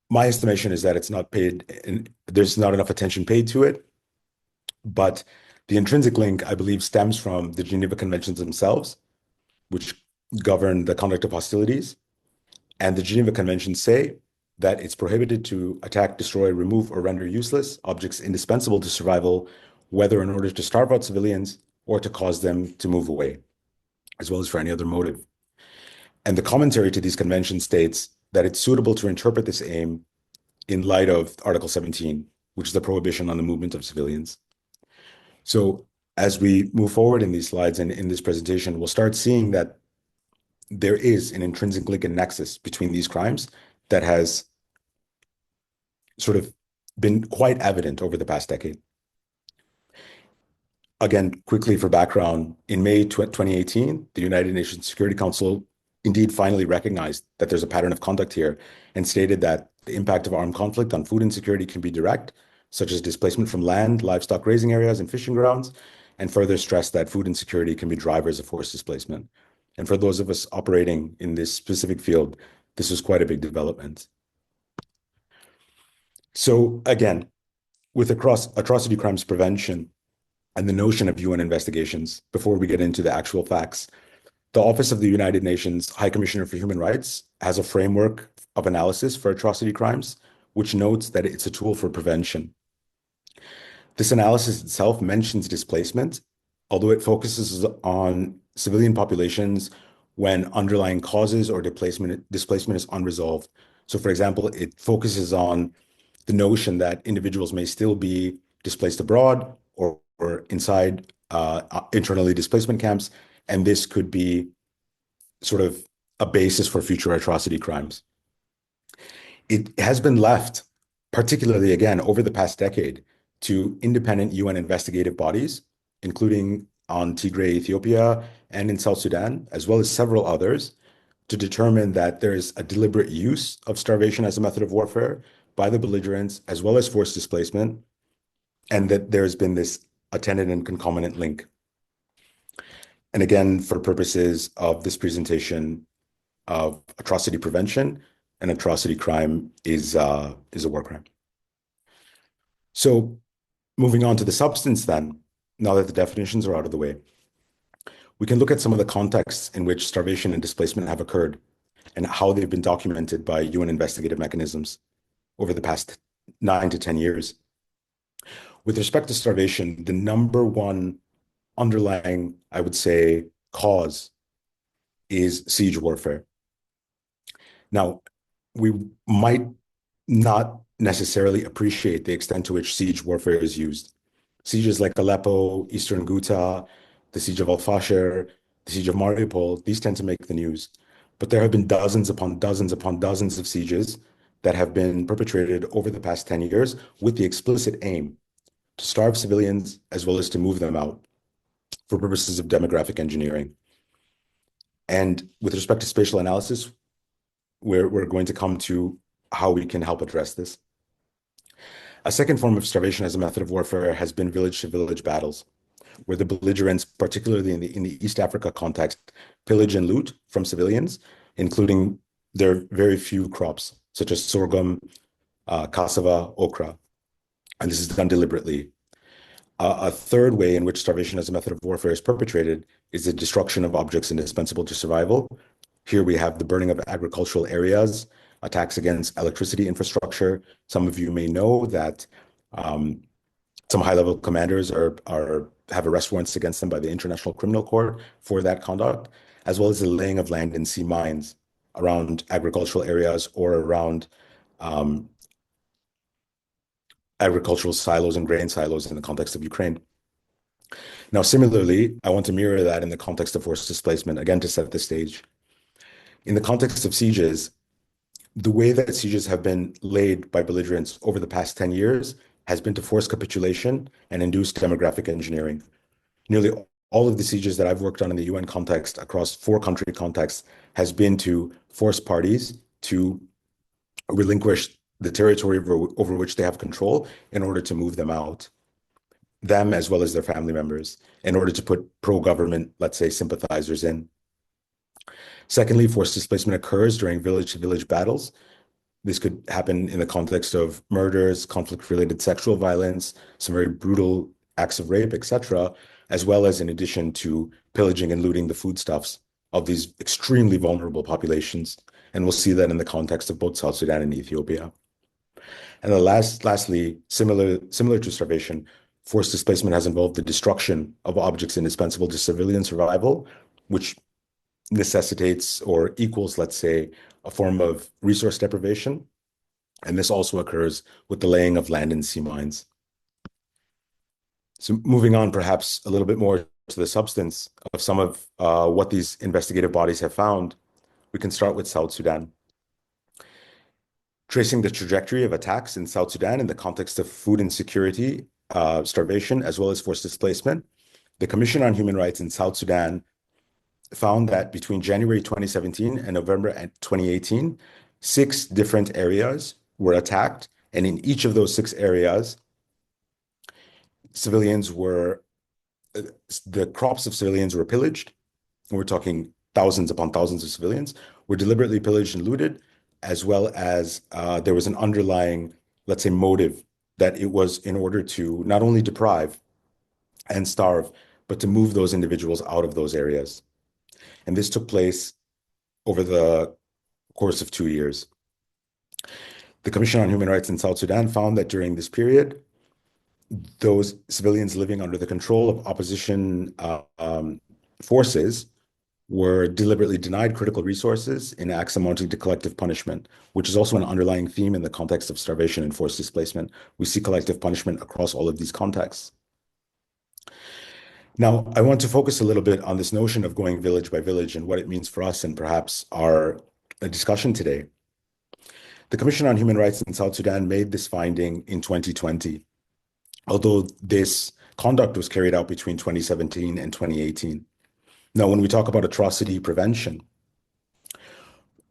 My estimation is that it's not paid, and there's not enough attention paid to it, but the intrinsic link, I believe, stems from the Geneva Conventions themselves, which govern the conduct of hostilities. And the Geneva Conventions say that it's prohibited to attack, destroy, remove, or render useless objects indispensable to survival, whether in order to starve out civilians or to cause them to move away, as well as for any other motive. And the commentary to these conventions states that it's suitable to interpret this aim in light of Article 17, which is the prohibition on the movement of civilians. So as we move forward in these slides and in this presentation, we'll start seeing that there is an intrinsic link and nexus between these crimes that has sort of been quite evident over the past decade. Again, quickly for background, in May 2018, the United Nations Security Council indeed finally recognized that there's a pattern of conduct here and stated that the impact of armed conflict on food insecurity can be direct, such as displacement from land, livestock grazing areas, and fishing grounds, and further stressed that food insecurity can be drivers of forced displacement. And for those of us operating in this specific field, this was quite a big development. So again, with atrocity crimes prevention and the notion of UN investigations, before we get into the actual facts, the Office of the United Nations High Commissioner for Human Rights has a framework of analysis for atrocity crimes, which notes that it's a tool for prevention. This analysis itself mentions displacement, although it focuses on civilian populations when underlying causes or displacement is unresolved. So for example, it focuses on the notion that individuals may still be displaced abroad or inside internally displacement camps, and this could be sort of a basis for future atrocity crimes. It has been left, particularly again over the past decade, to independent UN investigative bodies, including on Tigray, Ethiopia, and in South Sudan, as well as several others, to determine that there is a deliberate use of starvation as a method of warfare by the belligerents, as well as forced displacement, and that there's been this attendant and concomitant link. And again, for purposes of this presentation of atrocity prevention, an atrocity crime is a war crime. So moving on to the substance then, now that the definitions are out of the way, we can look at some of the contexts in which starvation and displacement have occurred and how they've been documented by UN investigative mechanisms over the past 9 to 10 years. With respect to starvation, the number one underlying, I would say, cause is siege warfare. Now, we might not necessarily appreciate the extent to which siege warfare is used. Sieges like Aleppo, Eastern Ghouta, the siege of Al-Fasher, the siege of Mariupol, these tend to make the news. But there have been dozens upon dozens upon dozens of sieges that have been perpetrated over the past 10 years with the explicit aim to starve civilians as well as to move them out for purposes of demographic engineering. And with respect to spatial analysis, we're going to come to how we can help address this. A second form of starvation as a method of warfare has been village-to-village battles, where the belligerents, particularly in the East Africa context, pillage and loot from civilians, including their very few crops, such as sorghum, cassava, okra. And this is done deliberately. A third way in which starvation as a method of warfare is perpetrated is the destruction of objects indispensable to survival. Here we have the burning of agricultural areas, attacks against electricity infrastructure. Some of you may know that some high-level commanders have arrest warrants against them by the International Criminal Court for that conduct, as well as the laying of land and sea mines around agricultural areas or around agricultural silos and grain silos in the context of Ukraine. Now, similarly, I want to mirror that in the context of forced displacement, again, to set the stage. In the context of sieges, the way that sieges have been laid by belligerents over the past 10 years has been to force capitulation and induce demographic engineering. Nearly all of the sieges that I've worked on in the UN context across 4-country contexts has been to force parties to relinquish the territory over which they have control in order to move them out, them as well as their family members, in order to put pro-government, let's say, sympathizers in. Secondly, forced displacement occurs during village-to-village battles. This could happen in the context of murders, conflict-related sexual violence, some very brutal acts of rape, etc., as well as in addition to pillaging and looting the foodstuffs of these extremely vulnerable populations. And we'll see that in the context of both South Sudan and Ethiopia. And then lastly, similar to starvation, forced displacement has involved the destruction of objects indispensable to civilian survival, which necessitates or equals, let's say, a form of resource deprivation. And this also occurs with the laying of land and sea mines. So moving on perhaps a little bit more to the substance of some of what these investigative bodies have found, we can start with South Sudan. Tracing the trajectory of attacks in South Sudan in the context of food insecurity, starvation, as well as forced displacement, the Commission on Human Rights in South Sudan found that between January 2017 and November 2018, 6 different areas were attacked. And in each of those 6 areas, the crops of civilians were pillaged. And we're talking thousands upon thousands of civilians were deliberately pillaged and looted, as well as there was an underlying, let's say, motive that it was in order to not only deprive and starve, but to move those individuals out of those areas. And this took place over the course of 2 years. The Commission on Human Rights in South Sudan found that during this period, those civilians living under the control of opposition forces were deliberately denied critical resources in acts amounting to collective punishment, which is also an underlying theme in the context of starvation and forced displacement. We see collective punishment across all of these contexts. Now, I want to focus a little bit on this notion of going village by village and what it means for us and perhaps our discussion today. The Commission on Human Rights in South Sudan made this finding in 2020, although this conduct was carried out between 2017 and 2018. Now, when we talk about atrocity prevention,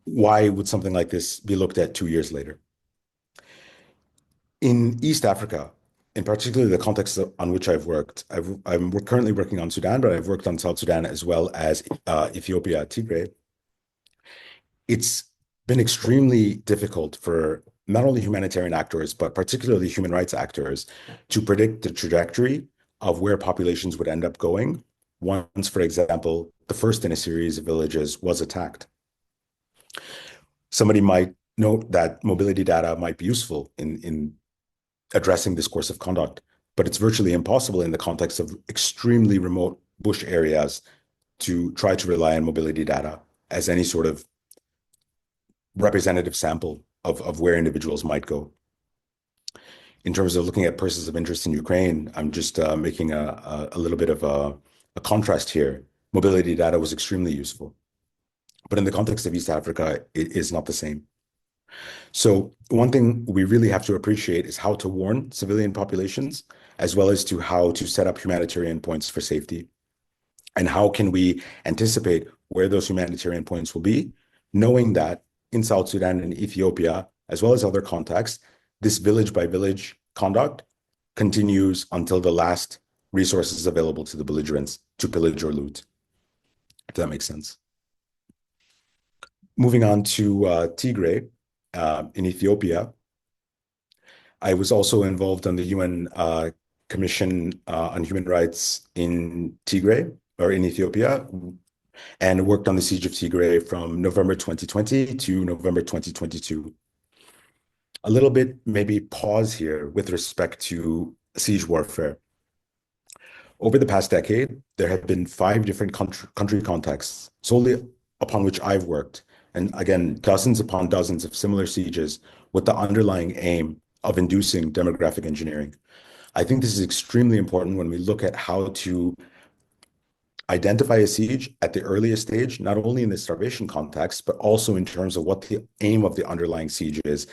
why would something like this be looked at 2 years later? In East Africa, in particular the context on which I've worked, I'm currently working on Sudan, but I've worked on South Sudan as well as Ethiopia, Tigray. It's been extremely difficult for not only humanitarian actors, but particularly human rights actors to predict the trajectory of where populations would end up going once, for example, the first in a series of villages was attacked. Somebody might note that mobility data might be useful in addressing this course of conduct, but it's virtually impossible in the context of extremely remote bush areas to try to rely on mobility data as any sort of representative sample of where individuals might go. In terms of looking at persons of interest in Ukraine, I'm just making a little bit of a contrast here. Mobility data was extremely useful, but in the context of East Africa, it is not the same. So one thing we really have to appreciate is how to warn civilian populations, as well as to how to set up humanitarian points for safety. And how can we anticipate where those humanitarian points will be, knowing that in South Sudan and Ethiopia, as well as other contexts, this village by village conduct continues until the last resources available to the belligerents to pillage or loot, if that makes sense. Moving on to Tigray in Ethiopia, I was also involved on the UN Commission on Human Rights in Tigray, or in Ethiopia, and worked on the siege of Tigray from November 2020 to November 2022. A little bit maybe pause here with respect to siege warfare. Over the past decade, there have been 5 different country contexts solely upon which I've worked, and again, dozens upon dozens of similar sieges with the underlying aim of inducing demographic engineering. I think this is extremely important when we look at how to identify a siege at the earliest stage, not only in the starvation context, but also in terms of what the aim of the underlying siege is.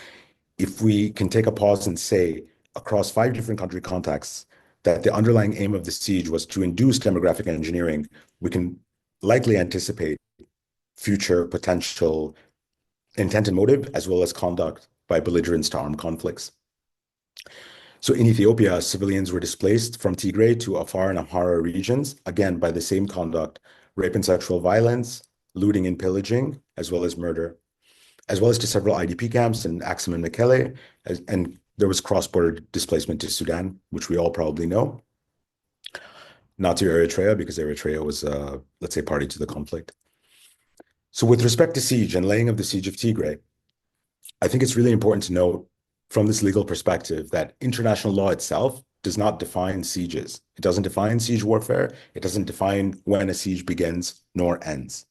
If we can take a pause and say, across 5 different country contexts, that the underlying aim of the siege was to induce demographic engineering, we can likely anticipate future potential intent and motive, as well as conduct by belligerents to armed conflicts. So in Ethiopia, civilians were displaced from Tigray to Afar and Amhara regions, again, by the same conduct: rape and sexual violence, looting and pillaging, as well as murder, as well as to several IDP camps in Axum and Mekelle, and there was cross-border displacement to Sudan, which we all probably know. Not to Eritrea, because Eritrea was, let's say, party to the conflict. So with respect to siege and laying of the siege of Tigray, I think it's really important to note from this legal perspective that international law itself does not define sieges. It doesn't define siege warfare. It doesn't define when a siege begins nor ends,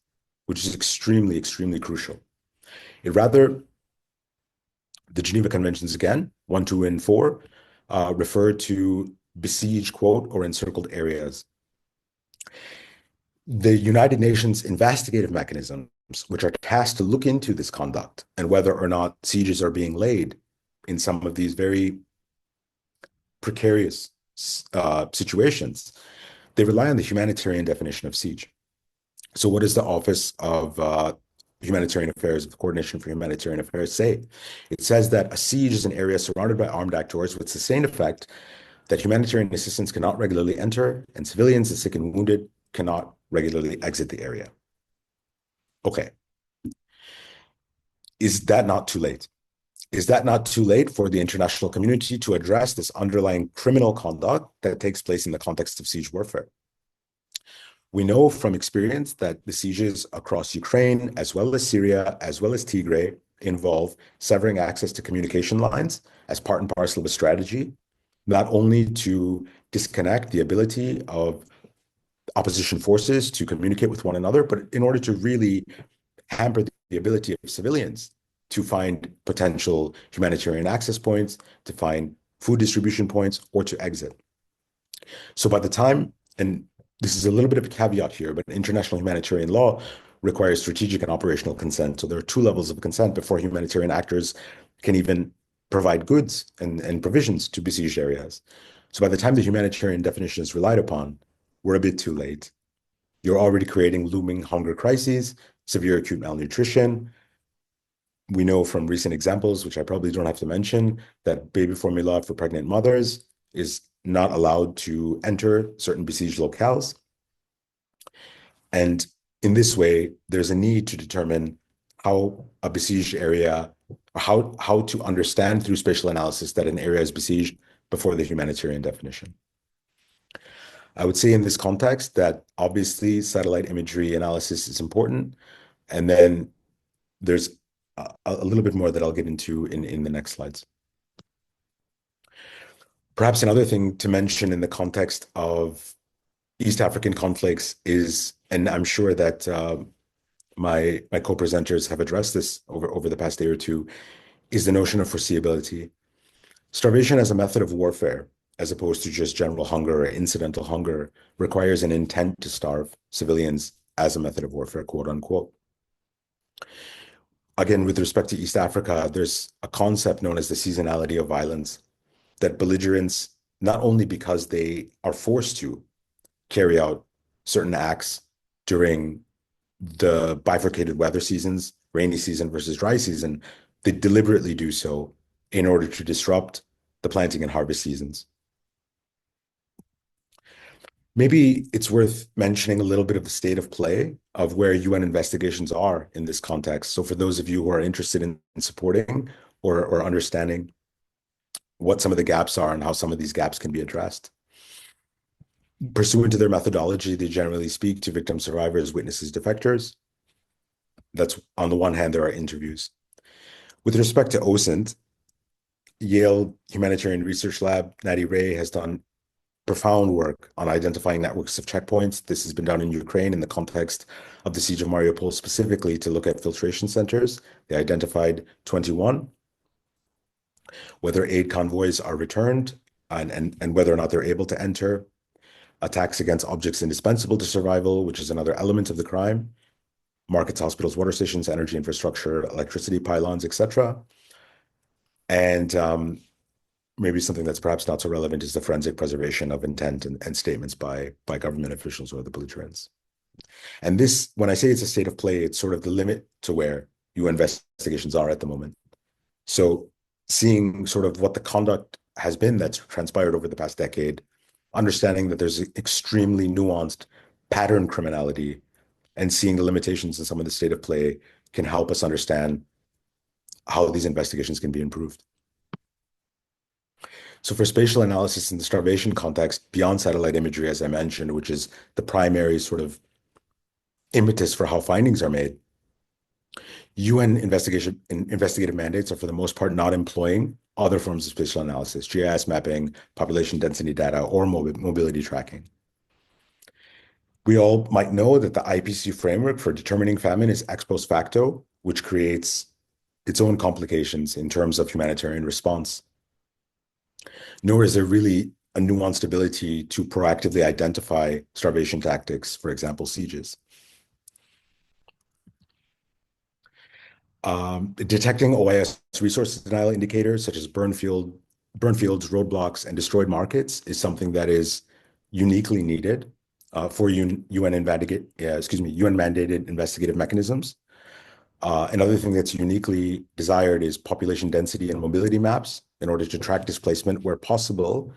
which is extremely, extremely crucial. It rather, the Geneva Conventions again, 1, 2, and 4, refer to besieged, quote, or encircled areas. The United Nations investigative mechanisms, which are tasked to look into this conduct and whether or not sieges are being laid in some of these very precarious situations, they rely on the humanitarian definition of siege. So what does the Office of Humanitarian Affairs, of the Coordination for Humanitarian Affairs, say? It says that a siege is an area surrounded by armed actors with sustained effect, that humanitarian assistance cannot regularly enter, and civilians, the sick and wounded, cannot regularly exit the area. Okay. Is that not too late? Is that not too late for the international community to address this underlying criminal conduct that takes place in the context of siege warfare? We know from experience that the sieges across Ukraine, as well as Syria, as well as Tigray, involve severing access to communication lines as part and parcel of a strategy, not only to disconnect the ability of opposition forces to communicate with one another, but in order to really hamper the ability of civilians to find potential humanitarian access points, to find food distribution points, or to exit. So by the time, and this is a little bit of a caveat here, but international humanitarian law requires strategic and operational consent. So there are 2 levels of consent before humanitarian actors can even provide goods and provisions to besieged areas. So by the time the humanitarian definition is relied upon, we're a bit too late. You're already creating looming hunger crises, severe acute malnutrition. We know from recent examples, which I probably don't have to mention, that baby formula for pregnant mothers is not allowed to enter certain besieged locales. And in this way, there's a need to determine how a besieged area, or how to understand through spatial analysis that an area is besieged before the humanitarian definition. I would say in this context that obviously satellite imagery analysis is important. And then there's a little bit more that I'll get into in the next slides. Perhaps another thing to mention in the context of East African conflicts is, and I'm sure that my co-presenters have addressed this over the past day or two, is the notion of foreseeability. Starvation as a method of warfare, as opposed to just general hunger or incidental hunger, requires an intent to starve civilians as a method of warfare, quote unquote. Again, with respect to East Africa, there's a concept known as the seasonality of violence, that belligerents, not only because they are forced to carry out certain acts during the bifurcated weather seasons, rainy season versus dry season, they deliberately do so in order to disrupt the planting and harvest seasons. Maybe it's worth mentioning a little bit of the state of play of where UN investigations are in this context. So for those of you who are interested in supporting or understanding what some of the gaps are and how some of these gaps can be addressed. Pursuant to their methodology, they generally speak to victim survivors, witnesses, defectors. That's on the one hand, there are interviews. With respect to OSINT, Yale Humanitarian Research Lab, Natty Ray has done profound work on identifying networks of checkpoints. This has been done in Ukraine in the context of the siege of Mariupol, specifically to look at filtration centers. They identified 21, whether aid convoys are returned and whether or not they're able to enter, attacks against objects indispensable to survival, which is another element of the crime, markets, hospitals, water stations, energy infrastructure, electricity pylons, etc. And maybe something that's perhaps not so relevant is the forensic preservation of intent and statements by government officials or the belligerents. And this, when I say it's a state of play, it's sort of the limit to where UN investigations are at the moment. So seeing sort of what the conduct has been that's transpired over the past decade, understanding that there's extremely nuanced pattern criminality, and seeing the limitations in some of the state of play can help us understand how these investigations can be improved. So for spatial analysis in the starvation context, beyond satellite imagery, as I mentioned, which is the primary sort of impetus for how findings are made, UN investigative mandates are for the most part not employing other forms of spatial analysis, GIS mapping, population density data, or mobility tracking. We all might know that the IPC framework for determining famine is ex post facto, which creates its own complications in terms of humanitarian response. Nor is there really a nuanced ability to proactively identify starvation tactics, for example, sieges. Detecting OIS resource denial indicators such as burn fields, roadblocks, and destroyed markets is something that is uniquely needed for UN-mandated investigative mechanisms. Another thing that's uniquely desired is population density and mobility maps in order to track displacement where possible,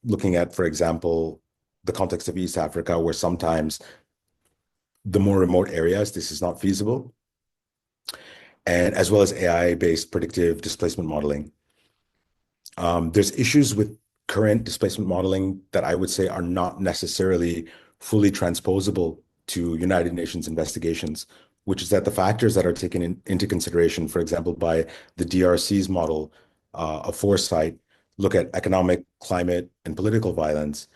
looking at, for example, the context of East Africa, where sometimes the more remote areas, this is not feasible, and as well as AI-based predictive displacement modeling. There's issues with current displacement modeling that I would say are not necessarily fully transposable to United Nations investigations, which is that the factors that are taken into consideration, for example, by the DRC's model of foresight, look at economic, climate, and political violence.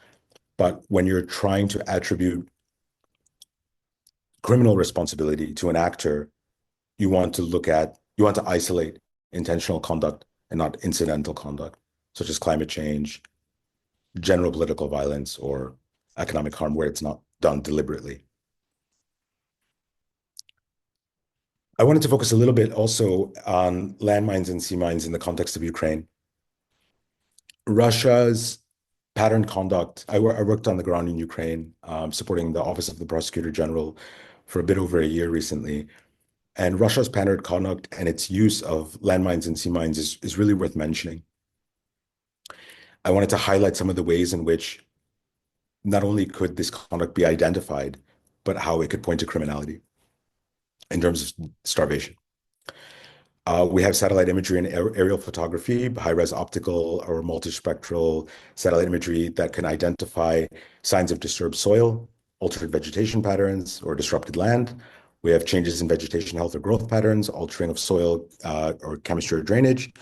But when you're trying to attribute criminal responsibility to an actor, you want to isolate intentional conduct and not incidental conduct, such as climate change, general political violence, or economic harm where it's not done deliberately. I wanted to focus a little bit also on landmines and sea mines in the context of Ukraine. Russia's pattern conduct, I worked on the ground in Ukraine, supporting the Office of the Prosecutor General for a bit over a year recently. And Russia's pattern conduct and its use of landmines and sea mines is really worth mentioning. I wanted to highlight some of the ways in which not only could this conduct be identified, but how it could point to criminality in terms of starvation. We have satellite imagery and aerial photography, high-res optical or multispectral satellite imagery that can identify signs of disturbed soil, altered vegetation patterns, or disrupted land. We have changes in vegetation health or growth patterns, altering of soil or chemistry or drainage.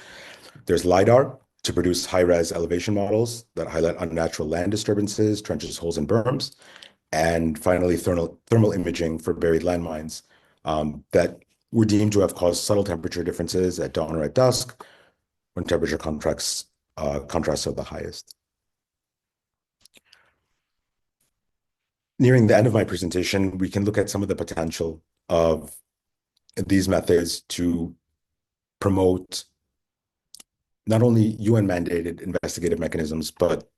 There's LiDAR to produce high-res elevation models that highlight unnatural land disturbances, trenches, holes, and berms. And finally, thermal imaging for buried landmines that were deemed to have caused subtle temperature differences at dawn or at dusk when temperature contrasts are the highest. Nearing the end of my presentation, we can look at some of the potential of these methods to promote not only UN-mandated investigative mechanisms, but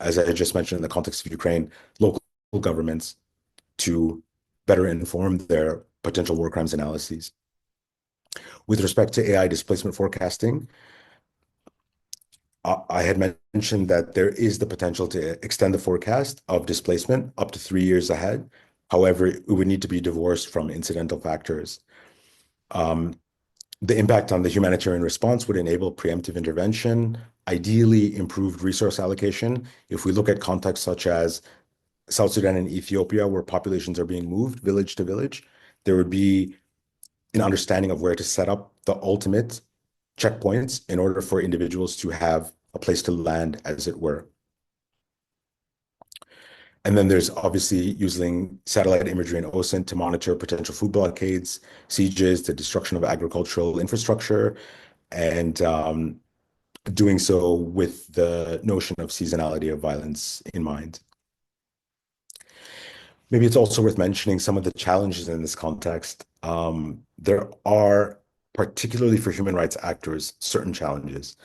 as I just mentioned in the context of Ukraine, local governments to better inform their potential war crimes analyses. With respect to AI displacement forecasting, I had mentioned that there is the potential to extend the forecast of displacement up to 3 years ahead. However, it would need to be divorced from incidental factors. The impact on the humanitarian response would enable preemptive intervention, ideally improved resource allocation. If we look at contexts such as South Sudan and Ethiopia, where populations are being moved village to village, there would be an understanding of where to set up the ultimate checkpoints in order for individuals to have a place to land, as it were. And then there's obviously using satellite imagery and OSINT to monitor potential food blockades, sieges, the destruction of agricultural infrastructure, and doing so with the notion of seasonality of violence in mind. Maybe it's also worth mentioning some of the challenges in this context. There are, particularly for human rights actors, certain challenges.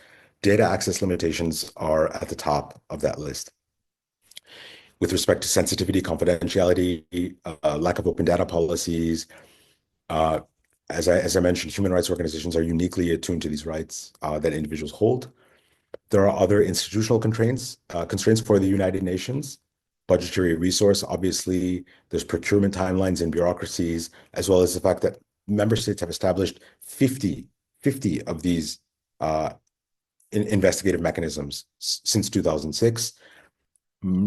Data access limitations are at the top of that list. With respect to sensitivity, confidentiality, lack of open data policies, as I mentioned, human rights organizations are uniquely attuned to these rights that individuals hold. There are other institutional constraints for the United Nations, budgetary resource. Obviously, there's procurement timelines and bureaucracies, as well as the fact that member states have established 50 of these investigative mechanisms since 2006,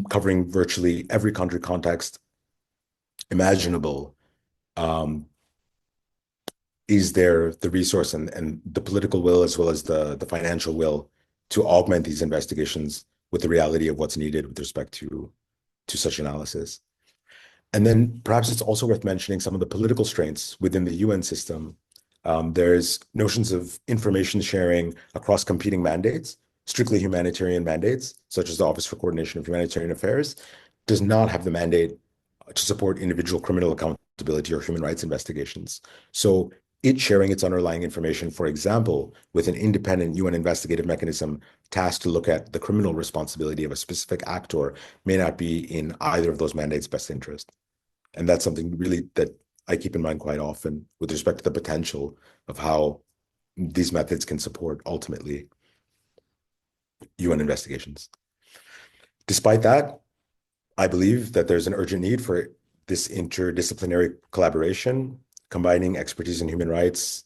covering virtually every country context imaginable. Is there the resource and the political will, as well as the financial will, to augment these investigations with the reality of what's needed with respect to such analysis? And then perhaps it's also worth mentioning some of the political strengths within the UN system. There's notions of information sharing across competing mandates. Strictly humanitarian mandates, such as the Office for Coordination of Humanitarian Affairs, does not have the mandate to support individual criminal accountability or human rights investigations. So it sharing its underlying information, for example, with an independent UN investigative mechanism tasked to look at the criminal responsibility of a specific actor, may not be in either of those mandates' best interest. And that's something really that I keep in mind quite often with respect to the potential of how these methods can support ultimately UN investigations. Despite that, I believe that there's an urgent need for this interdisciplinary collaboration, combining expertise in human rights,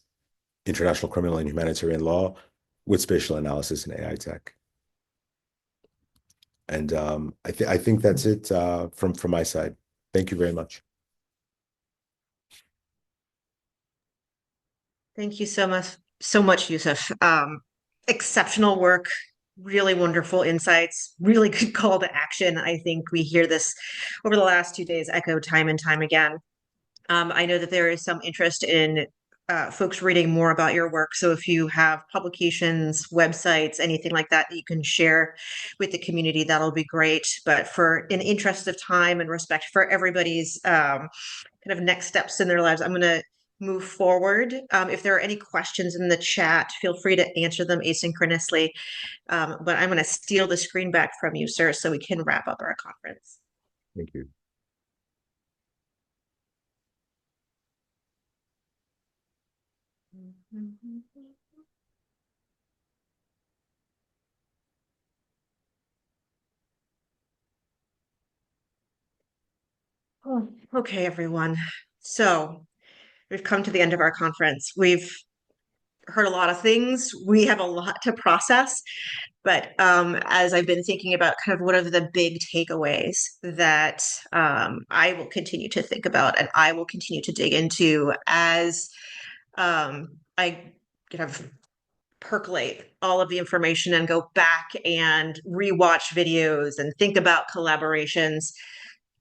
international criminal and humanitarian law with spatial analysis and AI tech. And I think that's it from my side. Thank you very much. Thank you so much, Yousuf. Exceptional work, really wonderful insights, really good call to action. I think we hear this over the last 2 days echo time and time again. I know that there is some interest in folks reading more about your work. So if you have publications, websites, anything like that that you can share with the community, that'll be great. But in interest of time and respect for everybody's kind of next steps in their lives, I'm going to move forward. If there are any questions in the chat, feel free to answer them asynchronously. But I'm going to steal the screen back from you, sir, so we can wrap up our conference. Thank you. Oh, okay, everyone. So we've come to the end of our conference. We've heard a lot of things. We have a lot to process. But as I've been thinking about kind of what are the big takeaways that I will continue to think about and I will continue to dig into as I kind of percolate all of the information and go back and rewatch videos and think about collaborations.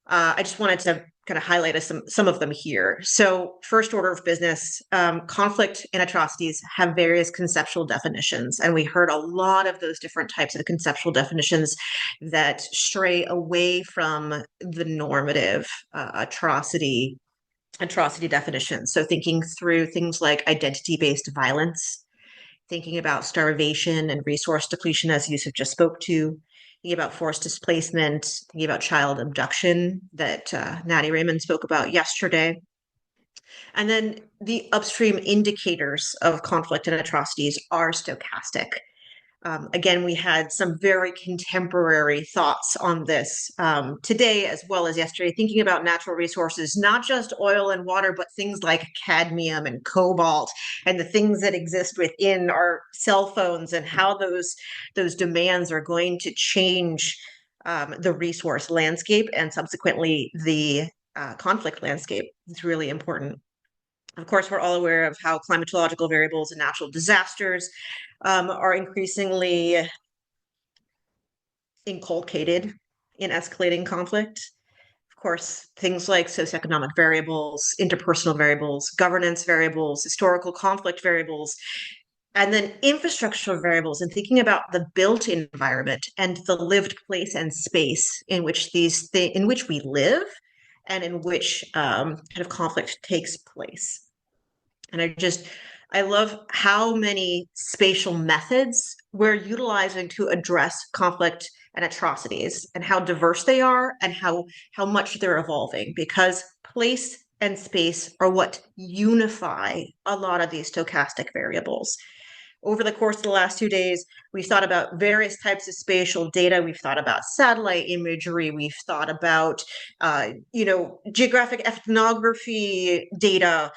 I just wanted to kind of highlight some of them here. So first order of business, conflict and atrocities have various conceptual definitions. And we heard a lot of those different types of conceptual definitions that stray away from the normative atrocity definitions. So thinking through things like identity-based violence, thinking about starvation and resource depletion, as Yousuf just spoke to, thinking about forced displacement, thinking about child abduction that Natty Raymond spoke about yesterday. And then the upstream indicators of conflict and atrocities are stochastic. Again, we had some very contemporary thoughts on this today as well as yesterday, thinking about natural resources, not just oil and water, but things like cadmium and cobalt and the things that exist within our cell phones and how those demands are going to change the resource landscape and subsequently the conflict landscape. It's really important. Of course, we're all aware of how climatological variables and natural disasters are increasingly inculcated in escalating conflict. Of course, things like socioeconomic variables, interpersonal variables, governance variables, historical conflict variables, and then infrastructural variables and thinking about the built environment and the lived place and space in which in which we live and in which kind of conflict takes place. And I love how many spatial methods we're utilizing to address conflict and atrocities and how diverse they are and how much they're evolving, because place and space are what unify a lot of these stochastic variables. Over the course of the last 2 days, we've thought about various types of spatial data. We've thought about satellite imagery. We've thought about, geographic ethnography data.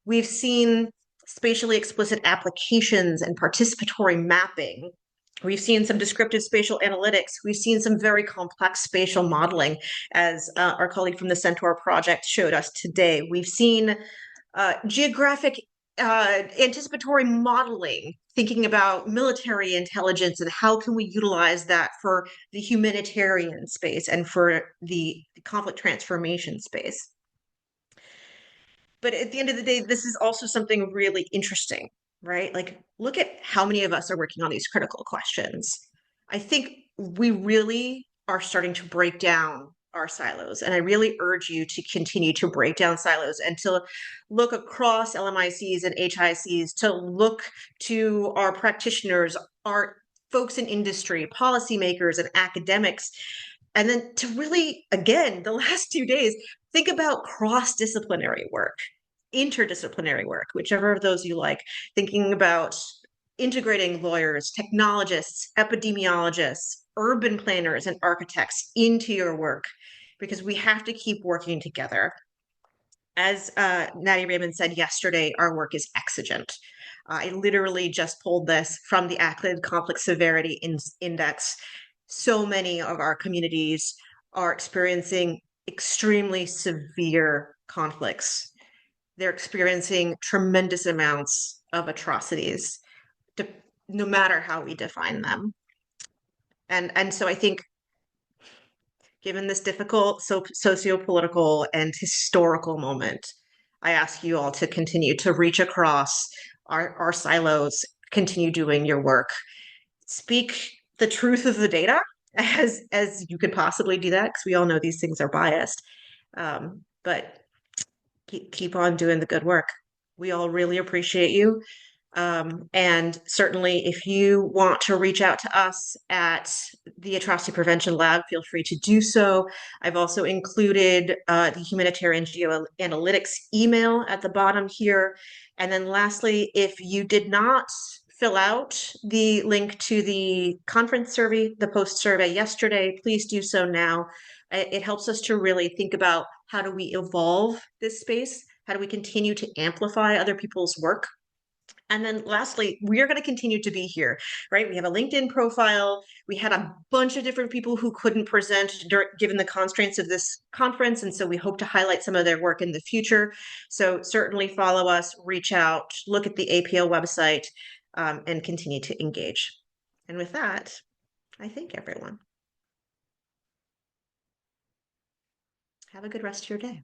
We've seen spatially explicit applications and participatory mapping. We've seen some descriptive spatial analytics. We've seen some very complex spatial modeling, as our colleague from the CENTAUR project showed us today. We've seen geographic anticipatory modeling, thinking about military intelligence and how can we utilize that for the humanitarian space and for the conflict transformation space. But at the end of the day, this is also something really interesting, right? Like, look at how many of us are working on these critical questions. I think we really are starting to break down our silos. And I really urge you to continue to break down silos and to look across LMICs and HICs, to look to our practitioners, our folks in industry, policymakers, and academics. And then to really, again, the last 2 days, think about cross-disciplinary work, interdisciplinary work, whichever of those you like, thinking about integrating lawyers, technologists, epidemiologists, urban planners, and architects into your work, because we have to keep working together. As Natty Raymond said yesterday, our work is exigent. I literally just pulled this from the ACLID Conflict Severity Index. So many of our communities are experiencing extremely severe conflicts. They're experiencing tremendous amounts of atrocities, no matter how we define them. And so I think, given this difficult socio-political and historical moment, I ask you all to continue to reach across our silos, continue doing your work, speak the truth of the data as you could possibly do that, because we all know these things are biased. But keep on doing the good work. We all really appreciate you. And certainly if you want to reach out to us at the Atrocity Prevention Lab, feel free to do so. I've also included the Humanitarian Geoanalytics email at the bottom here. And then lastly, if you did not fill out the link to the conference survey, the post survey yesterday, please do so now. It helps us to really think about how do we evolve this space? How do we continue to amplify other people's work? And then lastly, we are going to continue to be here, right? We have a LinkedIn profile. We had a bunch of different people who couldn't present given the constraints of this conference. And so we hope to highlight some of their work in the future. So certainly follow us, reach out, look at the APL website, and continue to engage. And with that, I thank everyone. Have a good rest of your day.